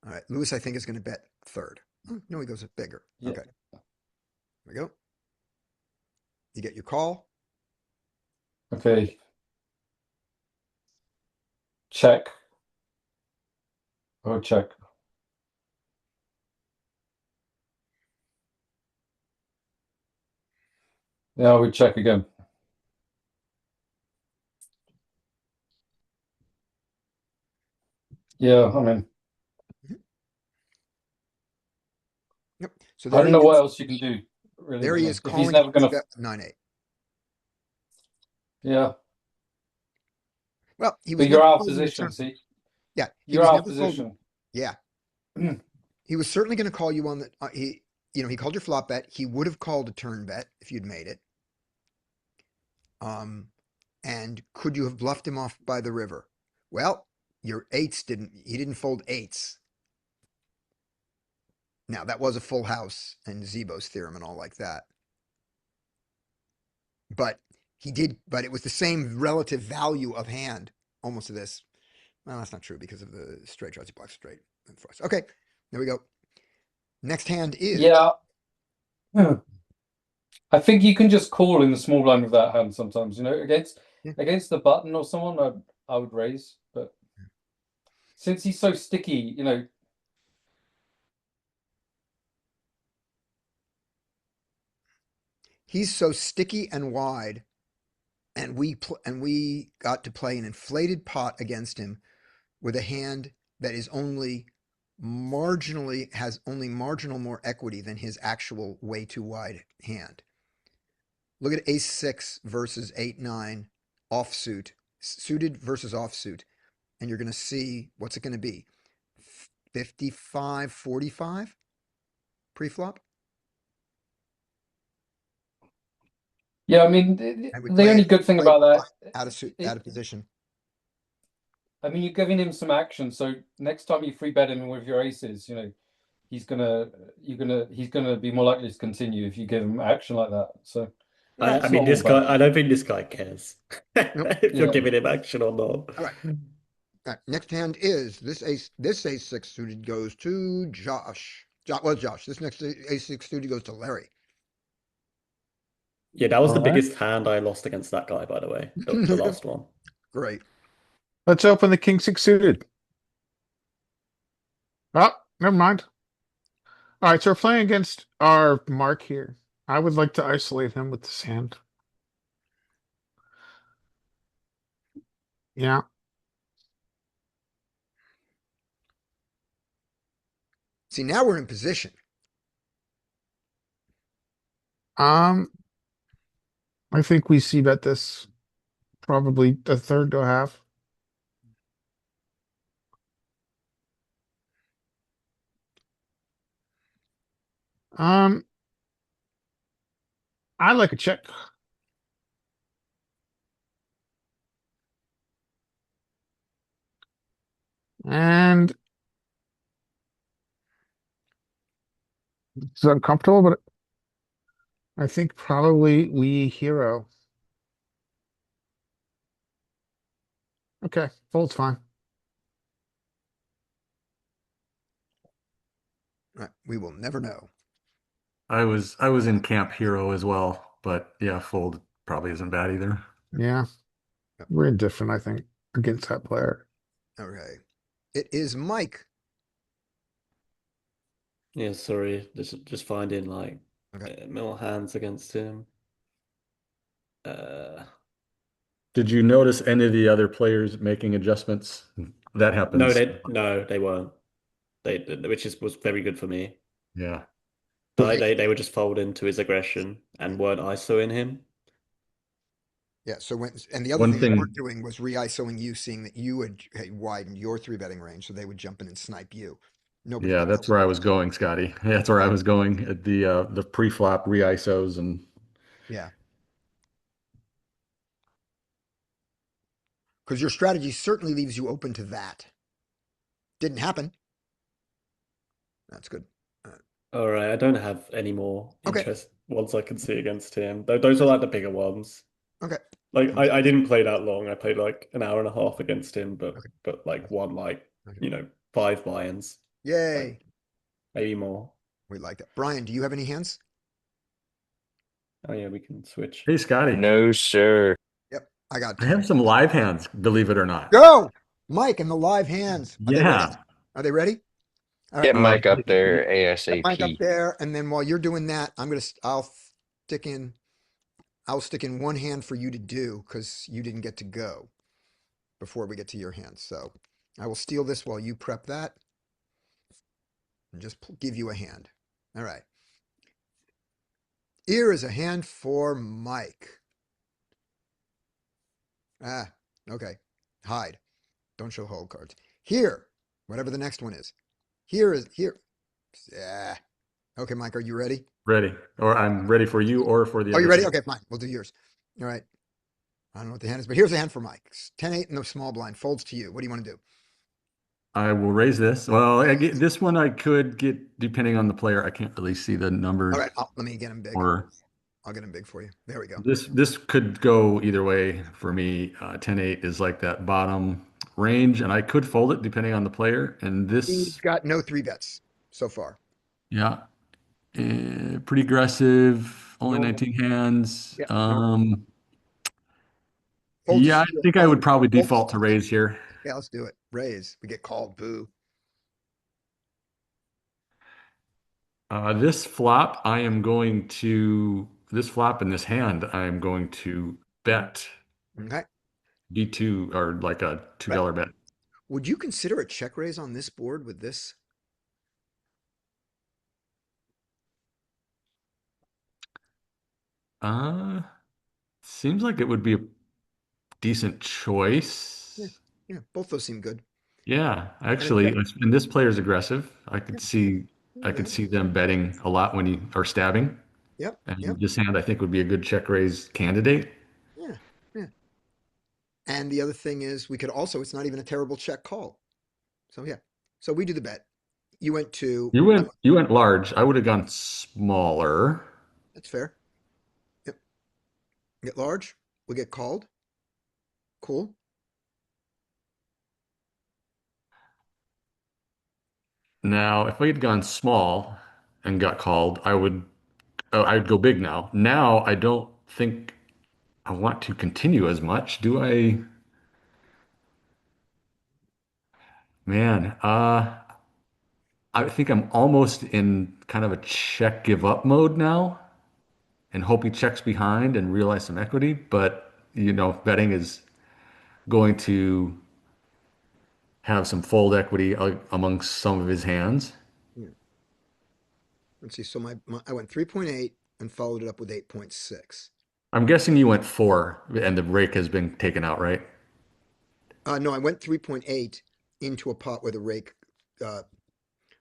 All right. Lewis, I think, is going to bet third. Oh, no, he goes bigger. Yeah. Okay. There we go. You get your call. Okay. Check. Oh, check. Yeah, I would check again. Yeah, I mean. Yep. So I don't know what else you can do. Really, there he is if calling. he's never going to 9-8. Yeah. Well, he was. But you're never out of folding the position. turn. See. Yeah, You're out of position. Folding. Yeah. He was certainly going to call you on the. He called your flop bet. He would have called a turn bet if you'd made it. And could you have bluffed him off by the river? Well, your eights didn't. He didn't fold eights. Now that was a full house and Zebo's theorem and all like that. But he did. But it was the same relative value of hand, almost to this. Well, that's not true because of the straight draws. He blocks straight. Okay, there we go. Next hand is. Yeah. I think you can just call in the small blind with that hand sometimes. Against the button or someone, I would raise. But since he's so sticky, he's so sticky and wide, and we got to play an inflated pot against him with a hand that is only has only marginal more equity than his actual way too wide hand. Look at ace-6 versus 8-9 offsuit, suited versus offsuit, and you're going to see what's it going to be? 55-45 pre-flop? yeah. I mean, the only good thing about that, out of position. I mean, you're giving him some action. So next time you free bet him with your aces, he's gonna be more likely to continue if you give him action like that. So I mean, this guy. I don't think this guy cares if you're giving him action or not. All right. Next hand is this ace-6 suited goes to Josh. Josh. This next ace-6 suited goes to Larry. Yeah, that was the biggest hand I lost against that guy, by the way. The last one. Great. Let's open the king-6 suited. Oh, never mind. All right, so we're playing against our Mark here. I would like to isolate him with this hand. Yeah. See, now we're in position. Um, I think we see bet this probably a third to a half. Um, I like a check. And it's uncomfortable, but I think probably we hero. Okay, fold's fine. Right, we will never know. I was in camp hero as well, but yeah, fold probably isn't bad either. Yeah, Yep. we're indifferent, I think, against that player. Okay. It is Mike. Yeah, sorry, just finding like Okay. more hands against him. Uh, Did you notice any of the other players making adjustments? That no, happens. they weren't. Which was very good for me. Yeah. Like Okay. they were just folding to his aggression and weren't ISOing him. Yeah. So and the other One thing they weren't thing, doing was re-ISOing you, seeing that you had widened your three betting range, so they would jump in and snipe you. Nobody yeah, did that that's with where I you. was going, Scotty. That's where I was going at the pre-flop re-ISOs and Yeah. Because your strategy certainly leaves you open to that. Didn't happen. That's good. All right, I don't have any more Okay. interest ones I can see against him. Those are like the bigger ones. Okay. Like I didn't play that long. I played like an hour and a half against him, Okay. but like won like, Okay. 5 buy-ins, Yay. like maybe more. We like that. Brian, do you have any hands? Oh yeah, we can switch. hey, Scotty, No, sir. Yep. I got I have some live hands, believe it or not. go. Mike and the live hands. Are they ready? Yeah. Are they ready? All right. Get Mike up there Get Mike up ASAP. there, and then while you're doing that, stick in. I'll stick in one hand for you to do because you didn't get to go before we get to your hand. So I will steal this while you prep that and just give you a hand. All right. Here is a hand for Mike. Ah, okay. Hide. Don't show hold cards. Here, whatever the next one is. Here. Yeah. Okay, Mike, are you ready? Ready. Or I'm ready for you or for the Are other you ready? team. Okay, fine. We'll do yours. All right. I don't know what the hand is, but here's a hand for Mike. 10-8 in the small blind. Folds to you. What do you want to do? I will raise this. Well, this one I could get depending on the player. I can't really see the numbers All right. Let me get him big. or I'll get him big for you. There we go. this could go either way for me. 10-8 is like that bottom range, and I could fold it depending on the player. And He's this, got no three bets so far. yeah, pretty aggressive, only Normal. 19 hands. Yeah. Normal. Yeah, I think I would probably Fold to default to raise here. Yeah, let's do it. Raise. We get called. Boo. This flop, this flop in this hand, I am going to bet Okay. B2 or like a $2 bet. Would you consider a check raise on this board with this? Uh, Seems like it would be a decent choice. Yeah. Both those seem good. Yeah, And a actually, check. and this player's aggressive. I Yeah. could see them betting a lot when you are stabbing. Yep. And this hand, I think, would be a good check raise candidate. Yeah. Yeah. And the other thing is we could also, it's not even a terrible check call. So yeah. So we do the bet. You went to, You went large. I would have gone smaller. that's fair. Yep. Get large. We get called. Cool. Now, if we had gone small and got called, I'd go big now. Now, I don't think I want to continue as much. Do I? Man, I think I'm almost in kind of a check give up mode now and hope he checks behind and realize some equity. But, betting is going to have some fold equity amongst some of his hands. Yeah. Let's see. So I went 3.8 and followed it up with 8.6. I'm guessing you went 4 and the rake has been taken out, right? No, I went 3.8 into a pot where the rake, where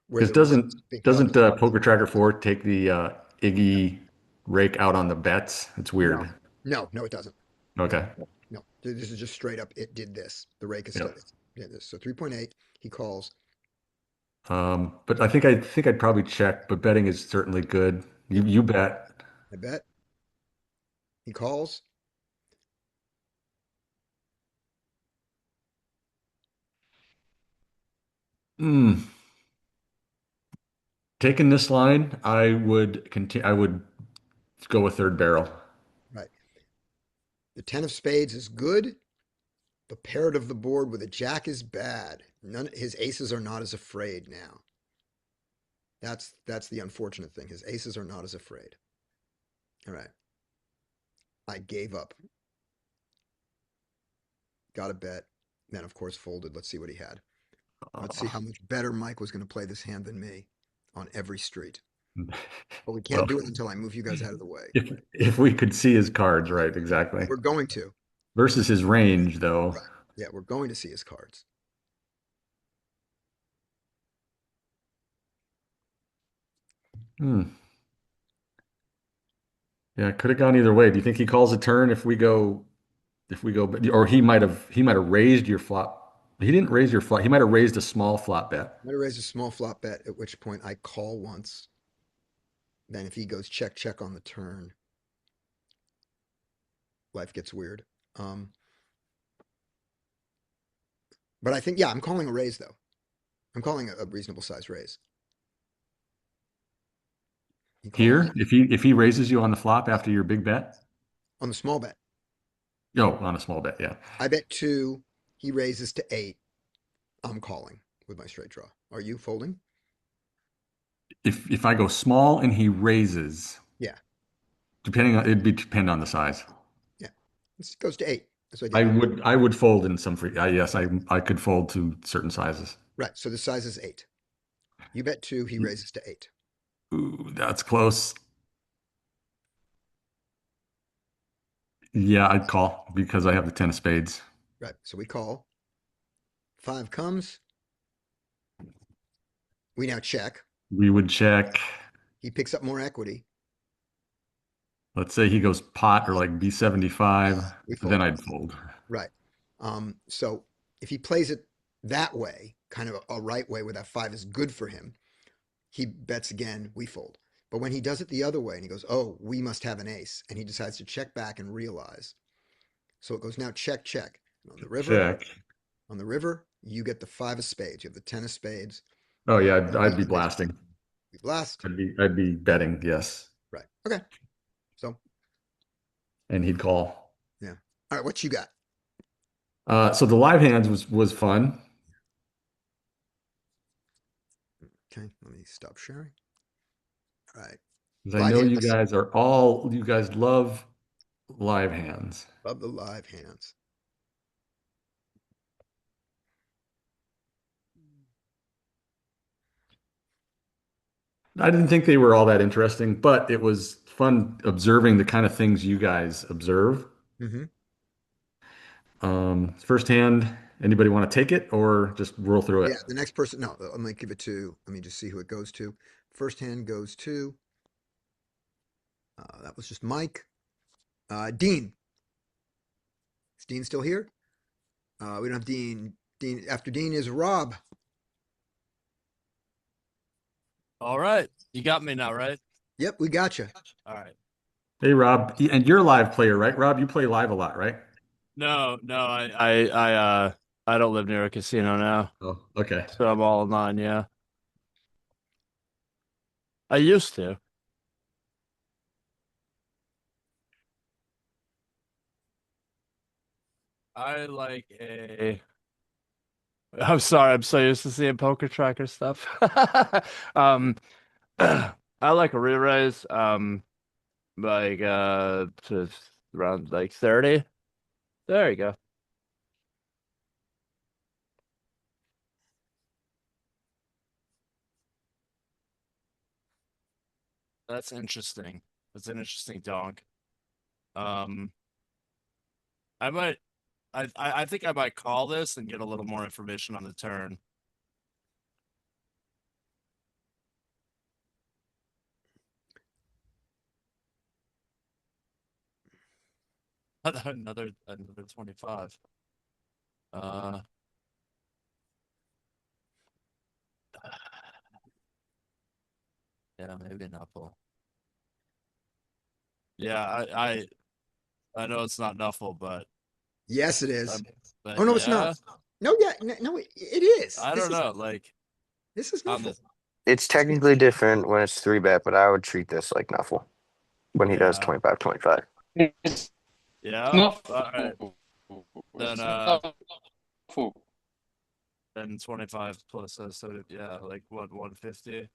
Because the rake was being held. doesn't Poker Tracker 4 take the Iggy rake out on the bets? It's No, weird. no, it doesn't. Okay. No, this is just straight up. It did this. The rake is still Yep. did this. So 3.8, he calls. But I think I'd probably check, but betting is certainly good. You bet. I bet. He calls. Hmm. Taking this line, I would continue. I would go a third barrel. Right. The 10 of spades is good. The paired of the board with a jack is bad. His aces are not as afraid now. That's the unfortunate thing. His aces are not as afraid. All right. I gave up. Got a bet. Then of course folded. Let's see what he had. Let's see how much better Mike was going to play this hand than me on every street. But we can't Well, do it until I move you guys out of the way. if we could see his cards, right? Exactly. We're going to. Versus his range, though. Right. Yeah, we're going to see his cards. Hmm. Yeah, it could have gone either way. Do you think he calls a turn if we go, or he might have raised your flop. He didn't raise your flop. He might have raised a small flop bet. I'm going to raise a small flop bet, at which point I call once. Then if he goes check, check on the turn, life gets weird. But I think, yeah, I'm calling a raise though. I'm calling a reasonable size raise. He calls Here, if he raises you on the flop after your big bet, on the small bet. on a small bet, yeah. I bet 2. He raises to 8. I'm calling with my straight draw. Are you folding? If I go small and he raises, Yeah. it'd depend on the size. Yeah. This goes to 8. That's what I I did. would fold in some free. Yes, I could fold to certain sizes. Right. So the size is 8. You bet 2. He raises to 8. Ooh, that's close. Yeah, I'd call because I have the 10 of spades. Right. So we call. 5 comes. We now check. We would check. He picks up more equity. Let's say he goes pot or like B75, We fold. then I'd fold. Right. So if he plays it that way, kind of a right way where that 5 is good for him, he bets again, we fold. But when he does it the other way and he goes, oh, we must have an ace, and he decides to check back and realize. So it goes now check, check. And Check. on the river, you get the 5 of spades. You have the 10 of spades. Oh yeah, I'd be blasting. We blast. I'd be betting, yes. Right. Okay. So, And he'd call. yeah. All right. What you got? So the live hands was fun. Okay. Let me stop sharing. All right. 'Cause I Live know hands. you guys love live hands. Love the live hands. I didn't think they were all that interesting, but it was fun observing the kind of things you guys observe. Mm-hmm. First hand, anybody want to take it or just roll through it? Yeah. The next person. No, let me give it to. Let me just see who it goes to. First hand goes to. That was just Mike. Dean. Is Dean still here? We don't have Dean. Dean after Dean is Rob. All right. You got me now, right? Yep, we got you. All right. Hey, Rob, and you're a live player, right? Rob, you play live a lot, right? No, I don't live near a casino now, Oh, okay. so I'm all online, yeah. I used to. I like I'm sorry. I'm so used to seeing poker tracker stuff. Um, I like a re-raise. Like to around like 30. There you go. That's interesting. That's an interesting donk. Um, I might. I think I might call this and get a little more information on the turn. Another 25. Uh, yeah, maybe Knuffle. Yeah, I know it's not Knuffle, but Yes, it is. but Oh no, it's yeah, not. No, yeah, no, it is. I don't know. Like This is on Nuffle. the It's technically different when it's 3-bet, but I would treat this like Nuffle when he does yeah 25-25. It's yeah. not All right, full. then It's not full. then 25 plus so yeah, like what 150.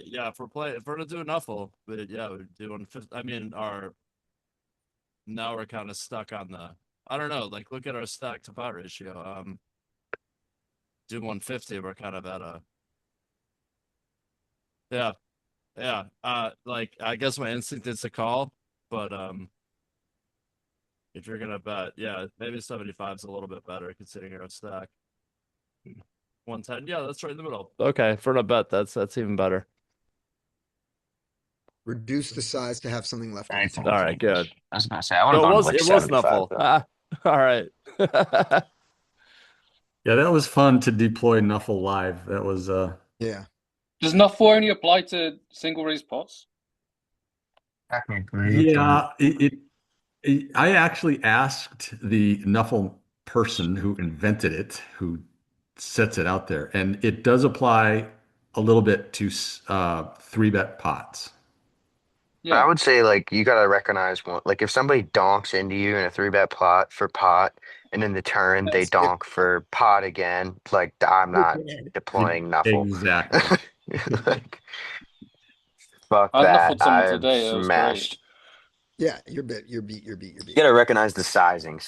Yeah, if we're gonna do a Knuffle, but yeah, we're doing. I mean, our now we're kind of stuck on the. I don't know. Like, look at our stack to pot ratio. Do 150. We're kind of at a. Yeah, yeah. Like I guess my instinct is to call, but if you're gonna bet, yeah, maybe 75 is a little bit better considering our stack. 110. Yeah, that's right in the middle. Okay, for a bet, that's even better. Reduce the size to have something left on the Anything. table. All right, good. I was gonna say I would So have gone to like it was 75 Knuffle. though. Ah, all right. Yeah, that was fun to deploy Nuffle live. That was Yeah. Does Nuffle only apply to single raise pots? Technically, yeah, I actually asked the Nuffle person who invented it, who sets it out there, and it does apply a little bit to 3-bet pots. But I Yeah. would say like you gotta recognize one. Like if somebody donks into you in a 3-bet plot for pot, and in the turn they Yep. donk for pot again, like I'm not deploying Nuffle. Exactly. Like, fuck I that. Nuffled someone I've today. It was great. smashed. Yeah, you're bit. You're beat. You're beat. You're You beat. gotta recognize the Right.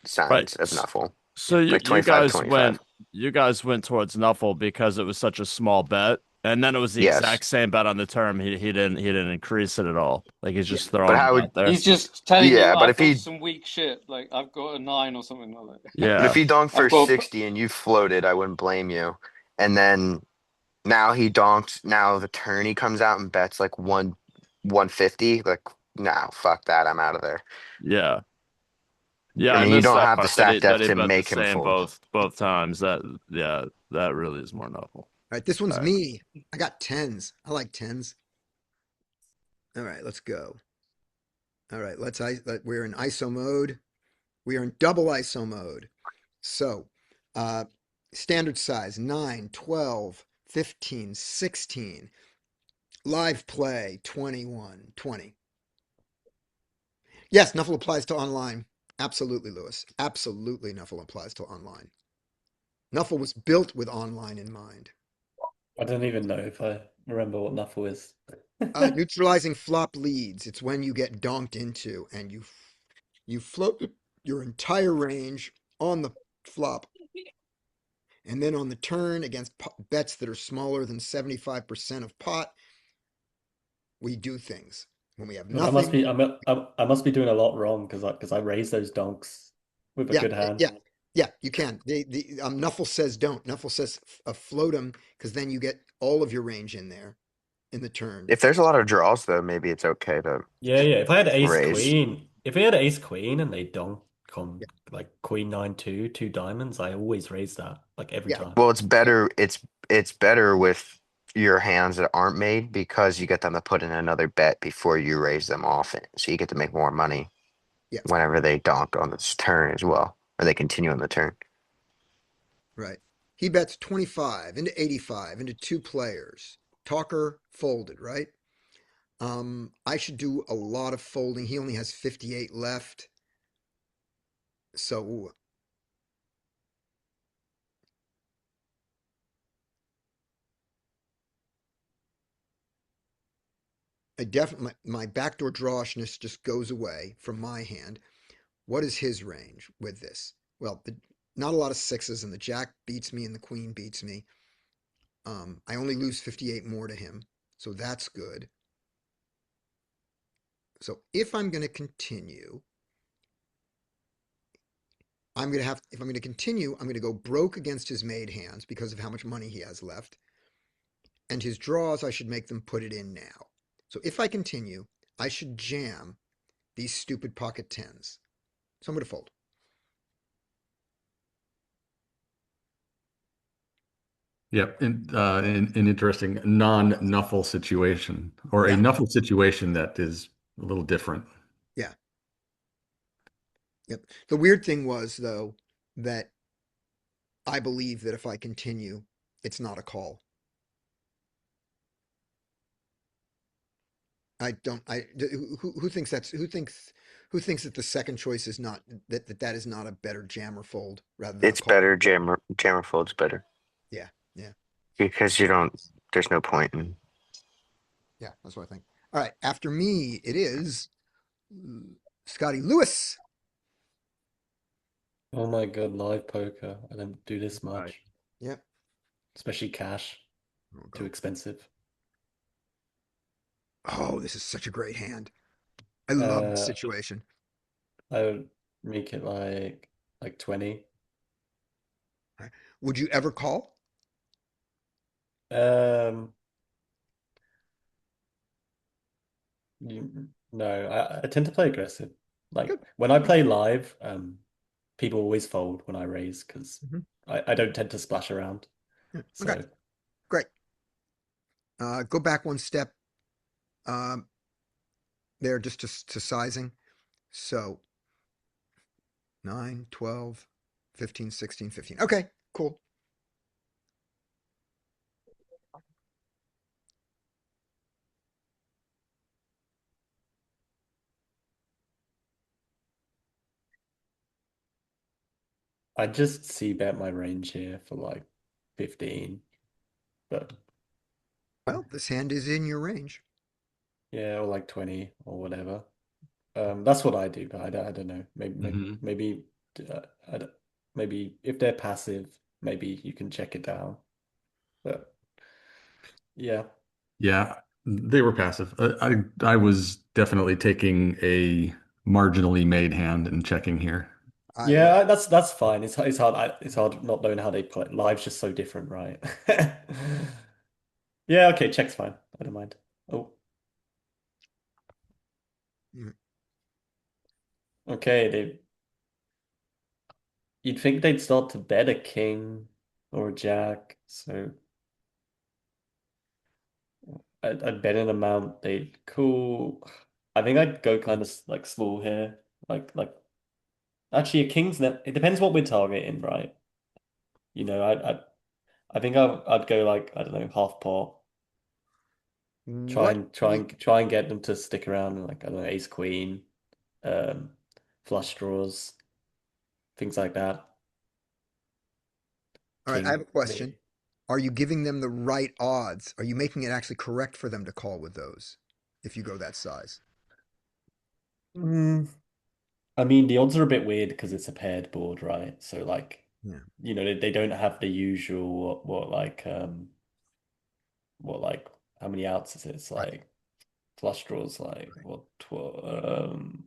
signs of Nuffle. So Like you 25, guys 25. went towards Knuffle because it was such a small bet, and then it was the Yes. exact same bet on the term. He didn't increase it at all. Like he's Yeah. just But throwing how it would out there. He's just telling you, yeah, but I've if got he some weak shit. Like I've got a 9 or something like that. but if Yeah. he donked I've for got 60 and you floated, I wouldn't blame you. And then now he donked, now the turn he comes out and bets like 150. Like, no, fuck that. I'm out of there. Yeah. Yeah, I I mean, you missed don't that have the part stack that depth he to bet the make him same fold. both times. That really is more Knuffle. All right, this one's All right. me. I got tens. I like tens. All right, let's go. All right, we're in ISO mode. We are in double ISO mode. So, uh, standard size 9, 12, 15, 16. Live play 21, 20. Yes, Nuffle applies to online. Absolutely, Lewis. Absolutely, Nuffle applies to online. Nuffle was built with online in mind. I don't even know if I remember what Nuffle is. Neutralizing flop leads. It's when you get donked into and you float your entire range on the flop. And then on the turn against bets that are smaller than 75% of pot, we do things. When we have But I must nothing, be I must be doing a lot wrong because I raise those donks with a yeah, good hand. yeah, you can. Nuffle says don't. Nuffle says float them because then you get all of your range in there in the turn. If there's a lot of draws, though, maybe it's okay to Yeah. If I had raise. if we had ace queen and they donk on Yeah, like queen 9-2, two diamonds, I always raise that like every yeah, time. Well, it's yeah, better. It's better with your hands that aren't made because you get them to put in another bet before you raise them off it. So you get to make more money yeah. whenever they donk on this turn as well, or they continue on the turn. Right. He bets 25 into 85 into two players. Talker folded, right? I should do a lot of folding. He only has 58 left. So I definitely, my backdoor drawishness just goes away from my hand. What is his range with this? Well, not a lot of sixes, and the jack beats me and the queen beats me. I only lose 58 more to him, so that's good. So if I'm going to continue, if I'm going to continue, I'm going to go broke against his made hands because of how much money he has left. And his draws, I should make them put it in now. So if I continue, I should jam these stupid pocket tens. So I'm going to fold. Yep, an interesting non-nuffle situation, or a Yeah. nuffle situation that is a little different. Yeah. Yep. The weird thing was, though, that I believe that if I continue, it's not a call. I don't. Who thinks who thinks that the second choice is not that is not a better jam or fold rather than a It's call? better. Jammer fold's better Yeah. Yeah. because you don't. There's no point in. Yeah. That's what I think. All right. After me, it is Scotty Lewis. Oh my god, live poker. I don't do this Right. much. Yep. Especially cash. We'll Too go. expensive. Oh, this is such a great hand. I love this Uh, situation. I would make it like 20. Right. Would you ever call? Um, no, I tend to play aggressive. Like Good. when I play live, people always fold when I raise because Mhm. I don't tend to splash around. Yeah. So Okay. Great. Go back one step. Um, there just to sizing. So 9, 12, 15, 16, 15. Okay, cool. I just see bet my range here for like 15, but Well, this hand is in your range. yeah, or like 20 or whatever. That's what I do, but I don't know. Mhm. Maybe I don't, maybe if they're passive, maybe you can check it down. But yeah, Yeah, they were passive. I was definitely taking a marginally made hand and checking here. I yeah, that's fine. It's hard. It's hard not knowing how they play. Live's just so different, right? Yeah, okay, check's fine. I don't mind. Oh, mm, okay. You'd think they'd start to bet a king or a jack, so I'd bet an amount they'd call. I think I'd go kind of like small here. Like actually a king's net. It depends what we're targeting, right? You know, I think I'd go like I don't know half pot. what Try and get them to stick around and like I don't know ace queen, um, flush draws, things like that. all right, I have King a question. maybe. Are you giving them the right odds? Are you making it actually correct for them to call with those if you go that size? Mm, I mean the odds are a bit weird because it's a paired board, right? So like Yeah. you know they don't have the usual what like how many outs is it? It's Right. like flush draws like Right. what 12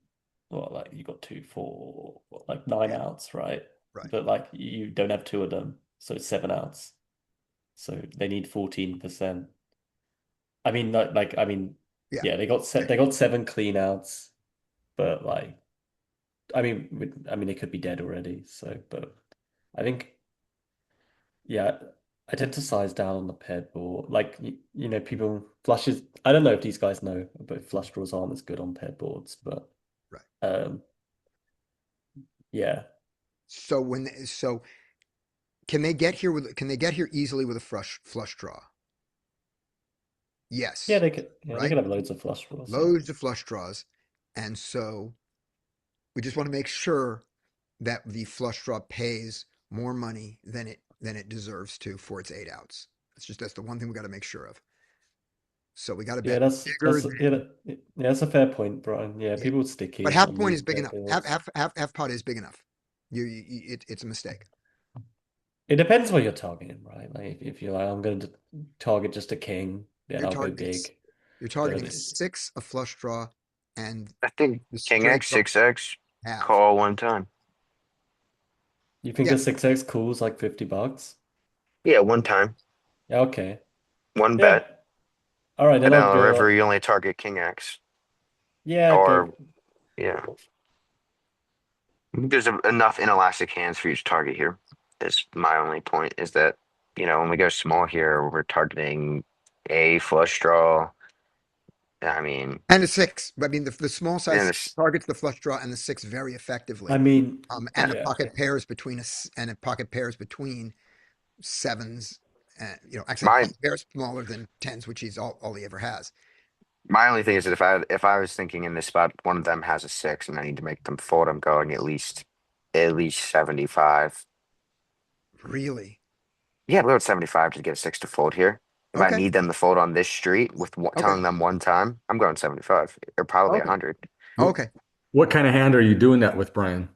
what like you got two four what, like nine Yeah. outs, right? Right. But like you don't have two of them, so it's seven outs. So they need 14%. I mean I mean Yeah. yeah, they got seven clean outs, but like I mean they could be dead already, so but I think yeah, I tend to size down on the paired board. Like you know, people flushes. I don't know if these guys know, but flush draws aren't as good on paired boards. But Right. um, yeah, So can they get here easily with a flush draw? yeah, Yes. they could. Yeah, they Right? could have loads of flush draws. Yeah, Loads of flush draws. And so we just want to make sure that the flush draw pays more money than it deserves to for its 8 outs. That's the one thing we got to make sure of. So we got to Yeah, bet bigger than. yeah, that's a fair point, Brian. Yeah, Yeah. people sticky But half on point these is big enough. Half bills. half pot is big enough. It's a mistake. It depends what you're targeting, right? Like if you're like, I'm going to target just a king, then You're I'll go targeting big. you're But targeting a 6, a flush draw, and I think the King straight X, draw 6X, half. call one time. you think Yeah. a 6x cool's like $50? Yeah, one time, Yeah, okay. one Yeah. bet. All right, then And then I'll on the go. river, you only target King X. Yeah, Or, go. yeah. There's enough inelastic hands for each target here. Is my only point is that, when we go small here, we're targeting a flush draw. I mean, And a 6. I mean, the small size and it's, targets the flush draw and the 6 very effectively. I mean, And a yeah. pocket pairs between and a pocket pairs between 7s. And, actually, my pocket pairs smaller than 10s, which is all he ever has. my only thing is that if I was thinking in this spot, one of them has a 6, and I need to make them fold, I'm going at least 75. Really? Yeah, we go 75 to get a 6 to fold here. If I Okay. need them to fold on this street with Okay. telling them one time, I'm going 75 or probably Okay. 100. Okay. What kind of hand are you doing that with, Brian?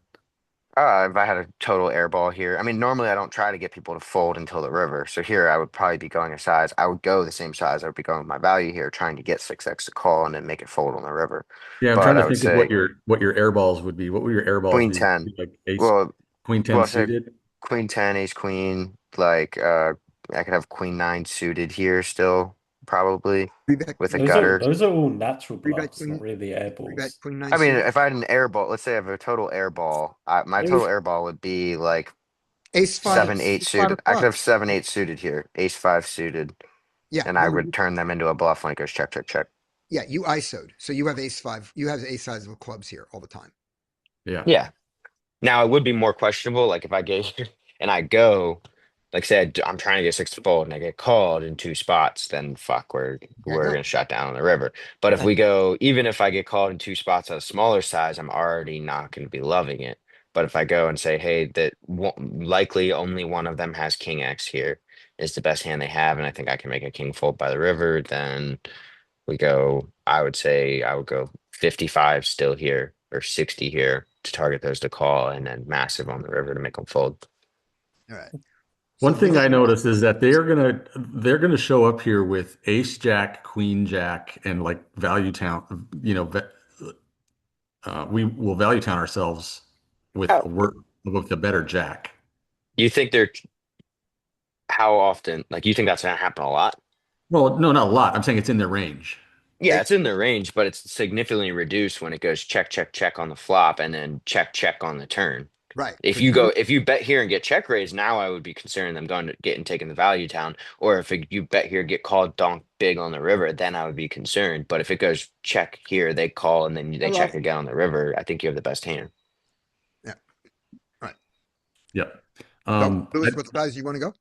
If I had a total air ball here, I mean, normally I don't try to get people to fold until the river. So here I would probably be going a size. I would go the same size. I would be going with my value here, trying to get 6X to call and then make it fold on the river. Yeah, I'm But trying to I would think of what say your air balls would be. What would your air balls Queen be? Would it 10. be like ace, Well, Queen 10 well, say suited? Queen 10, ace queen. Like I could have Queen 9 suited here still, probably Three bet with a queen, gutter. Those are all natural three bet bluffs, not queen, really air three bet balls. queen 9 I mean, suited. if I had an air ball, let's say I have a total air ball, my total Ace, air ball would be like Ace 5, 7, 8 ace 5 suited. of I could have clubs. 7, 8 suited here, ace 5 suited, Yeah. and I No, would turn them into a bluff when it goes check, check, check. yeah, you ISO'd. So you have ace 5. You have ace size of clubs here all the time. Yeah. Yeah. Now it would be more questionable, like if I get here and I go, like said, I'm trying to get 6 to fold and I get called in 2 spots, then fuck, we're Yeah, we're no. gonna shut down on the river. But if Right. we go, even if I get called in 2 spots at a smaller size, I'm already not gonna be loving it. But if I go and say, hey, likely only one of them has King X here is the best hand they have, and I think I can make a king fold by the river, then I would say I would go 55 still here or 60 here to target those to call and then massive on the river to make them fold. All right. So One thing Willie, I noticed is that they're gonna show up here with ace jack, queen jack, and like value town. We will value town ourselves with Oh, a work with a better jack. you think how often, like you think that's gonna happen a lot? Well, no, not a lot. I'm saying it's in their range. Yeah, it's in the range, but it's significantly reduced when it goes check, check, check on the flop and then check, check on the turn. right. If Because if you bet here and get check raised, now I would be considering them going to get and taking the value down. Or if you bet here, get called donk big on the river, then I would be concerned. But if it goes check here, they call and then they hello. check again on the river, I think you have the best hand. Yeah. Right. Yeah. So Lewis, what size do you want to go?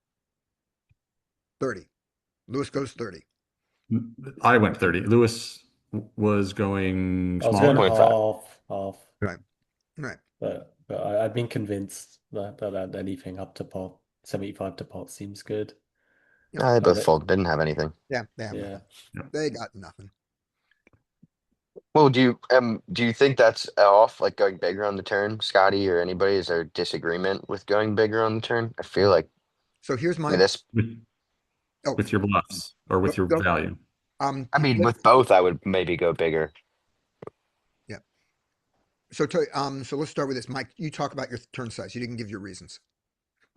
30. Lewis goes 30. I went 30. Lewis was going I was going smaller. 0.5. half, Right. Right. but I've been convinced that anything up to pot 75 to pot seems good. They both That- fold, didn't have anything. Yeah. They have yeah. nothing. They got nothing. Well, do you think that's off, like going bigger on the turn, Scotty or anybody? Is there a disagreement with going bigger on the turn? I feel like So here's my. this. Oh, With your bluffs or with your go. value. I mean, with both, I would maybe go bigger. Yeah. So let's start with this, Mike. You talk about your turn size. You didn't give your reasons.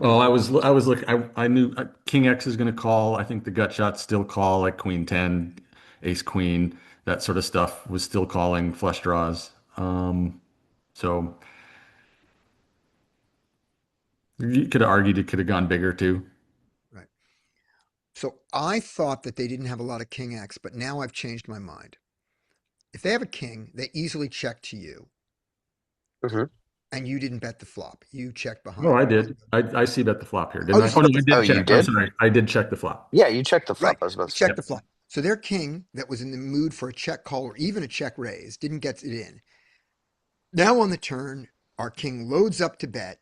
Well, I was looking. I knew King X is going to call. I think the gut shots still call, like Queen 10, Ace Queen, that sort of stuff was still calling flush draws. So you could have argued it could have gone bigger too. Right. So I thought that they didn't have a lot of King X, but now I've changed my mind. If they have a king, they easily check to you, Mhm. and you didn't bet the flop. You checked behind. Oh, I did. I see bet the flop here, Oh, didn't I? you see Oh no, bet I the did Oh, you check. I'm did? sorry. I did check the flop. Yeah, you checked the Right. flop. I was about You to say. checked the flop. So their king that was in the mood for a check call or even a check raise didn't get it in. Now on the turn, our king loads up to bet,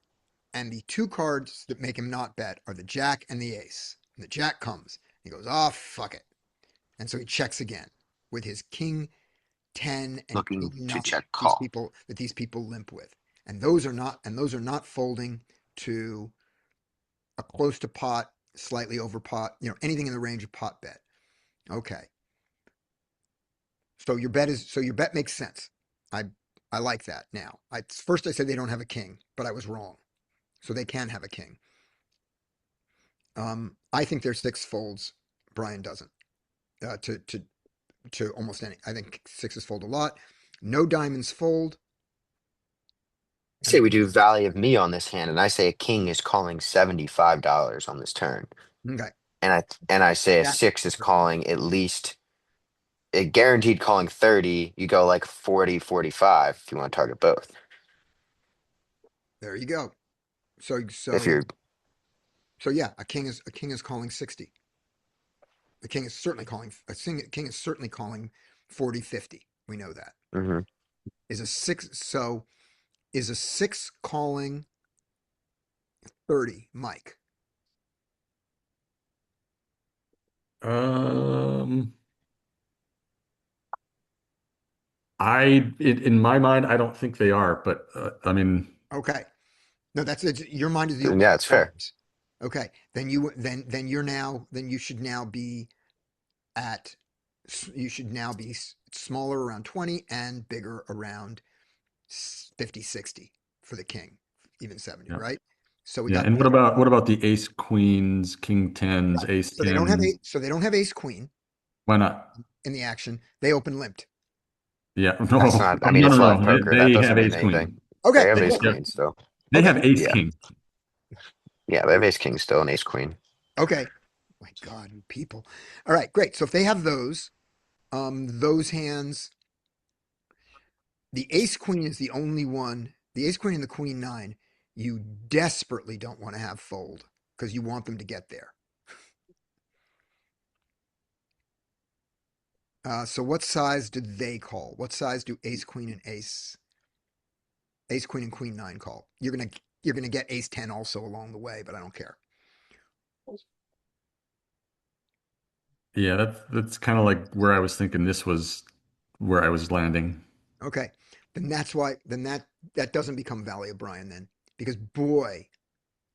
and the 2 cards that make him not bet are the jack and the ace. And the jack comes. He goes, oh, fuck it. And so he checks again with his king 10 and Looking king to nothing check these call. people limp with. And those are not folding to a close to pot, slightly over pot, anything in the range of pot bet. Okay. So your bet makes sense. I like that now. First I said they don't have a king, but I was wrong. So they can have a king. I think there's 6 folds. Brian doesn't. To almost any. I think 6s fold a lot. No diamonds fold. I say we do Valley of Me on this hand, and I say a king is calling $75 on this turn. Okay. And I say a Yeah. 6 is calling at least a guaranteed calling 30. You go like 40, 45 if you want to target both. There you go. So If you're yeah, a king is calling 60. The king is certainly calling 40, 50. We know that. mhm. Is a 6 calling 30, Mike? In my mind, I don't think they are, but I mean, Okay. No, that's it. Your mind is the open. yeah, it's fair. Okay. Then you should now be smaller around 20 and bigger around 50, 60 for the king, even 70, Yeah. right? So we Yeah. got And what about the ace queens, king tens, ace so they don't have tens? so they don't have ace queen Why not? in the action. They open limped. Yeah. That's No, not, I mean, no, it's no, live no. poker. That They doesn't have mean ace anything. queen. Okay. They have Then ace look. queen still. They Okay. have ace Yeah. king. Yeah, they have ace king still and ace queen. Okay. My God, you people. All right, great. So if they have those hands, the ace queen is the only one. The ace queen and the queen 9, you desperately don't want to have fold because you want them to get there. So what size do they call? What size do ace queen and ace queen and queen 9 call? You're gonna get ace 10 also along the way, but I don't care. Yeah, that's kind of like where I was thinking this was where I was landing. Okay. Then that's why that doesn't become Valley O'Brien then. Because boy,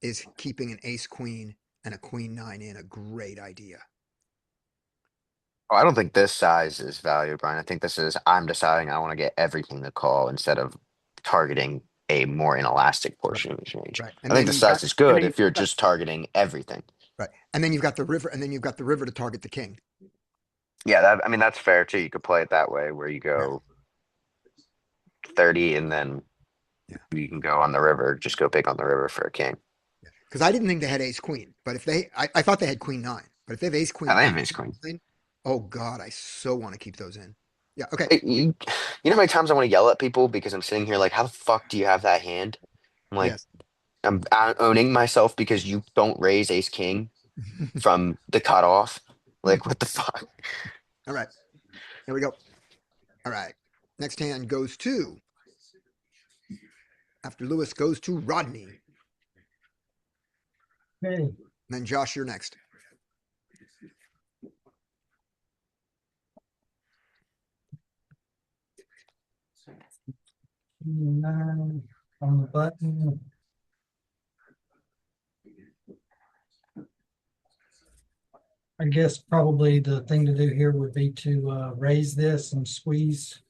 is keeping an ace queen and a queen 9 in a great idea. Oh, I don't think this size is value, Brian. I think this is I'm deciding I want to get everything to call instead of targeting a more inelastic portion of his range. Right. I think the size is good if you're just targeting everything. Right. And then you've got the river, to target the king. Yeah, I mean that's fair too. You could play it that way where you go 30 and then you can go on the river, just go big on the river for a king. Because I didn't think they had ace queen, but if I thought they had queen 9, but if they have ace queen, I have ace queen. Oh God, I so want to keep those in. Yeah. Okay. You know how many times I want to yell at people because I'm sitting here like, how the fuck do you have that hand? I'm like, Yes. I'm owning myself because you don't raise ace king from the cutoff. Like, what the fuck? All right. Here we go. All right. Next hand goes to, after Lewis goes to Rodney. Okay. And then Josh, you're next. Nine on the button. I guess probably the thing to do here would be to raise this and squeeze.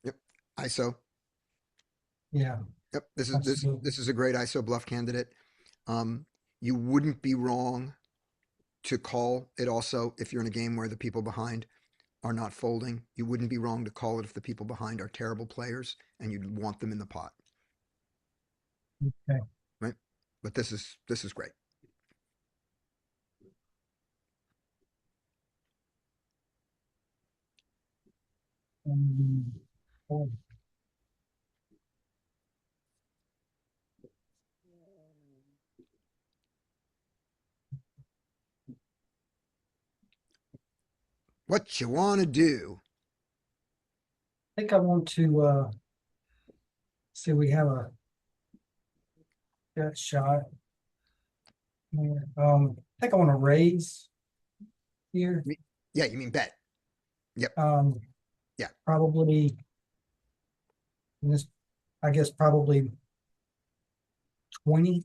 Yep. ISO. Yeah. Yep. This Absolutely. is a great ISO bluff candidate. You wouldn't be wrong to call it also if you're in a game where the people behind are not folding. You wouldn't be wrong to call it if the people behind are terrible players and you'd want them in the pot. Okay. Right. But this is great. Oh. What you want to do? I think I want to see we have a gut shot. Here. I think I want to raise here. Yeah, you mean bet. Yep. Yeah. Probably, this, I guess probably 20.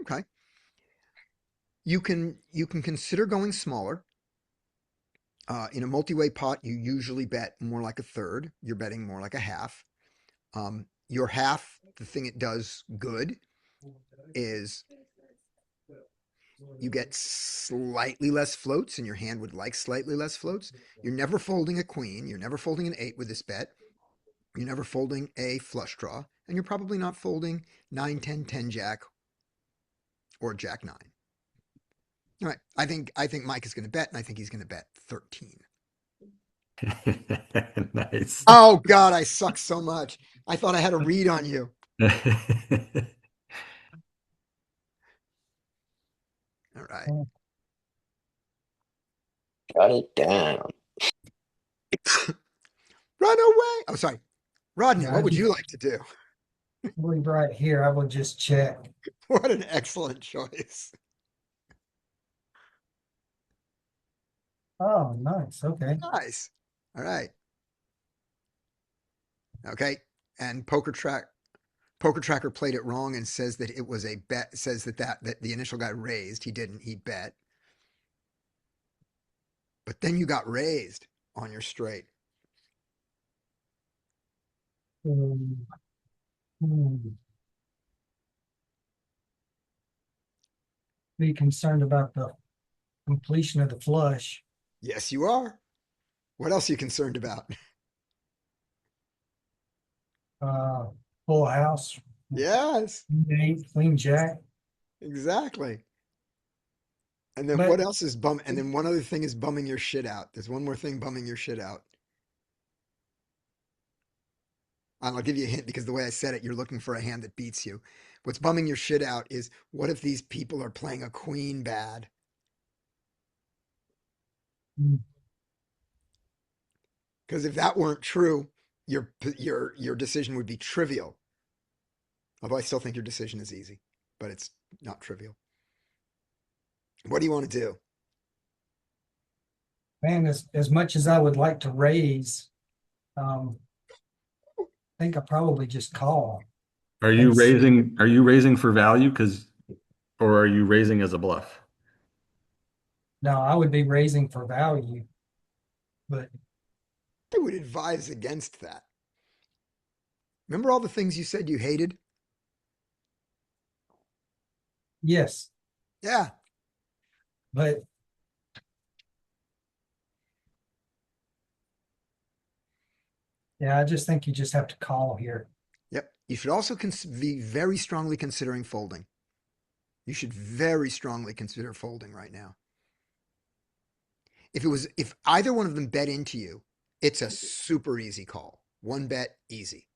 Okay. You can consider going smaller. In a multi-way pot, you usually bet more like a third. You're betting more like a half. Your half, the thing it does good is you get slightly less floats, and your hand would like slightly less floats. You're never folding a queen. You're never folding an 8 with this bet. You're never folding a flush draw, and you're probably not folding 9, 10, 10 jack or jack 9. All right. I think Mike is going to bet, and I think he's going to bet 13. Nice. Oh God, I suck so much. I thought I had a read on you. All right. Got it down. Run away. Oh, sorry. Rodney, Yeah, what would you like to do? I believe right here, I will just check. What an excellent choice. Oh, nice. Okay. Nice. All right. Okay. And Poker Tracker played it wrong and says that it was a bet, says that the initial guy raised. He didn't, he bet. But then you got raised on your straight. Um, hmm. Be concerned about the completion of the flush. Yes, you are. What else are you concerned about? Uh, Full house, Yes, queen jack. exactly. And then But what else is bum? And then one other thing is bumming your shit out. There's one more thing bumming your shit out. And I'll give you a hint because the way I said it, you're looking for a hand that beats you. What's bumming your shit out is what if these people are playing a queen bad? mm, Because if that weren't true, your decision would be trivial. Although I still think your decision is easy, but it's not trivial. What do you want to do? man, as much as I would like to raise, I think I probably just call. Are you Thanks. raising for value or are you raising as a bluff? No, I would be raising for value, but I would advise against that. Remember all the things you said you hated? yes, Yeah. but yeah, I just think you just have to call here. Yep. You should also be very strongly considering folding. You should very strongly consider folding right now. If either one of them bet into you, it's a super easy call. One bet, easy.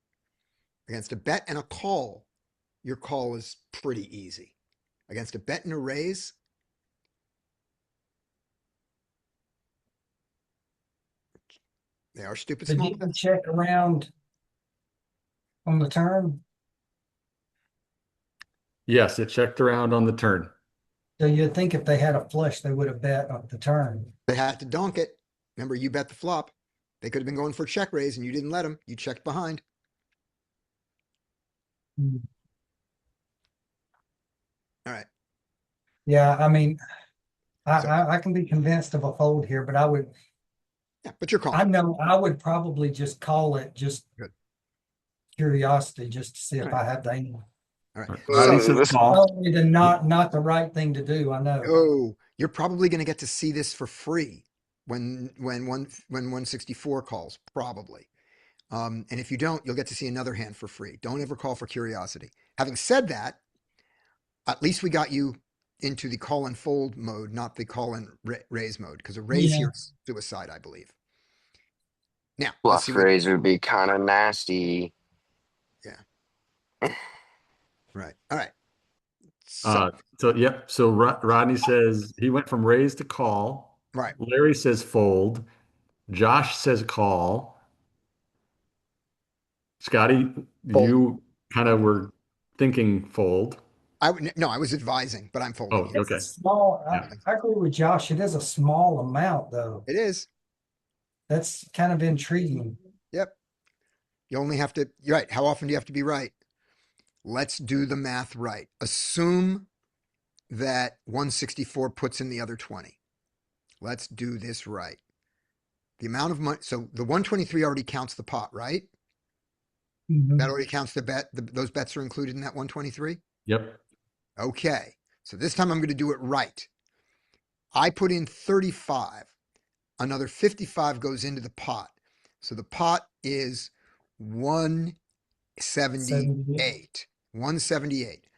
Against a bet and a call, your call is pretty easy. Against a bet and a raise, they are stupid Did small you bets. check around on the turn? Yes, it checked around on the turn. So you'd think if they had a flush, they would have bet on the turn. They had to donk it. Remember, you bet the flop. They could have been going for a check raise and you didn't let them. You checked behind. Hmm. All right. Yeah, I mean, So, I can be convinced of a fold here, but yeah, but you're I calling. know I would probably just call it just Good. curiosity, just to see if All I right. had the angle. All right. Rodney So, says call. Probably not the right thing to do. I know. oh, you're probably going to get to see this for free when 164 calls, probably. And if you don't, you'll get to see another hand for free. Don't ever call for curiosity. Having said that, at least we got you into the call and fold mode, not the call and raise mode, because a raise Yeah. here is suicide, I believe. Now, let's see Bluff what. raise would be kind of nasty. Yeah. Right. All right. So, Yep. So Rodney says he went from raise to call. right. Larry says fold. Josh says call. Scotty, Fold. you kind of were thinking fold. No, I was advising, but I'm Oh, folding here. It's a okay. small, Yeah. I agree with Josh. It is a small amount, though. It is. That's kind of intriguing. Yep. You only have to, you're right. How often do you have to be right? Let's do the math right. Assume that 164 puts in the other 20. Let's do this right. The amount of money, so the 123 already counts the pot, right? Mhm. That already counts the bet. Those bets are included in that 123. Yep. Okay. So this time I'm going to do it right. I put in 35. Another 55 goes into the pot. So the pot is 178. 178.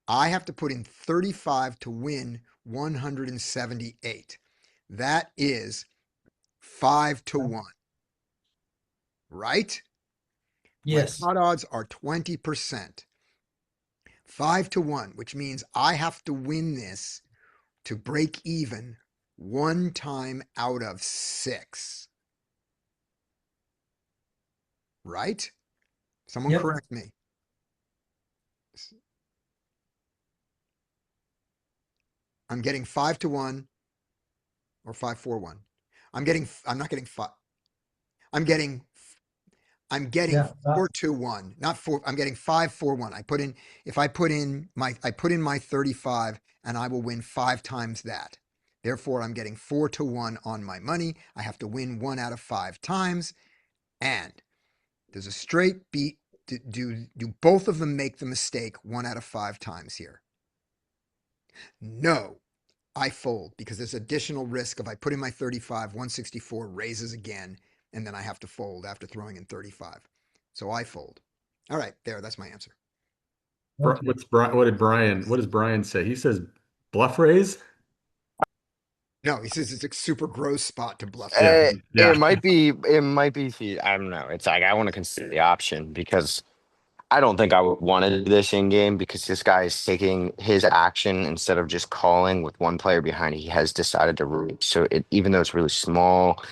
I have to put in 35 to win 178. That is 5-1, right? Yes. My pot odds are 20%. 5-1, which means I have to win this to break even one time out of 6. Right? Someone Yep. correct me. I'm getting 5-1 or 5-4-1. I'm not getting 5. I'm getting Yeah. 4-2-1, not 4. I'm getting 5-4-1. I put in my 35 and I will win 5 times that. Therefore, I'm getting 4-1 on my money. I have to win 1 out of 5 times. And there's a straight beat. Do both of them make the mistake 1 out of 5 times here? No, I fold because there's additional risk if I put in my 35, 164 raises again, and then I have to fold after throwing in 35. So I fold. All right, there, that's my answer. What does Brian say? He says bluff raise? No, he says it's a super gross spot to bluff Yeah. raise. It Yeah. might be. It might be. I don't know. It's like I want to consider the option because I don't think I would want to do this in game because this guy is taking his action instead of just calling with one player behind. He has decided to root. So even though it's really small,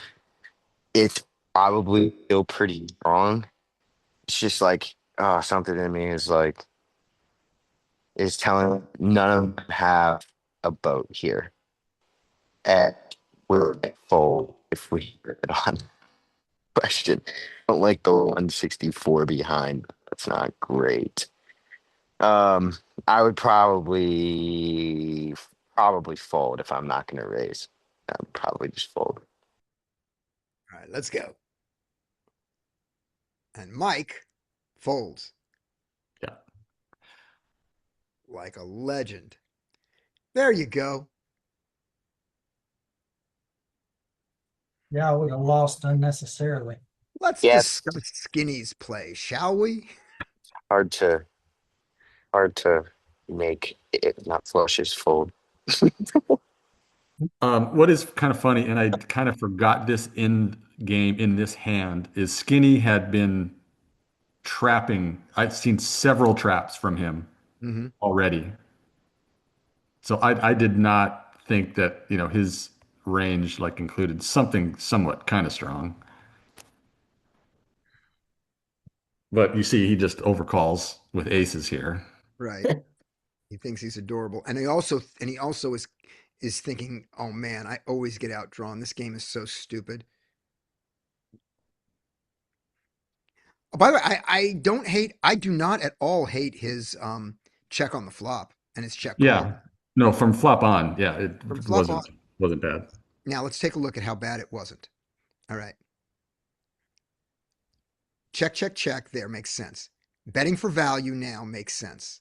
it's probably still pretty strong. It's just like something in me is telling none of them have a boat here. And we're at full if we get it on. Question. I don't like the 164 behind. That's not great. I would probably fold if I'm not going to raise. I would probably just fold. All right, let's go. And Mike folds Yeah. like a legend. There you go. Yeah, I would have lost unnecessarily. Let's Yeah, it's discuss Skinny's play, shall we? hard to make it not flushes fold. What is kind of funny, and I kind of forgot this in game in this hand, is Skinny had been trapping. I've seen several traps from him Mm-hmm. already. So I did not think that, his range like included something somewhat kind of strong. But you see, he just overcalls with aces here. Right. He thinks he's adorable. And he also is thinking, oh man, I always get outdrawn. This game is so stupid. Oh, by the way, I do not at all hate his check on the flop and his check call. Yeah. No, from flop on. Yeah, it From flop on. wasn't bad. Now let's take a look at how bad it wasn't. All right. Check, check, check. There makes sense. Betting for value now makes sense.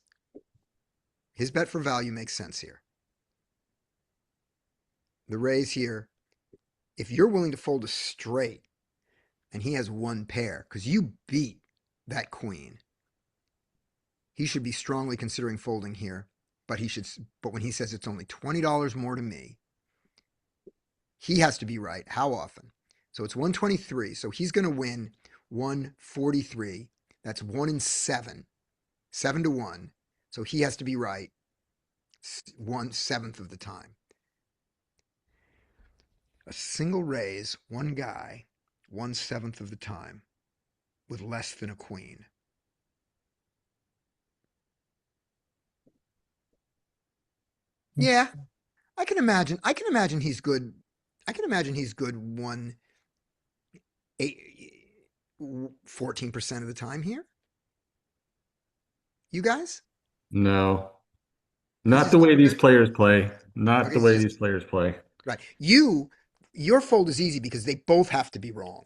His bet for value makes sense here. The raise here, if you're willing to fold a straight and he has one pair, because you beat that queen, he should be strongly considering folding here. But when he says it's only $20 more to me, he has to be right. How often? So it's 123. So he's going to win 143. That's 1 in 7, 7-1. So he has to be right 1/7 of the time. A single raise, one guy, 1/7 of the time with less than a queen. Yeah, I can imagine. I can imagine he's good. I can imagine he's good 14% of the time here. You guys? No, He's not just the way these okay. players play. Not Okay, the he's way just these players play. right. Your fold is easy because they both have to be wrong.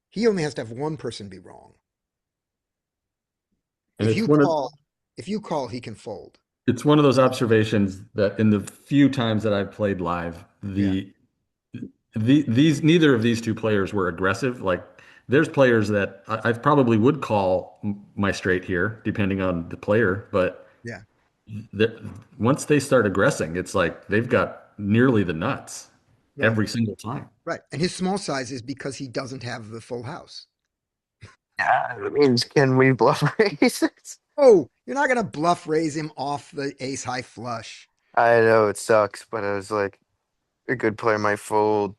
He only has to have one person be wrong. And If you call, if you call, he can fold. it's one of those observations that in the few times that I've played live, Yeah. these neither of these two players were aggressive. Like there's players that I probably would call my straight here, depending on the player, but Yeah. the, once they start aggressing, it's like they've got nearly the nuts Right. every single time. Right. And his small size is because he doesn't have the full house. Yeah, that means can we bluff raises? Oh, you're not going to bluff raise him off the ace high flush. I know it sucks, but I was like, a good player might fold.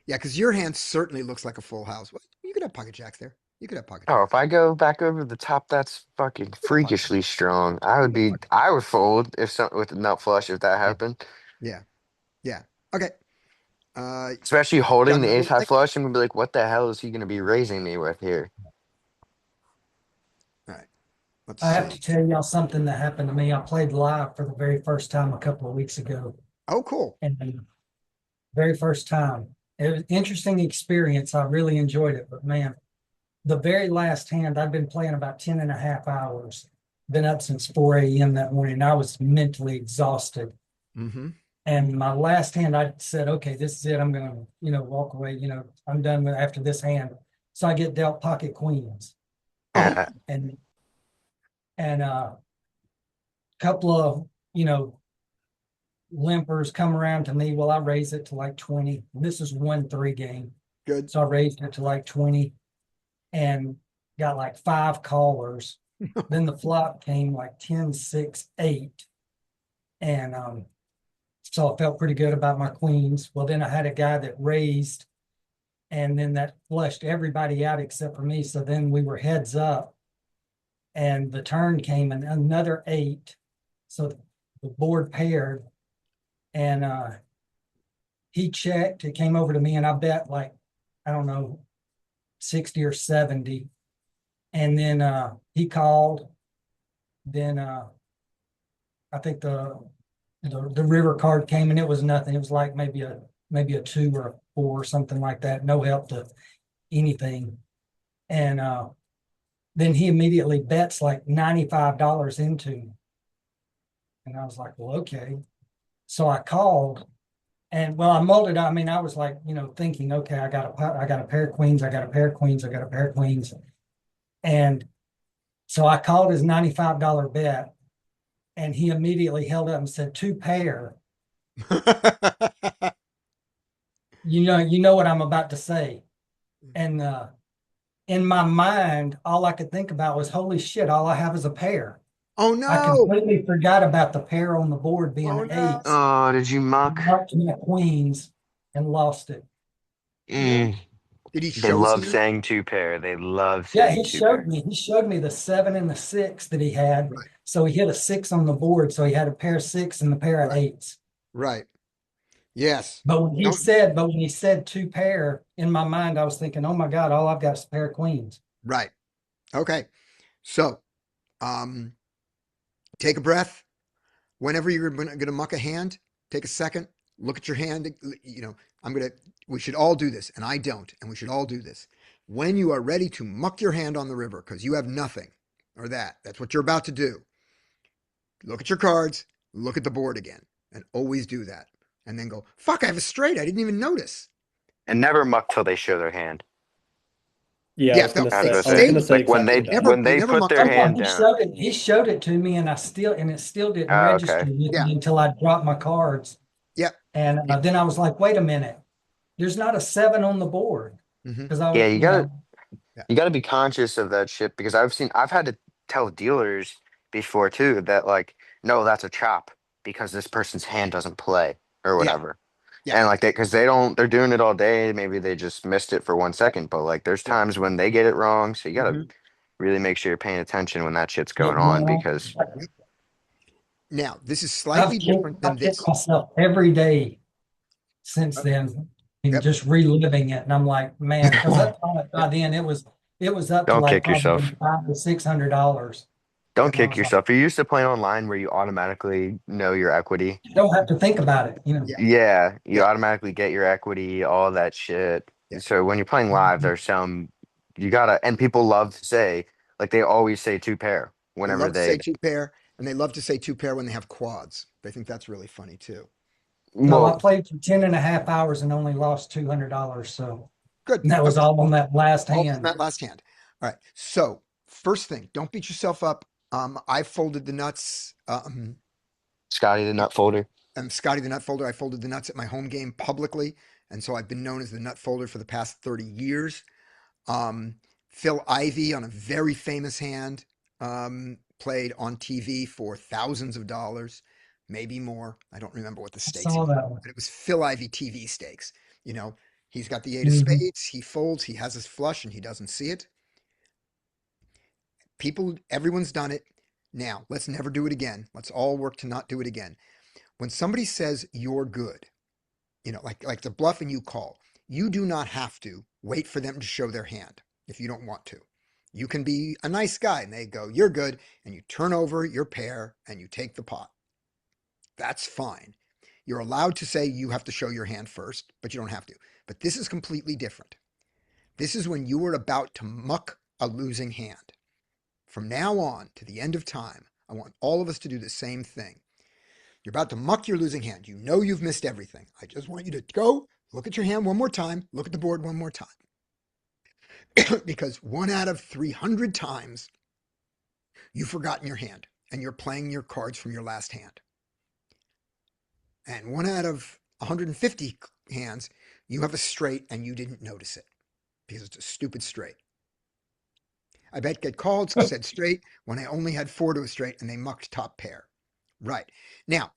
Yeah, because your hand certainly looks like a full house. Well, you could have pocket jacks there. You could have pocket Oh, jacks. if I go back over the top, that's fucking You could have pocket freakishly jacks. strong. You could have pocket I would fold if something with a nut flush if that jacks. happened. Yeah. Yeah. Okay. Uh, Especially holding done the the ace whole high thing. flush, I'm gonna be like, what the hell is he gonna be raising me with here? All right. Let's I have see. to tell y'all something that happened to me. I played live for the very first time a couple of weeks ago. Oh, cool. And very first time. It was an interesting experience. I really enjoyed it, but man, the very last hand, I'd been playing about 10 and a half hours. Been up since 4 a.m. that morning. I was mentally exhausted. Mm-hmm. And my last hand, I said, okay, this is it. I'm gonna, walk away. I'm done with after this hand. So I get dealt pocket queens. Oh, And a couple of, limpers come around to me. Well, I raise it to like 20. This is 1-3 game. good. So I raised it to like 20 and got like 5 callers. Then the flop came like 10, 6, 8. And so I felt pretty good about my queens. Well, then I had a guy that raised, and then that flushed everybody out except for me. So then we were heads up, and the turn came and another 8. So the board paired, and he checked. It came over to me, and I bet like, I don't know, 60 or 70. And then he called. Then I think the river card came, and it was nothing. It was like maybe a 2 or a 4 or something like that. No help to anything. And then he immediately bets like $95 into me. And I was like, well, okay. So I called, and well, I mulled it. I mean, I was like, thinking, okay, I got a pair of queens, I got a pair of queens, I got a pair of queens. And so I called his $95 bet, and he immediately held up and said, 2 pair. You know what I'm about to say. And in my mind, all I could think about was, holy shit, all I have is a pair. Oh I no. completely forgot about the pair on the board being Oh no. eights. Oh, did you muck? Knocked my queens and lost it. Mm. Did he They show it to love you? saying 2 pair. They love Yeah, saying 2 pair. he showed me the 7 and the 6 that he had. Right. So he hit a 6 on the board. So he had a pair of 6 and the pair of Right. 8s. Right. Yes. But when Don't- he said 2 pair, in my mind, I was thinking, oh my God, all I've got is a pair of queens. Right. Okay. So, take a breath. Whenever you're going to muck a hand, take a second, look at your hand. We should all do this, and I don't, and we should all do this. When you are ready to muck your hand on the river because you have nothing or that's what you're about to do. Look at your cards, look at the board again, and always do that. And then go, fuck, I have a straight. I didn't even notice. And never muck till they show their hand. Yeah, Yeah, I was gonna no, I was say gonna I was say, gonna say like exactly that. never, when you they never put muck. their Oh, hand down. he showed it to me, and it still didn't Oh, register okay. with Yeah. me until I dropped my cards. Yeah. And then I was like, wait a minute, there's not a 7 on the board. Mhm. Because I Yeah, was, you gotta be conscious of that shit because I've had to tell dealers before too that like, no, that's a chop because this person's hand doesn't play or Yeah. whatever. Yeah. And like because they're doing it all day. Maybe they just missed it for 1 second, but like there's Yeah. times when they get it wrong. So you gotta Mhm. really make sure you're paying attention when that shit's Yeah, going on well, because Now, this is slightly different than I've kicked this. myself every day since then, and Yep. just reliving it. And I'm like, man, because that by then it was up to don't like kick yourself. probably $500 to $600. Don't And I kick was like, yourself. You're used to playing online where you automatically know your equity. you don't have to think about it, you know. Yeah. Yeah, you Yeah. automatically get your equity, all that shit. Yeah. So when you're playing live, there's some you gotta, and people love to say, like they always say two pair They whenever love to say they, two pair, and they love to say two pair when they have quads. They think that's really funny too. No, I well, played for 10.5 hours and only lost $200. So Good. that was Okay. all on that last All from hand. that last hand. All right. So first thing, don't beat yourself up. I folded the nuts. Scotty the nut folder. I'm Scotty the Nut Folder. I folded the nuts at my home game publicly, and so I've been known as the Nut Folder for the past 30 years. Phil Ivey on a very famous hand, played on TV for thousands of dollars, maybe more. I don't remember what the I stakes saw were, that one. but it was Phil Ivey TV stakes. You know, he's got the 8 of Mhm. spades, he folds, he has his flush, and he doesn't see it. Everyone's done it. Now, let's never do it again. Let's all work to not do it again. When somebody says you're good, like the bluff and you call, you do not have to wait for them to show their hand if you don't want to. You can be a nice guy and they go, you're good, and you turn over your pair and you take the pot. That's fine. You're allowed to say you have to show your hand first, but you don't have to. But this is completely different. This is when you are about to muck a losing hand. From now on to the end of time, I want all of us to do the same thing. You're about to muck your losing hand. You know you've missed everything. I just want you to go, look at your hand one more time, look at the board one more time. Because 1 out of 300 times you've forgotten your hand and you're playing your cards from your last hand. And 1 out of 150 hands, you have a straight and you didn't notice it because it's a stupid straight. I bet get called, said straight when I only had 4 to a straight and they mucked top pair. Right. Now,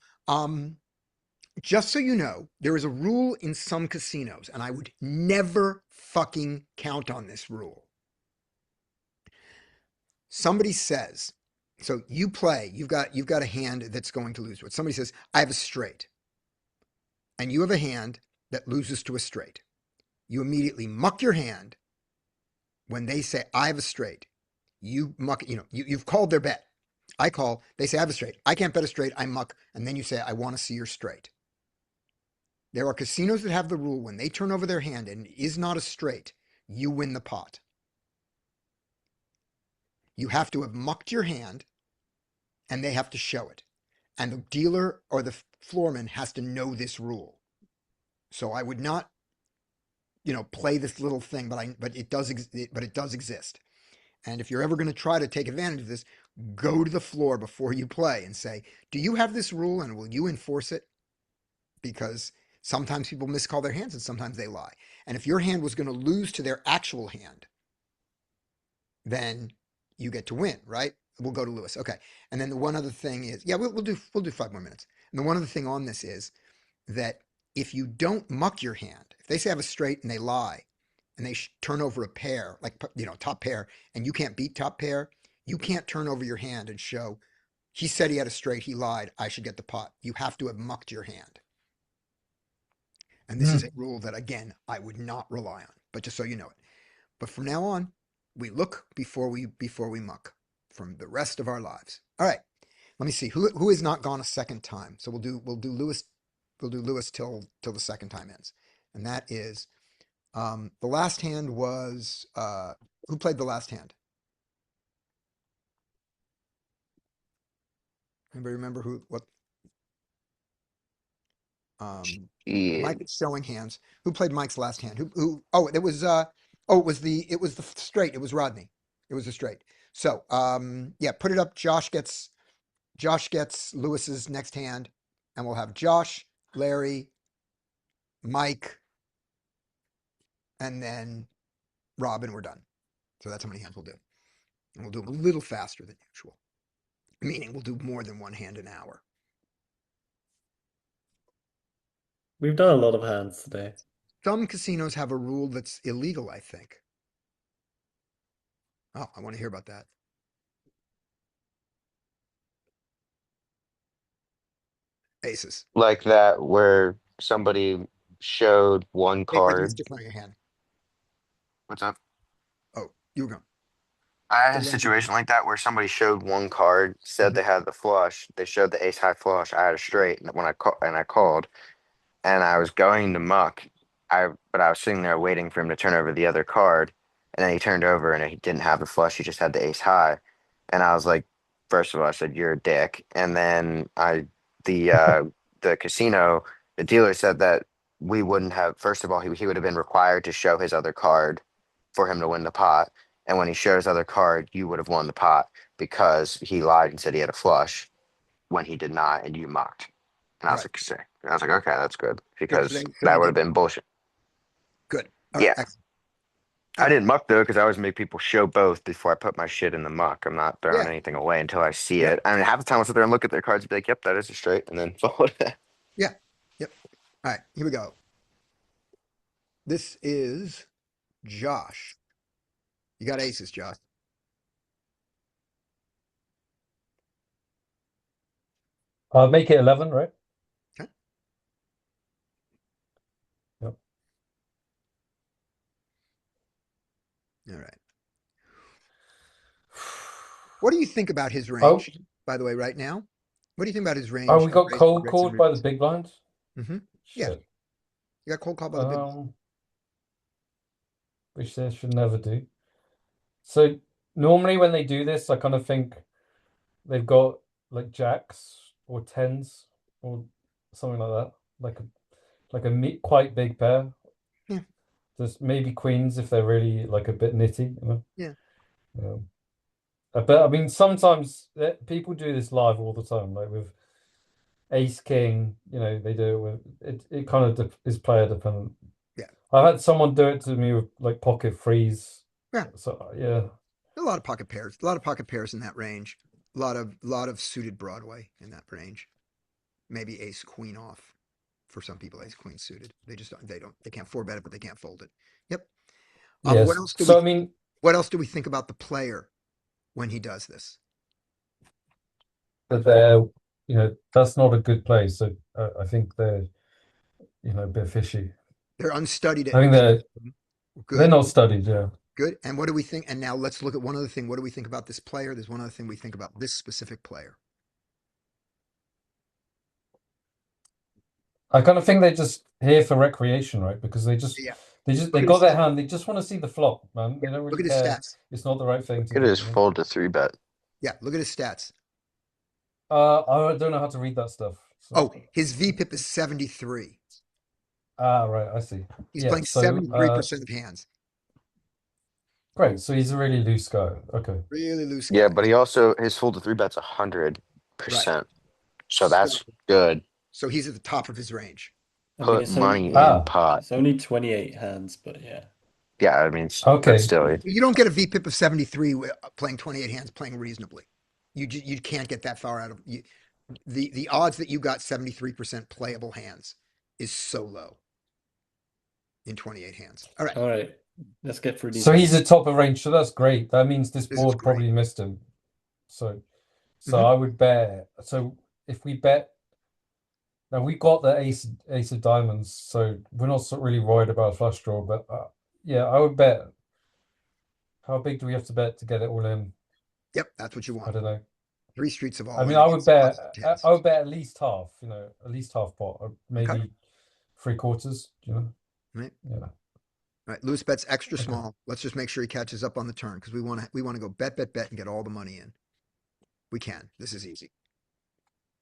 just so you know, there is a rule in some casinos, and I would never fucking count on this rule. Somebody says, so you play, you've got a hand that's going to lose. But somebody says, I have a straight, and you have a hand that loses to a straight. You immediately muck your hand when they say, I have a straight. You muck, you've called their bet. I call, they say, I have a straight. I can't bet a straight, I muck, and then you say, I want to see your straight. There are casinos that have the rule when they turn over their hand and it is not a straight, you win the pot. You have to have mucked your hand and they have to show it. And the dealer or the floorman has to know this rule. So I would not, play this little thing, but it does exist. And if you're ever going to try to take advantage of this, go to the floor before you play and say, do you have this rule and will you enforce it? Because sometimes people miscall their hands and sometimes they lie. And if your hand was going to lose to their actual hand, then you get to win, right? We'll go to Lewis. Okay. And then the one other thing is, yeah, we'll do 5 more minutes. And the one other thing on this is that if you don't muck your hand, if they say I have a straight and they lie and they turn over a pair, like, top pair, and you can't beat top pair, you can't turn over your hand and show, he said he had a straight, he lied, I should get the pot. You have to have mucked your hand. And this is a rule that, again, I would not rely on, but just so you know it. But from now on, we look before we muck from the rest of our lives. All right. Let me see who has not gone a second time. So we'll do Lewis. We'll do Lewis till the second time ends. And that is the last hand was who played the last hand? Anybody remember what Yeah. Mike is showing hands. Who played Mike's last hand? It was it was the straight. It was Rodney. It was a straight. So yeah, put it up. Josh gets Lewis's next hand, and we'll have Josh, Larry, Mike, and then Rob, and we're done. So that's how many hands we'll do. And we'll do them a little faster than usual. Meaning we'll do more than one hand an hour. We've done a lot of hands today. Some casinos have a rule that's illegal, I think. Oh, I want to hear about that. Aces. Like that where somebody showed one Wait, wait, he's card. declaring a hand. What's up? Oh, you were going. I had The a one. situation like that where somebody showed one card, said they had the flush. They showed the ace high flush. I had a straight, and when I called, and I was going to muck. But I was sitting there waiting for him to turn over the other card, and then he turned over and he didn't have the flush. He just had the ace high, and I was like, first of all, I said you're a dick, and then the casino, the dealer said that we wouldn't have. First of all, he would have been required to show his other card for him to win the pot, and when he showed his other card, you would have won the pot because he lied and said he had a flush when he did not, and you mocked. And I was Right. like, sick. I was like, okay, that's good Good. So because they that would have did. been bullshit. Good. All right. Yeah, Excellent. I didn't muck though because I always make people show both before I put my shit in the muck. I'm not throwing Yeah. anything away until I see Yeah. it. I mean, half the time I'll sit there and look at their cards and be like, yep, that is a straight, and then fold it. Yeah. Yep. All right. Here we go. This is Josh. You got aces, Josh. I'll make it 11, right? Okay. Yep. All right. What do you think about his Oh, range, by the way, right now? What do you think about his range? oh, we got cold called by the big blinds. Mm-hmm. Yeah. Shit. You got cold called by the big blinds. Which they should never do. So normally when they do this, I kind of think they've got like jacks or tens or something like that, like a quite big pair. Yeah. Just maybe queens if they're really like a bit nitty, you know? Yeah. But I mean, sometimes people do this live all the time, like with ace king. You know, they do it with it. It kind of is player dependent. Yeah. I've had someone do it to me with like pocket freeze. Yeah. So yeah. A lot of pocket pairs. A lot of pocket pairs in that range. A lot of suited Broadway in that range. Maybe ace queen off for some people. Ace queen suited. They can't four bet it, but they can't fold it. Yep. Yes. What else So I mean, what else do we think about the player when he does this? that they're, you know, that's not a good play. So I think they're, you know, a bit fishy. They're unstudied. I think they're good. not studied. Yeah. Good. And what do we think? And now let's look at one other thing. What do we think about this player? There's one other thing we think about this specific player. I kind of think they're just here for recreation, right? Because they got their hand. They just want to see the flop, man. They don't Look really at his care. stats. It's not the right thing to It do. is fold to 3-bet. Yeah, look at his stats. I don't know how to read that stuff. So. Oh, his VPIP is 73. Ah, right, I see. He's playing 73% of hands. Great, so he's a really loose guy. Okay. Really loose guy. Yeah, but he also his fold to 3-bet's 100%. So that's good. So he's at the top of his range. Put money in pot. It's only 28 hands, but yeah. Yeah, I mean, okay. But still, You don't get a VPIP of 73 playing 28 hands, playing reasonably. You can't get that far out of you. The odds that you got 73% playable hands is so low in 28 hands. All right. All right. Let's get through these. So he's at top of range, so that's great. That means this board probably missed him. So I would bet. So if we bet, now we got the ace of diamonds, so we're not really worried about a flush draw. But yeah, I would bet. How big do we have to bet to get it all in? Yep, that's what you want. I don't know. 3 streets of all. I mean, I would bet at least half. You know, at least half pot, or maybe 3/4. You know. Right. Yeah. All right, Lewis bets extra small. Let's just make sure he catches up on the turn because we want to go bet and get all the money in. We can. This is easy.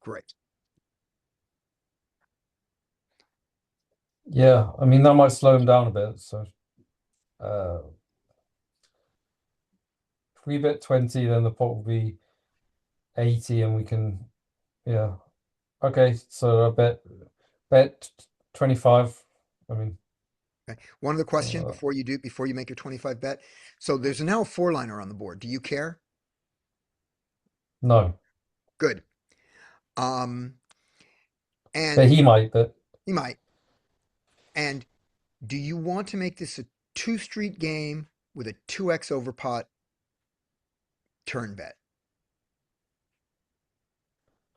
Great. Yeah, I mean that might slow him down a bit. So, if we bet 20, then the pot will be 80, and we can, yeah. Okay, so I bet 25. I mean. Okay. One other question before you make your 25 bet. So there's now a 4-liner on the board. Do you care? No. Good. And but he might. And do you want to make this a 2-street game with a 2x over pot turn bet.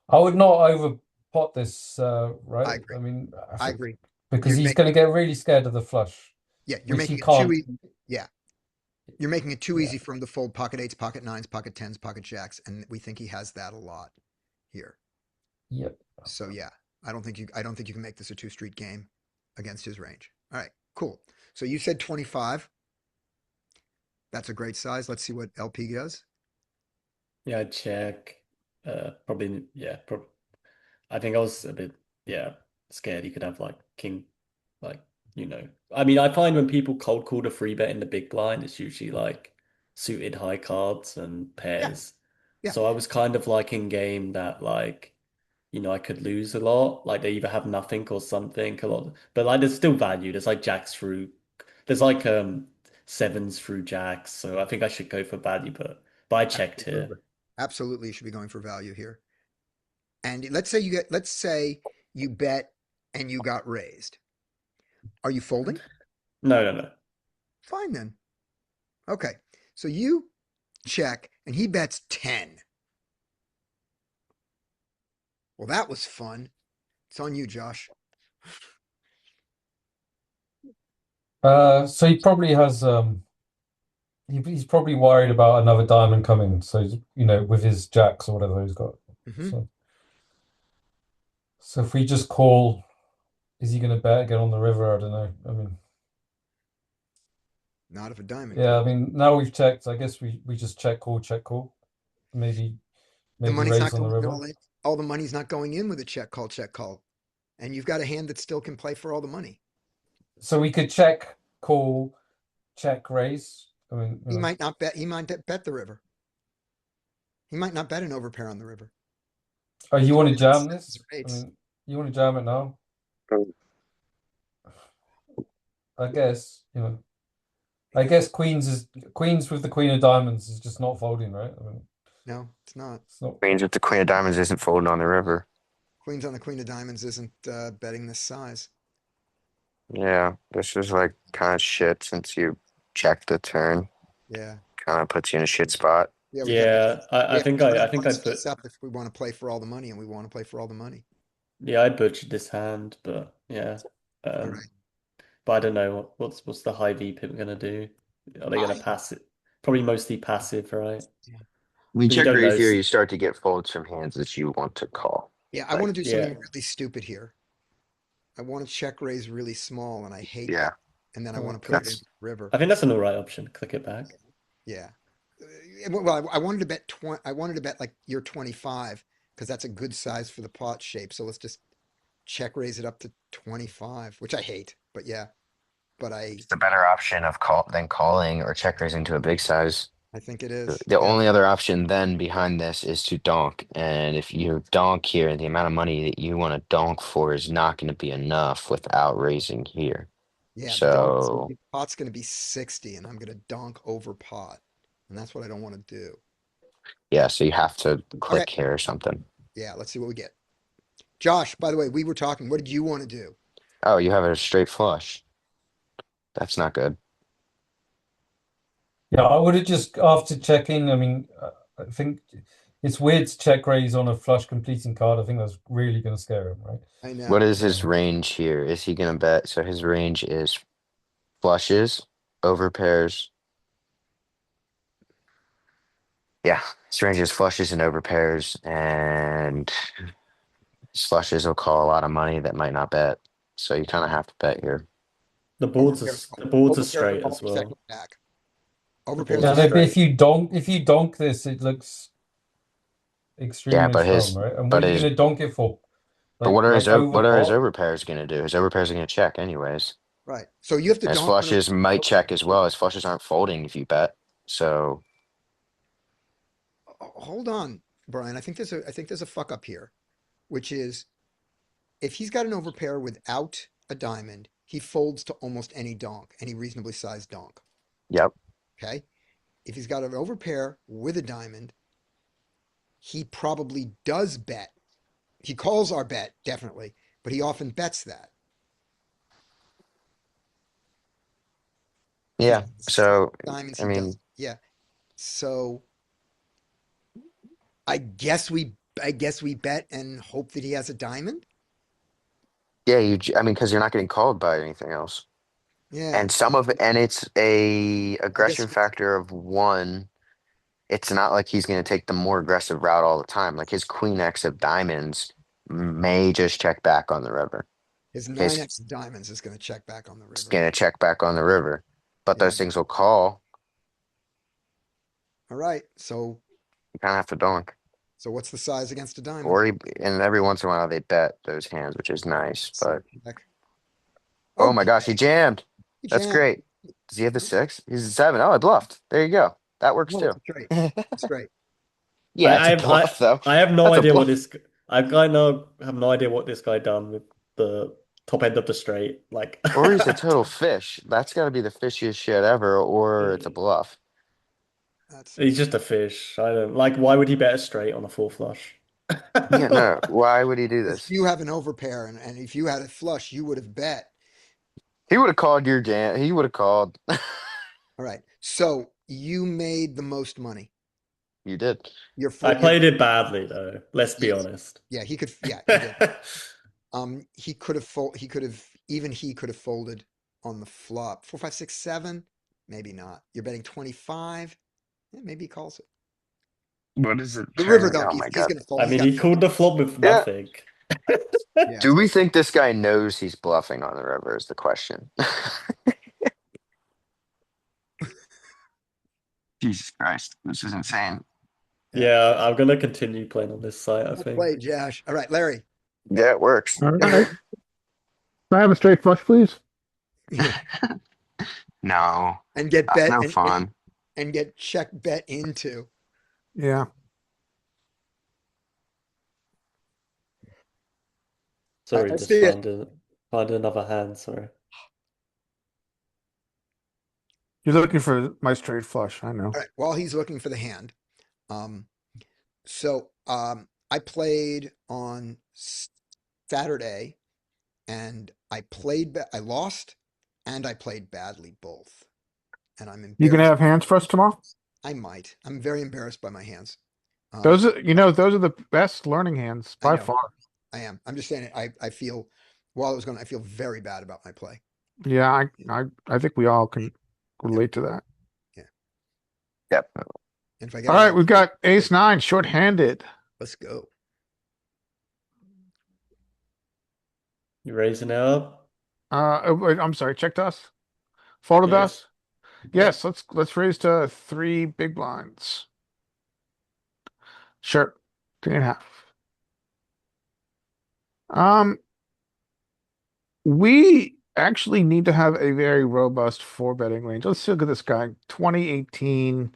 I would not over pot this, right? I agree. I mean, I agree. because You're he's going to get really scared of the flush, Yeah, you're which he making it too can't. easy. Yeah. You're making it too Yeah. easy for him to fold pocket eights, pocket nines, pocket tens, pocket jacks, and we think he has that a lot here. Yep. So yeah, I don't think you can make this a two street game against his range. All right, cool. So you said 25. That's a great size. Let's see what LP does. Yeah, I'd check. Probably, I think I was a bit, scared he could have like king, like, I mean, I find when people cold call a free bet in the big blind, it's usually like suited high cards and pairs. Yeah. So I was kind of like in game that like, I could lose a lot. Like they either have nothing or something a lot, but like there's still value. There's like jacks through, there's like sevens through jacks. So I think I should go for value, but I checked here. Absolutely. Absolutely, you should be going for value here. And let's say you bet and you got raised. Are you folding? No. Fine then. Okay. So you check and he bets 10. Well, that was fun. It's on you, Josh. So he probably has he's probably worried about another diamond coming. So with his jacks or whatever he's got. Mhm. So if we just call, is he going to bet again on the river? I don't know. I mean, Not if a diamond yeah. I comes. mean, now we've checked. I guess we just check call. Maybe The money's raise not on the going river. all the money's not going in with a check call. And you've got a hand that still can play for all the money. So we could check call, check raise. I mean, He might not bet. He might bet the river. He might not bet an overpair on the river. Oh, you want to jam this? I Eights. mean, you want to jam it now? I guess, I guess queens with the queen of diamonds is just not folding, right? I mean, No, it's not. it's not. Queens with the queen of diamonds isn't folding on the river. Queens on the queen of diamonds isn't betting this size. Yeah, this is like kind of shit since you checked the turn. Yeah. Kind of puts you in a shit spot. Yeah. Yeah, I think I think I'd this up if we want to play for all the money, and we want to play for all the money. Yeah, I butchered this hand, but yeah. All right. But I don't know what's the high V pip gonna do? Are they gonna pass it? Probably mostly passive, right? Yeah. When you But you check don't raise know. here, you start to get folds from hands that you want to call. Yeah, I want to do something Yeah. really stupid here. I want to check raise really small, and I hate Yeah. that. And then I want to put it in That's- the river. I think that's an all right option. Click it back. Yeah. Well, I wanted to bet 20. I wanted to bet like you're 25 because that's a good size for the pot shape. So let's just check raise it up to 25, which I hate. But yeah, but It's the better option of than calling or check raising to a big size. I think it is. The only other option then behind this is to donk. And if you donk here, the amount of money that you want to donk for is not going to be enough without raising here. Yeah, So the pot's going to be 60, and I'm going to donk over pot, and that's what I don't want to do. yeah, so you have to click Okay. here or something. Yeah, let's see what we get. Josh, by the way, we were talking. What did you want to do? Oh, you have a straight flush. That's not good. Yeah, I would have just after checking. I mean, I think it's weird to check raise on a flush completing card. I think that's really going to scare him, right? I know. What is his range here? Is he going to bet? So his range is flushes, over pairs. Yeah, his range is flushes and over pairs, and his flushes will call a lot of money that might not bet. So you kind of have to bet here. The boards are straight as well. Back. The Overpairs boards Yeah, are but straight. if you donk this, it looks extremely but strong, his- right? And but what are you his- going to donk it for? But what are his over pot? overpairs going to do? His overpairs are going to check anyways. Right. So you have to And his donk on a- flushes might check as well. His flushes aren't folding if you bet. So Hold on, Brian. I think there's a fuck up here, which is if he's got an overpair without a diamond, he folds to almost any donk, any reasonably sized donk. yep. Okay. If he's got an overpair with a diamond, he probably does bet. He calls our bet, definitely, but he often bets that. Yeah. So Diamonds, I he mean, does. Yeah. So I guess we bet and hope that he has a diamond. Yeah, I mean, because you're not getting called by anything else. Yeah, And some of it, and it's a I guess aggression factor of 1. It's not like he's going to take the more aggressive route all the time. Like his queen X of diamonds may just check back on the river. his His 9x of diamonds is going to check back on the It's river. going to check back on the river, but Yeah. those things will call. All right. So You kind of have to donk. what's the size against a diamond? Or and every once in a while they bet those hands, which is nice. But Check. oh my gosh, he jammed. He That's jammed. great. Does he have the 6? He's a 7. Oh, I bluffed. There you go. That works No, too. it's straight. It's straight. Yeah, it's I a have bluff though. I have no That's a idea what bluff. this I kind of have no idea what this guy done with the top end of the straight. Like Or he's a total fish. That's got to be the fishiest shit ever, or it's a bluff. That's he's just a fish. I don't like why would he bet a straight on a full flush? Yeah, no. Why would he do if this? you have an overpair and if you had a flush, you would have bet. He would have called your jam. He would have called. All right. So you made the most money. You did. Your I played it badly though. Let's be Yes. honest. Yeah, he could. Yeah, he did. He could have he could have folded on the flop. 4, 5, 6, 7. Maybe not. You're betting 25. Yeah, maybe he calls it. What is it? The river Turn? though, Oh my he's god. gonna fold. I He's mean, got he called the flop with Yeah. nothing. Yeah. Do we think this guy knows he's bluffing on the river is the question. Jesus Christ, this is insane. Yeah, I'm gonna continue playing on this site, I Well think. played, Josh. All right, Larry. Yeah, it works. All right. Can I have a straight flush, please? No, And get that's bet no and, fun. and get check bet into. Yeah. Sorry, I just see it. find another hand, sorry. You're looking for my straight flush. I know. All right. While he's looking for the hand, I played on Saturday, and I lost, and I played badly both, and I'm You gonna embarrassed. have hands for us tomorrow? I might. I'm very embarrassed by my hands. Those are the best learning hands I by know. far. I am. I'm just saying. I feel while I was going, I feel very bad about my play. Yeah, I think we all can relate to that. Yep. And if I get All right, another- we've got ace 9 short-handed. let's go. You raising it up? Wait, I'm sorry, checked us? Folded Yeah. us? Yes, let's raise to 3 big blinds. Sure. 3.5. We actually need to have a very robust 4-betting range. Let's look at this guy. 2018,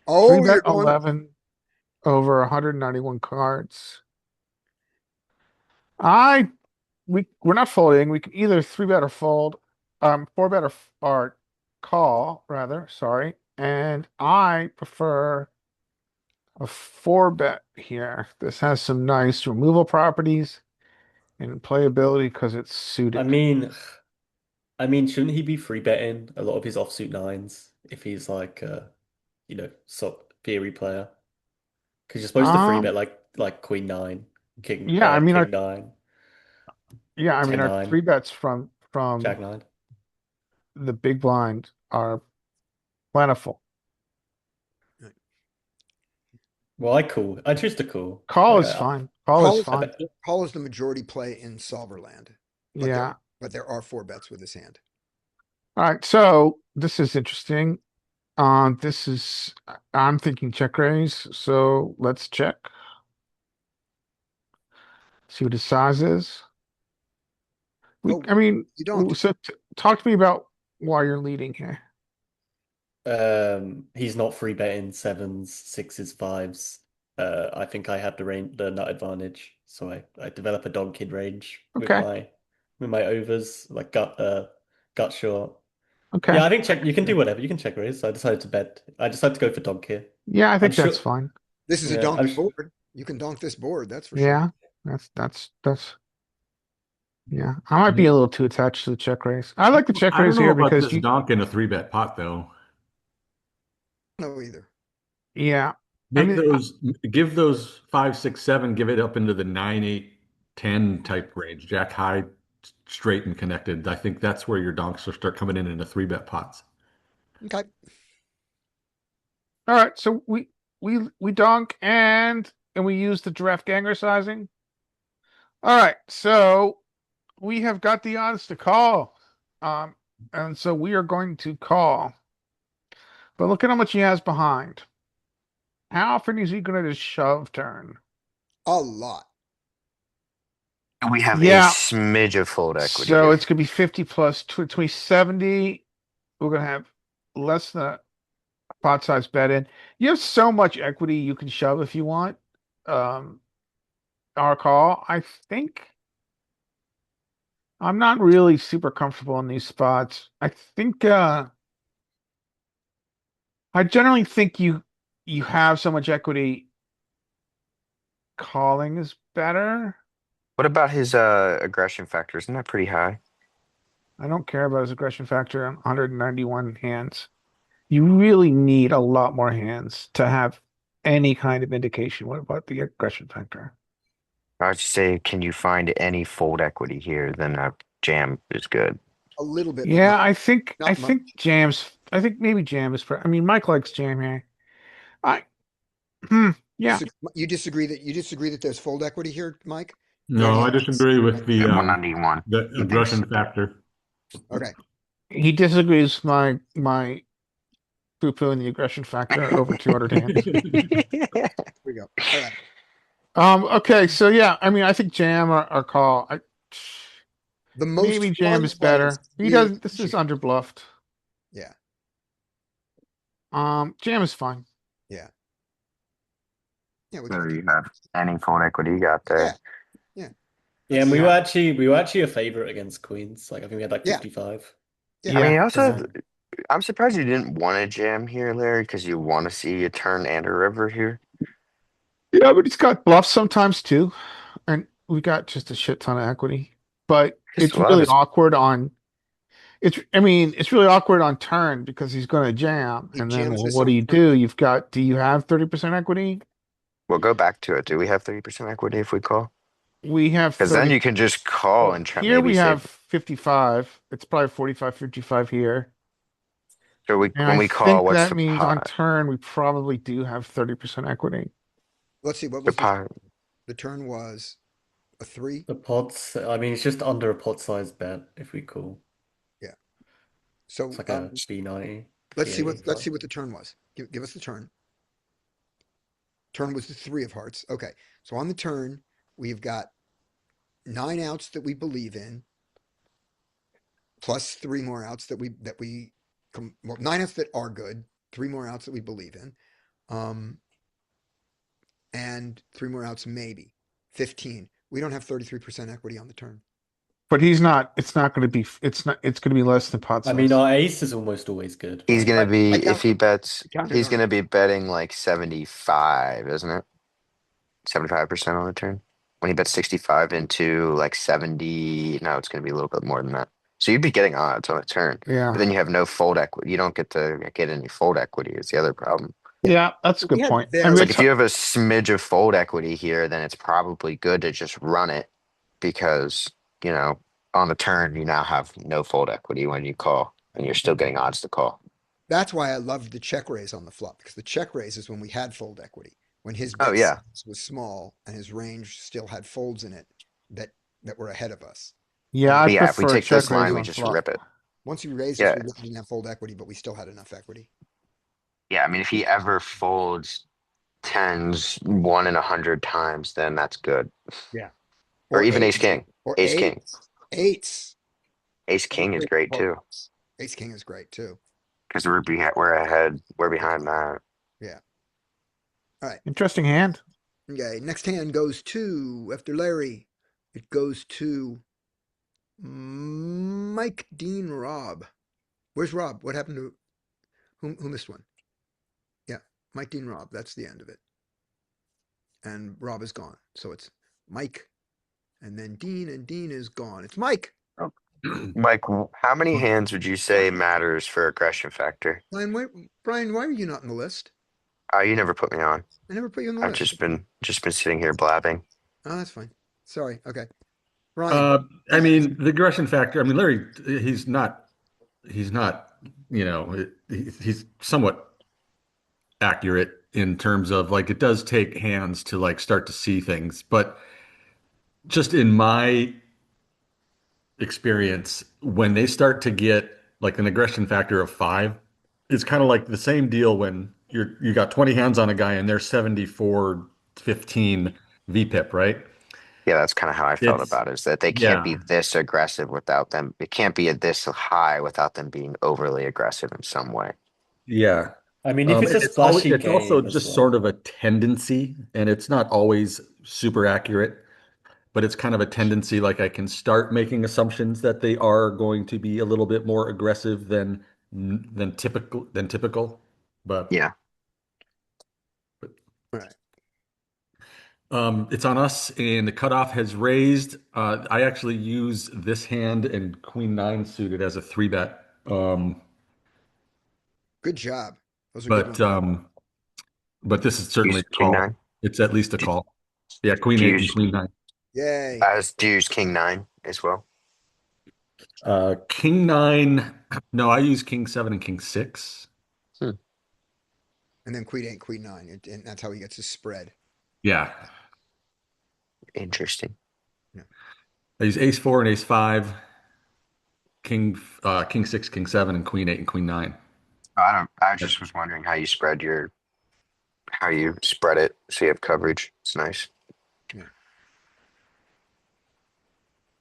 Oh, 3-bet you're going. 11 over 191 cards. We're not folding. We can either 3-bet or fold. 4-bet or call, rather, sorry. And I prefer a 4-bet here. This has some nice removal properties and playability because it's suited. I mean, shouldn't he be free betting a lot of his offsuit nines if he's like theory player? Because you're supposed to free bet like Queen 9, King Yeah, I mean, King 9, yeah, I mean, 10 our 9, 3-bets from Jack 9. the big blind are plentiful. Well, I choose to call. Call Like, is fine. Call is fine. Call is the majority play in Solverland. But Yeah. but there are 4 bets with this hand. All right, so this is interesting. I'm thinking check raise, so let's check. See what his size is. Oh, I mean, you don't. so talk to me about why you're leading here. He's not free betting 7s, 6s, 5s. I think I have the nut advantage, so I develop a dog kid range with Okay. my overs, like gut short. Okay. Yeah, I think check. You can do whatever. You can check raise. I decided to bet. I decided to go for dog kid. Yeah, I think I'm that's sure- fine. This is a Yeah, donkey I'm sure- board. You can donk this board, that's for Yeah, sure. that's yeah. I might be a little too attached to the check raise. I like the check raise here because this donk in a 3-bet pot though. No, either. yeah. Make mean, those, give those 5, 6, 7, give it up into the 9, 8, 10 type range. Jack high, straight and connected. I think that's where your donks will start coming in the 3-bet pots. okay. All right, so we donk and we use the giraffe ganger sizing. All right, so we have got the odds to call. And so we are going to call. But look at how much he has behind. How often is he going to just shove turn? A lot. And we have a Yeah. smidge of fold equity So here. it's going to be 50 plus 70. We're going to have less than a pot size bet in. You have so much equity you can shove if you want. Our call. I think I'm not really super comfortable in these spots. I think I generally think you have so much equity, calling is better. What about his aggression factor? Isn't that pretty high? I don't care about his aggression factor on 191 hands. You really need a lot more hands to have any kind of indication. What about the aggression factor? I'd say, can you find any fold equity here? Then a jam is good. A little bit. But Yeah, not, I think not much. I think maybe jam is. I mean, Mike likes jam here. I yeah. You disagree that there's fold equity here, Mike? No, I disagree with At 191. He thinks- aggression factor. Okay. He disagrees with my poo-poo and the aggression factor over 200 hands. Here we go. All right. Okay, so yeah, I mean, I think jam or call. The most Maybe jam fun is better. place He is doesn't. This is jam. underbluffed. Yeah. Jam is fine. Yeah. Yeah. We So can, you have any fold equity you got there. yeah. Yeah. Yeah, and That's- we were actually a favorite against queens. Like I think we had like Yeah. 55. Yeah. I mean, Yeah. also, I'm surprised you didn't want to jam here, Larry, because you want to see a turn and a river here. Yeah, but he's got bluffs sometimes too, and we got just a shit ton of equity. But Just it's a lot of really his- awkward on. I mean, it's really awkward on turn because he's going to jam, He and then jams well, this what do on you turn. do? Do you have 30% equity? We'll go back to it. Do we have 30% equity if we call? We have Because 30. then you can just call and try Here maybe we have save. 55. It's probably 45, 55 here. So And when I we call, think what's that the means on pot? turn we probably do have 30% equity. Let's see. What The was pot. the turn was a 3. The pots, I mean, it's just under a pot size bet if we call. Yeah. So It's like a B90. let's see what B85. the turn was. Give us the turn. Turn was the 3 of hearts. Okay. So on the turn, we've got 9 outs that we believe in, plus 3 more outs well, 9 outs that are good, 3 more outs that we believe in, and 3 more outs maybe 15. We don't have 33% equity on the turn. But it's not going to be, it's going to be less than pot I size. mean, our ace is almost always good. He's right? gonna be I if he bets, counted he's on gonna be betting like 75, isn't it? 75% on the turn. When he bets 65 into like 70, no, it's gonna be a little bit more than that. So you'd be getting odds on a turn, but Yeah. then you have no fold equity. You don't get to get any fold equity. Is the other problem. Yeah, that's a We good had point. I very- mean, It's like it's, if you have a smidge of fold equity here, then it's probably good to just run it because, on the turn, you now have no fold equity when you call and you're still getting odds to call. That's why I loved the check raise on the flop, because the check raise is when we had fold equity. When his Oh, bet yeah. size was small and his range still had folds in it that were ahead of us. yeah, I But yeah, if we prefer take check this line, raise we on just flop. rip it. Once he raised Yeah. us, we really didn't have fold equity, but we still had enough equity. Yeah, I mean, if he ever folds tens 1 in 100 times, then that's good. Yeah. Or even eight- ace king. Or Ace king. Eights. Ace king is great too. Ace king is great too. Because we're ahead. We're behind that. Yeah. All right. Interesting hand. Okay. Next hand goes to, after Larry, it goes to Mike, Dean, Rob. Where's Rob? What happened to who missed one? Yeah. Mike, Dean, Rob. That's the end of it. And Rob is gone. So it's Mike and then Dean, and Dean is gone. It's Mike. Mike, how many hands would you say matters for aggression factor? Brian, why are you not on the list? You never put me on. I never put you on the I've list. just been sitting here blabbing. Oh, that's fine. Sorry. Okay. Ryan. I mean, the aggression factor. I mean, Larry, he's not, he's somewhat accurate in terms of like it does take hands to like start to see things, but just in my experience, when they start to get like an aggression factor of 5, it's kind of like the same deal when you got 20 hands on a guy and they're 74-15 VPIP, right? Yeah, that's kind of how I felt It's about it, is that they can't be yeah, this aggressive without them. It can't be this high without them being overly aggressive in some way. yeah. I mean, if it's a It's always splashy it's also game as just sort well. of a tendency, and it's not always super accurate, but it's kind of a tendency. Like I can start making assumptions that they are going to be a little bit more aggressive than typical. But Yeah. All right. it's on us, and the cutoff has raised. I actually use this hand and Queen Nine suited as a 3-bet. Good job. Those are good But numbers. um, but this is certainly Use a King call. Nine. It's at least a Do, call. Yeah, Queen do you Eight and use Queen Nine. Yay. do you use King Nine as well? King Nine. No, I use King Seven and King Six. Hmm. And then Queen 8, Queen 9. And that's how he gets his spread. Yeah, Interesting. Yeah. I use Ace Four and Ace Five, King Six, King Seven, and Queen Eight and Queen Nine. I don't. I just was wondering how you spread it so you have coverage. It's nice. Yeah.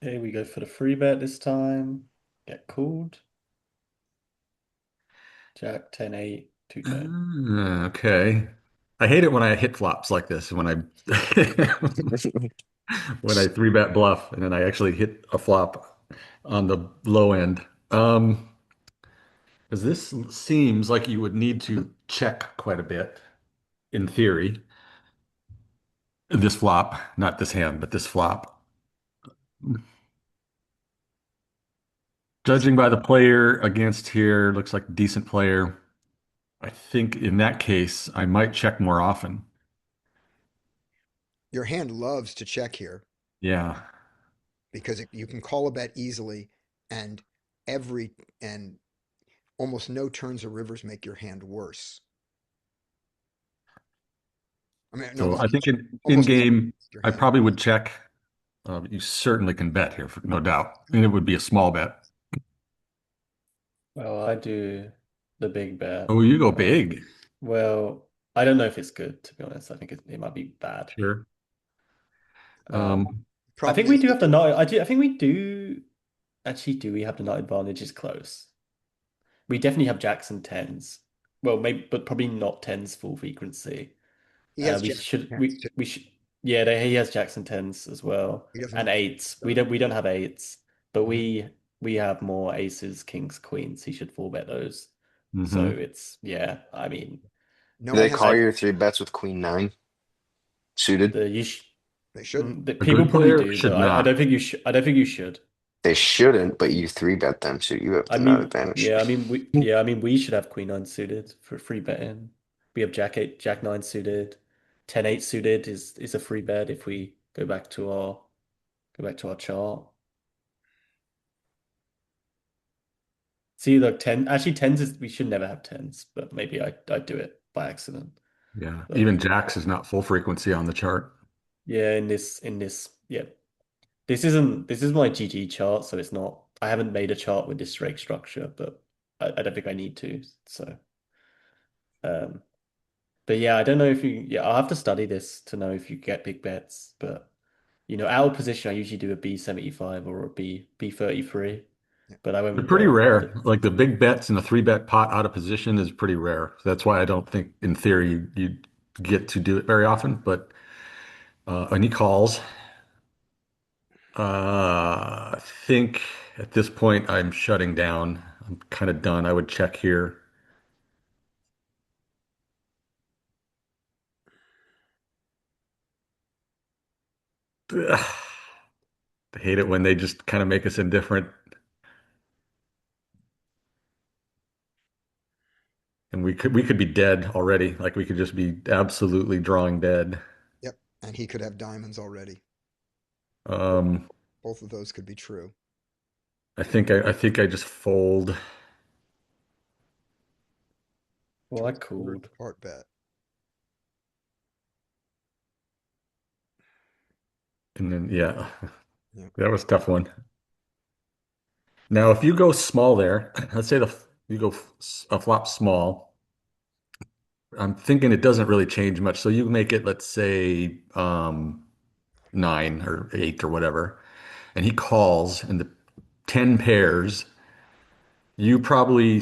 Okay, we go for the free bet this time. Get called. Jack 10-8, 2-tone. Okay. I hate it when I hit flops like this. When I when I 3-bet bluff and then I actually hit a flop on the low end. Because this seems like you would need to check quite a bit in theory. This flop, not this hand, but this flop. Judging by the player against here, looks like a decent player. I think in that case, I might check more often. Your hand loves to check here Yeah. because you can call a bet easily and every and almost no turns or rivers make your hand worse. I mean, So I think in almost never game, make your I hand. probably would check. You certainly can bet here, no doubt. And it would be a small bet. Well, I do the big bet. Oh, you go big. Well, I don't know if it's good, to be honest. I think it might be bad. Sure. I think Problem we is do have the nut. I think we do actually we have the nut advantage is close. We definitely have jacks and tens. Well, maybe, but probably not tens full frequency. he has We jacks should and tens too. we should yeah, he has jacks and tens as well. He doesn't And have eights. We don't have eights, but Mhm. we have more aces, kings, queens. He should full bet those. So Mm-hmm. it's yeah, I mean No Do one they has call your 3 bets with Queen Nine suited? the you sh they shouldn't. the A people good probably player do, but should I not. don't think you should. I don't think you should. They shouldn't, but you 3-bet them, so you have I the nut mean, advantage. I mean we should have queen nine suited for free betting. We have jack eight, jack nine suited. 10-8 suited is a free bet if we go back to our chart. See, look, 10 actually tens is we should never have tens, but maybe I do it by accident. Yeah. But Even jacks is not full frequency on the chart. yeah, in this yeah. This is my GG chart, so it's not I haven't made a chart with this rake structure, but I don't think I need to. So um but yeah, I don't know if you yeah, I'll have to study this to know if you get big bets, but out of position I usually do a B75 or a B33, Yeah. but I They're won't pretty go rare. Like the big bets in a 3-bet pot out of position is pretty rare. That's why I don't think in theory you get to do it very often. But any calls? I think at this point I'm shutting down. I'm kind of done. I would check here. Ugh. I hate it when they just kind of make us indifferent. And we could be dead already. Like we could just be absolutely drawing dead. Yep. And he could have diamonds already. Um, Both of those could be true. I think I just fold. Well, I Third called. part bet. And then yeah, Yep. that was a tough one. Now, if you go small there, let's say you go a flop small. I'm thinking it doesn't really change much. So you make it, let's say, 9 or 8 or whatever, and he calls, and the 10 pairs. You probably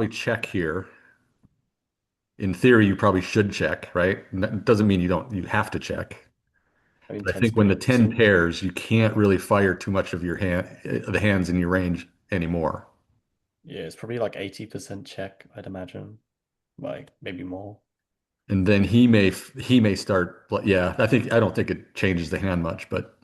check here. In theory, you probably should check, right? And that doesn't mean you have to check. I mean, But I 10's think when the pretty 10 decent. pairs, you can't really fire too much of the hands in your range anymore. Yeah, it's probably like 80% check, I'd imagine. Like maybe more. And then he may start, yeah, I don't think it changes the hand much, but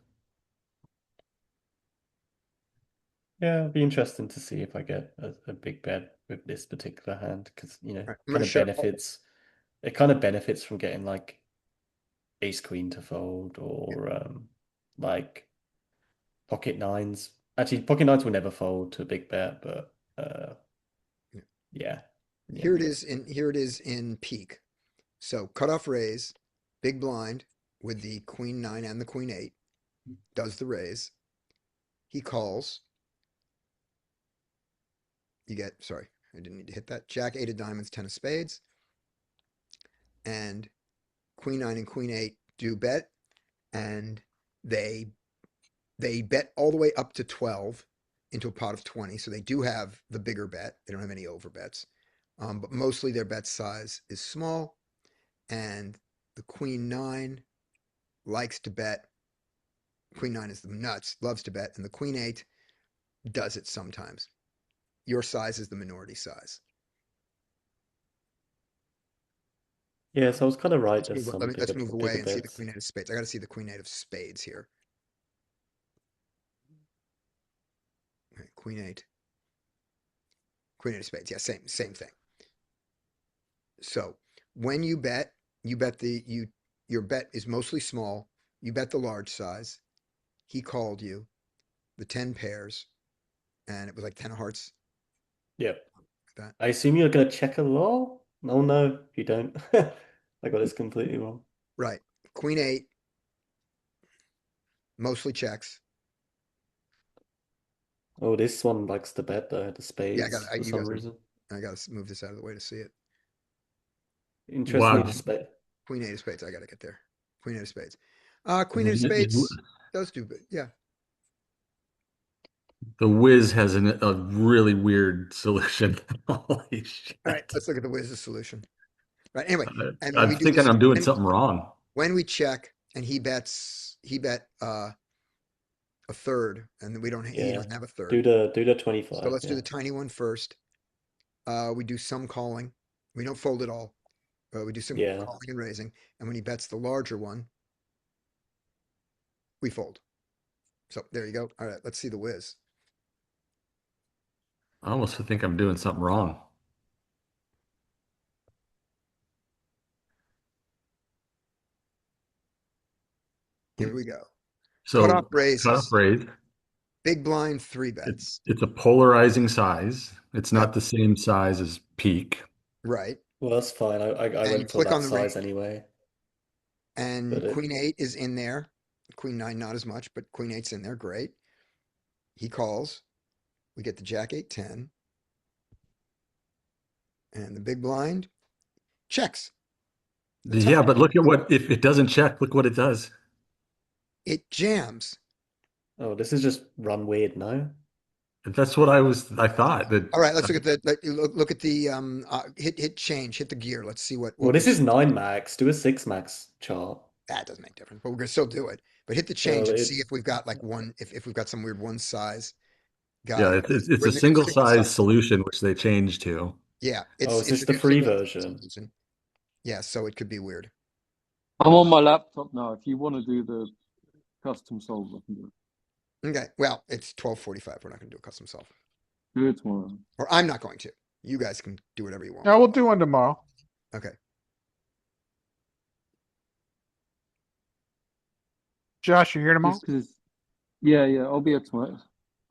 Yeah, it'd be interesting to see if I get a big bet with this particular hand because All right, I'm kind gonna of share. benefits from getting like ace queen to fold or like pocket nines. Actually, pocket nines will never fold to a big bet, but yeah. Here it is in peak. So cutoff raise, big blind with the queen 9 and the queen 8 does the raise. He calls. You get, sorry, I didn't need to hit that. Jack 8 of diamonds, 10 of spades. And queen 9 and queen 8 do bet. And they bet all the way up to 12 into a pot of 20. So they do have the bigger bet. They don't have any over bets. But mostly their bet size is small. And the queen 9 likes to bet. Queen 9 is the nuts, loves to bet. And the queen 8 does it sometimes. Your size is the minority size. Yeah, so I was kind of right. There's Let's some let's move away bigger and see the bets. queen 8 of spades. I got to see the queen 8 of spades here. Okay, queen 8. Queen 8 of spades. Yeah, same thing. So when you bet your bet is mostly small. You bet the large size. He called you the 10 pairs, and it was like 10 of hearts. Yep. That I assume you're gonna check a lot? Oh no, you don't. I got this completely wrong. right. Queen 8 mostly checks. Oh, this one likes to bet though, the Yeah, spades for you some guys. reason. I got to move this out of the way to see it. Interestingly, wow. just bet. Queen 8 of spades. I got to get there. Queen 8 of spades. Queen 8 of spades does do good. Yeah. The Wiz has a really weird solution. Holy shit. All right. Let's look at the Wiz's solution. Right. Anyway, and when I'm we do thinking this, I'm doing something wrong. when we check and he bet a third, and he Yeah. doesn't have a Do third. the 25. So let's do Yeah. the tiny one first. We do some calling. We don't fold it all. We do some Yeah. calling and raising. And when he bets the larger one, we fold. So there you go. All right, let's see the Wiz. I almost think I'm doing something wrong. Here we go. So Cutoff raises. cutoff raise. Big blind 3 bets. It's a polarizing size. It's Yep. not the same size as peak. Right. Well, that's fine. I And you went for click that on the size range. anyway. And But queen 8 is in there. Queen 9, not as much, but queen 8's in there. Great. He calls. We get the Jack 8 10. And the big blind checks. The top, Yeah, but look at if it doesn't check, look what it does. it jams. oh, this is just run weird, no? That's what I thought that. All right, let's look at look at the hit change, hit the gear. Let's see what Well, we this is see. 9 max. Do a 6 max chart. That doesn't make a difference, but we're gonna still do it. But hit the change Well, and see it's if we've got like one, if we've got some weird one size Yeah, guy. it's We're a in the single single size size. solution, which they changed to. Yeah, oh, it's is this a the new free single version? solution. Yeah, so it could be weird. I'm on my laptop now. If you want to do the custom solve, I can do it. Okay, well, it's 12:45. We're not gonna do a custom solve, Do it tomorrow. or I'm not going to. You guys can do whatever you want. No, we'll do one tomorrow. Okay. Josh, you here tomorrow? Just because, yeah, I'll be here tomorrow.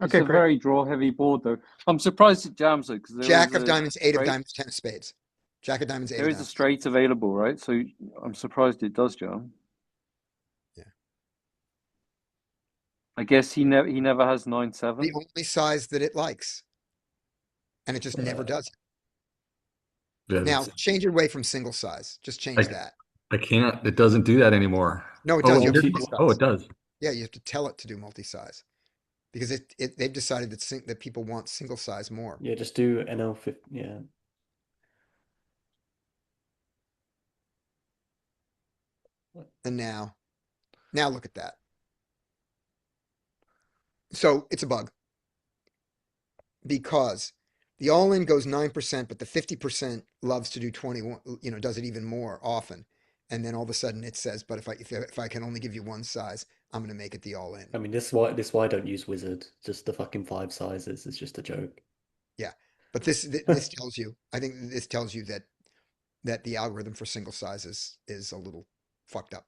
It's Okay, a great. very draw-heavy board, though. I'm surprised it jams, though, because there Jack is of a diamonds, 8 of straight. diamonds, 10 of spades. Jack of diamonds, 8 There of is a diamonds. straight available, right? So I'm surprised it does jam. Yeah. I guess he never has The 9-7. only size that it likes. And it just never does it. Yeah, Now, that's- change it away from single size. Just change that. I can't. It doesn't do that anymore. No, it Oh, does. You have it- multi-size. oh, it does. Yeah, you have to tell it to do multi-size. Because they've decided that people want single size more. Yeah, just do NL50. Yeah. And now look at that. So it's a bug. Because the all-in goes 9%, but the 50% loves to do 21, does it even more often. And then all of a sudden it says, but if I can only give you one size, I'm going to make it the all-in. I mean, this why I don't use Wizard. Just the fucking 5 sizes is just a joke. Yeah. But this tells you, I think this tells you that the algorithm for single sizes is a little fucked up.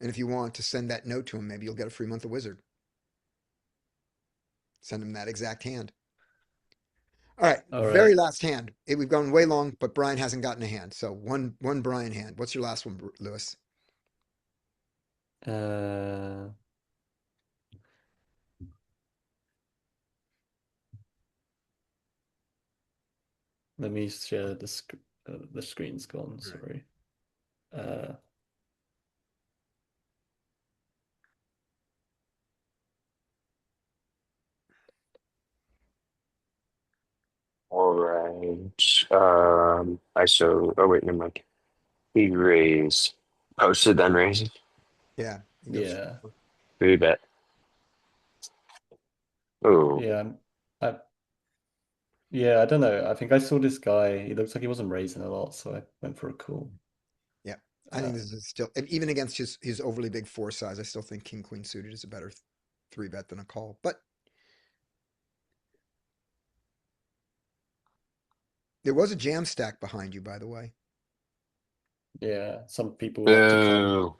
And if you want to send that note to him, maybe you'll get a free month of Wizard. Send him that exact hand. All right, All right. very last hand. We've gone way long, but Brian hasn't gotten a hand. So one Brian hand. What's your last one, Lewis? Let me share the screen's gone. Sorry. All right. Oh wait, never mind. He raised. Posted then raised. Yeah. Yeah. Who you bet? Oh, Yeah. Yeah, I don't know. I think I saw this guy. He looks like he wasn't raising a lot, so I went for a call. Yeah. I think this is still, and even against his overly big 4 size, I still think King Queen suited is a better 3-bet than a call. But there was a jam stack behind you, by the way. Yeah, some people like to call. boo.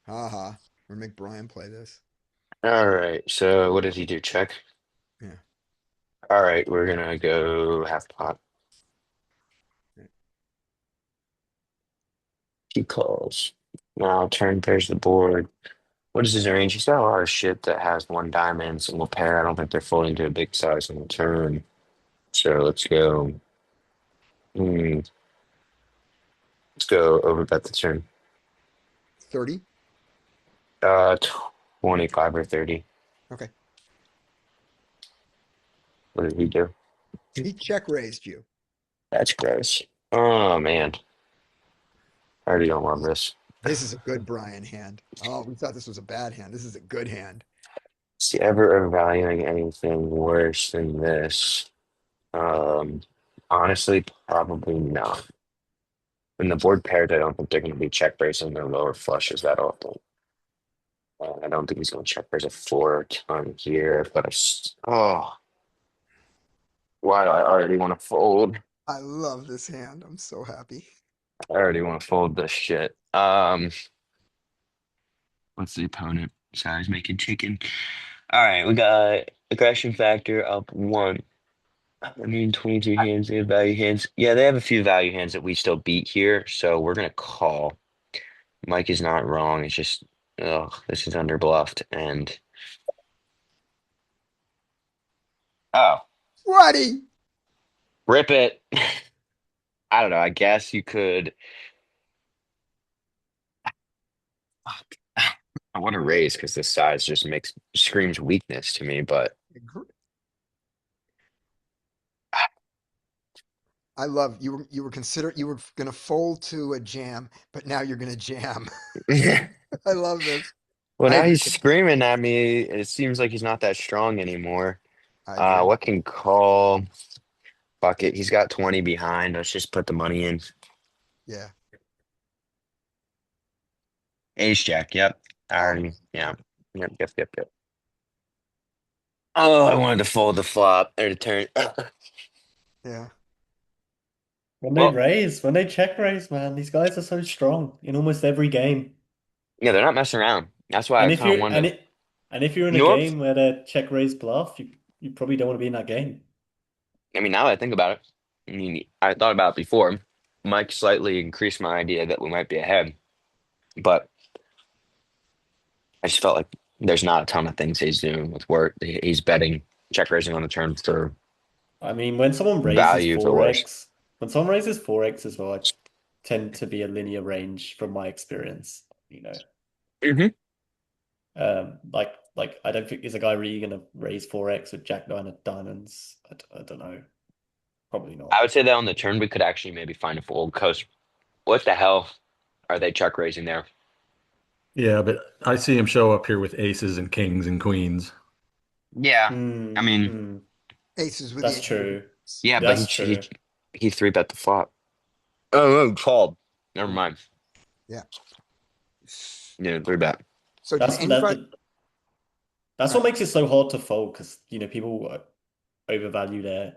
Haha. Or make Brian play this. All right. So what did he do? Check. Yeah. All right, we're gonna go half pot. He calls. Now turn pairs the board. What is his range? He's got a lot of shit that has one diamond, single pair. I don't think they're folding to a big size on the turn. So let's go. Let's go over bet the turn. 30? 25 or 30. Okay. What did he do? He check raised you. That's gross. Oh man. I already don't love this. This is a good Brian hand. Oh, we thought this was a bad hand. This is a good hand. Is he ever evaluating anything worse than this? Honestly, probably not. In the board pairs, I don't think they're going to be check raising their lower flushes that often. I don't think he's going to check raise a 4 ton here, but why do I already want to fold? I love this hand. I'm so happy. I already want to fold this shit. What's the opponent? Size making chicken. All right, we got aggression factor up 1. I mean, 22 hands, they have value hands. Yeah, they have a few value hands that we still beat here, so we're gonna call. Mike is not wrong. It's just, this is underbluffed, and oh, What?y rip it. I don't know. I guess you could. Fuck. I want to raise because this size just screams weakness to me, but I love you were gonna fold to a jam, but now you're gonna jam. I love this. well, I now agree. he's screaming at me. It seems like he's not that strong anymore. I agree. What can call? Fuck it. He's got 20 behind. Let's just put the money in. Yeah. Ace Jack. Yep. I Oh. already. Yeah. Yep. Oh, I wanted to fold the flop or to turn. Yeah. Well, when they check raise, man, these guys are so strong in almost every game. yeah, they're not messing around. That's why I And if kind of you're wanted to. and if you're in You a know what? game where they check raise bluff, you probably don't want to be in that game. I mean, now that I think about it, I mean, I thought about it before. Mike slightly increased my idea that we might be ahead, but I just felt like there's not a ton of things he's doing with work. He's betting, check raising on the turn for I mean, when someone raises value for worse. 4x, when someone raises 4x as well, I tend to be a linear range from my experience, Hmm. Like I don't think is a guy really gonna raise 4x with Jack nine of diamonds. I don't know. Probably not. I would say that on the turn we could actually maybe find a fold because what the hell are they check raising there? Yeah, but I see him show up here with aces and kings and queens. Yeah, Hmm, I mean, hmm. Aces with the That's ace. true. yeah, but That's true. he three bet the flop. Oh, no, called. Never mind. Yeah. Yeah, three bet. So did That's anybody? that's what makes it so hard to fold because people overvalue their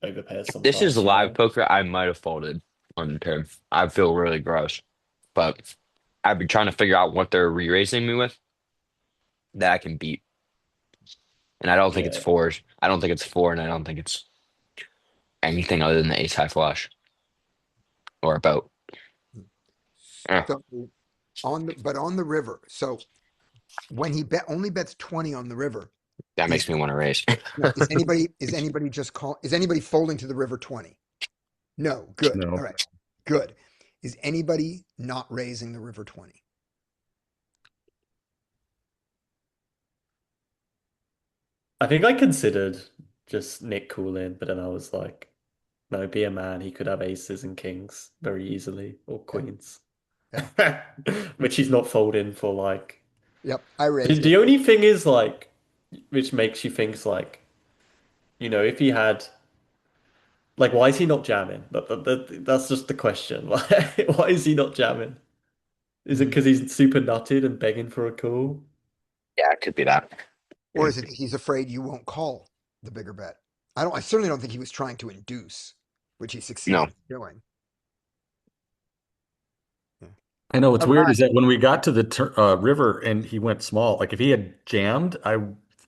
overpairs This is sometimes, live poker. I might have folded on the turn. I feel really gross, but I've been trying to figure out what they're re-raising me with that I can beat. And I don't think it's Yeah. fours. I don't think it's four, and I don't think it's anything other than the ace high flush or a boat. Eh, So on the river. So when he only bets 20 on the river, that is makes me want to raise. no, is anybody just is anybody folding to the river 20? No, good. No. All right. Good. Is anybody not raising the river 20? I think I considered just Nick Coolin, but then I was like, no, be a man. He could have aces and kings very easily, or queens. Which he's not folding for like. Yep, I raised it. The only thing is like, which makes you think like, if he had like, why is he not jamming? That's just the question. Like, why is he not jamming? Is it because he's super nutted and begging for a call? Yeah, it could be that. Or is it that he's afraid you won't call the bigger bet? I certainly don't think he was trying to induce, which he No. succeeded in doing. I know what's All weird right. is that when we got to the river and he went small, like if he had jammed, I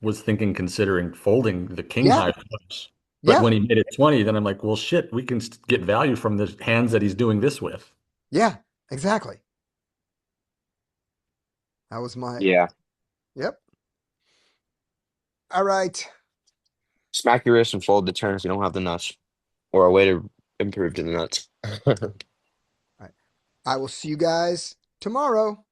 was thinking considering folding the king Yeah. high flush. But Yeah. when he made it 20, then I'm like, well, shit, we can get value from the hands that he's doing this with. Yeah, exactly. That was my, Yeah. yep. All right. Smack your wrist and fold the turn if you don't have the nuts, or a way to improve to the nuts. All right. I will see you guys tomorrow.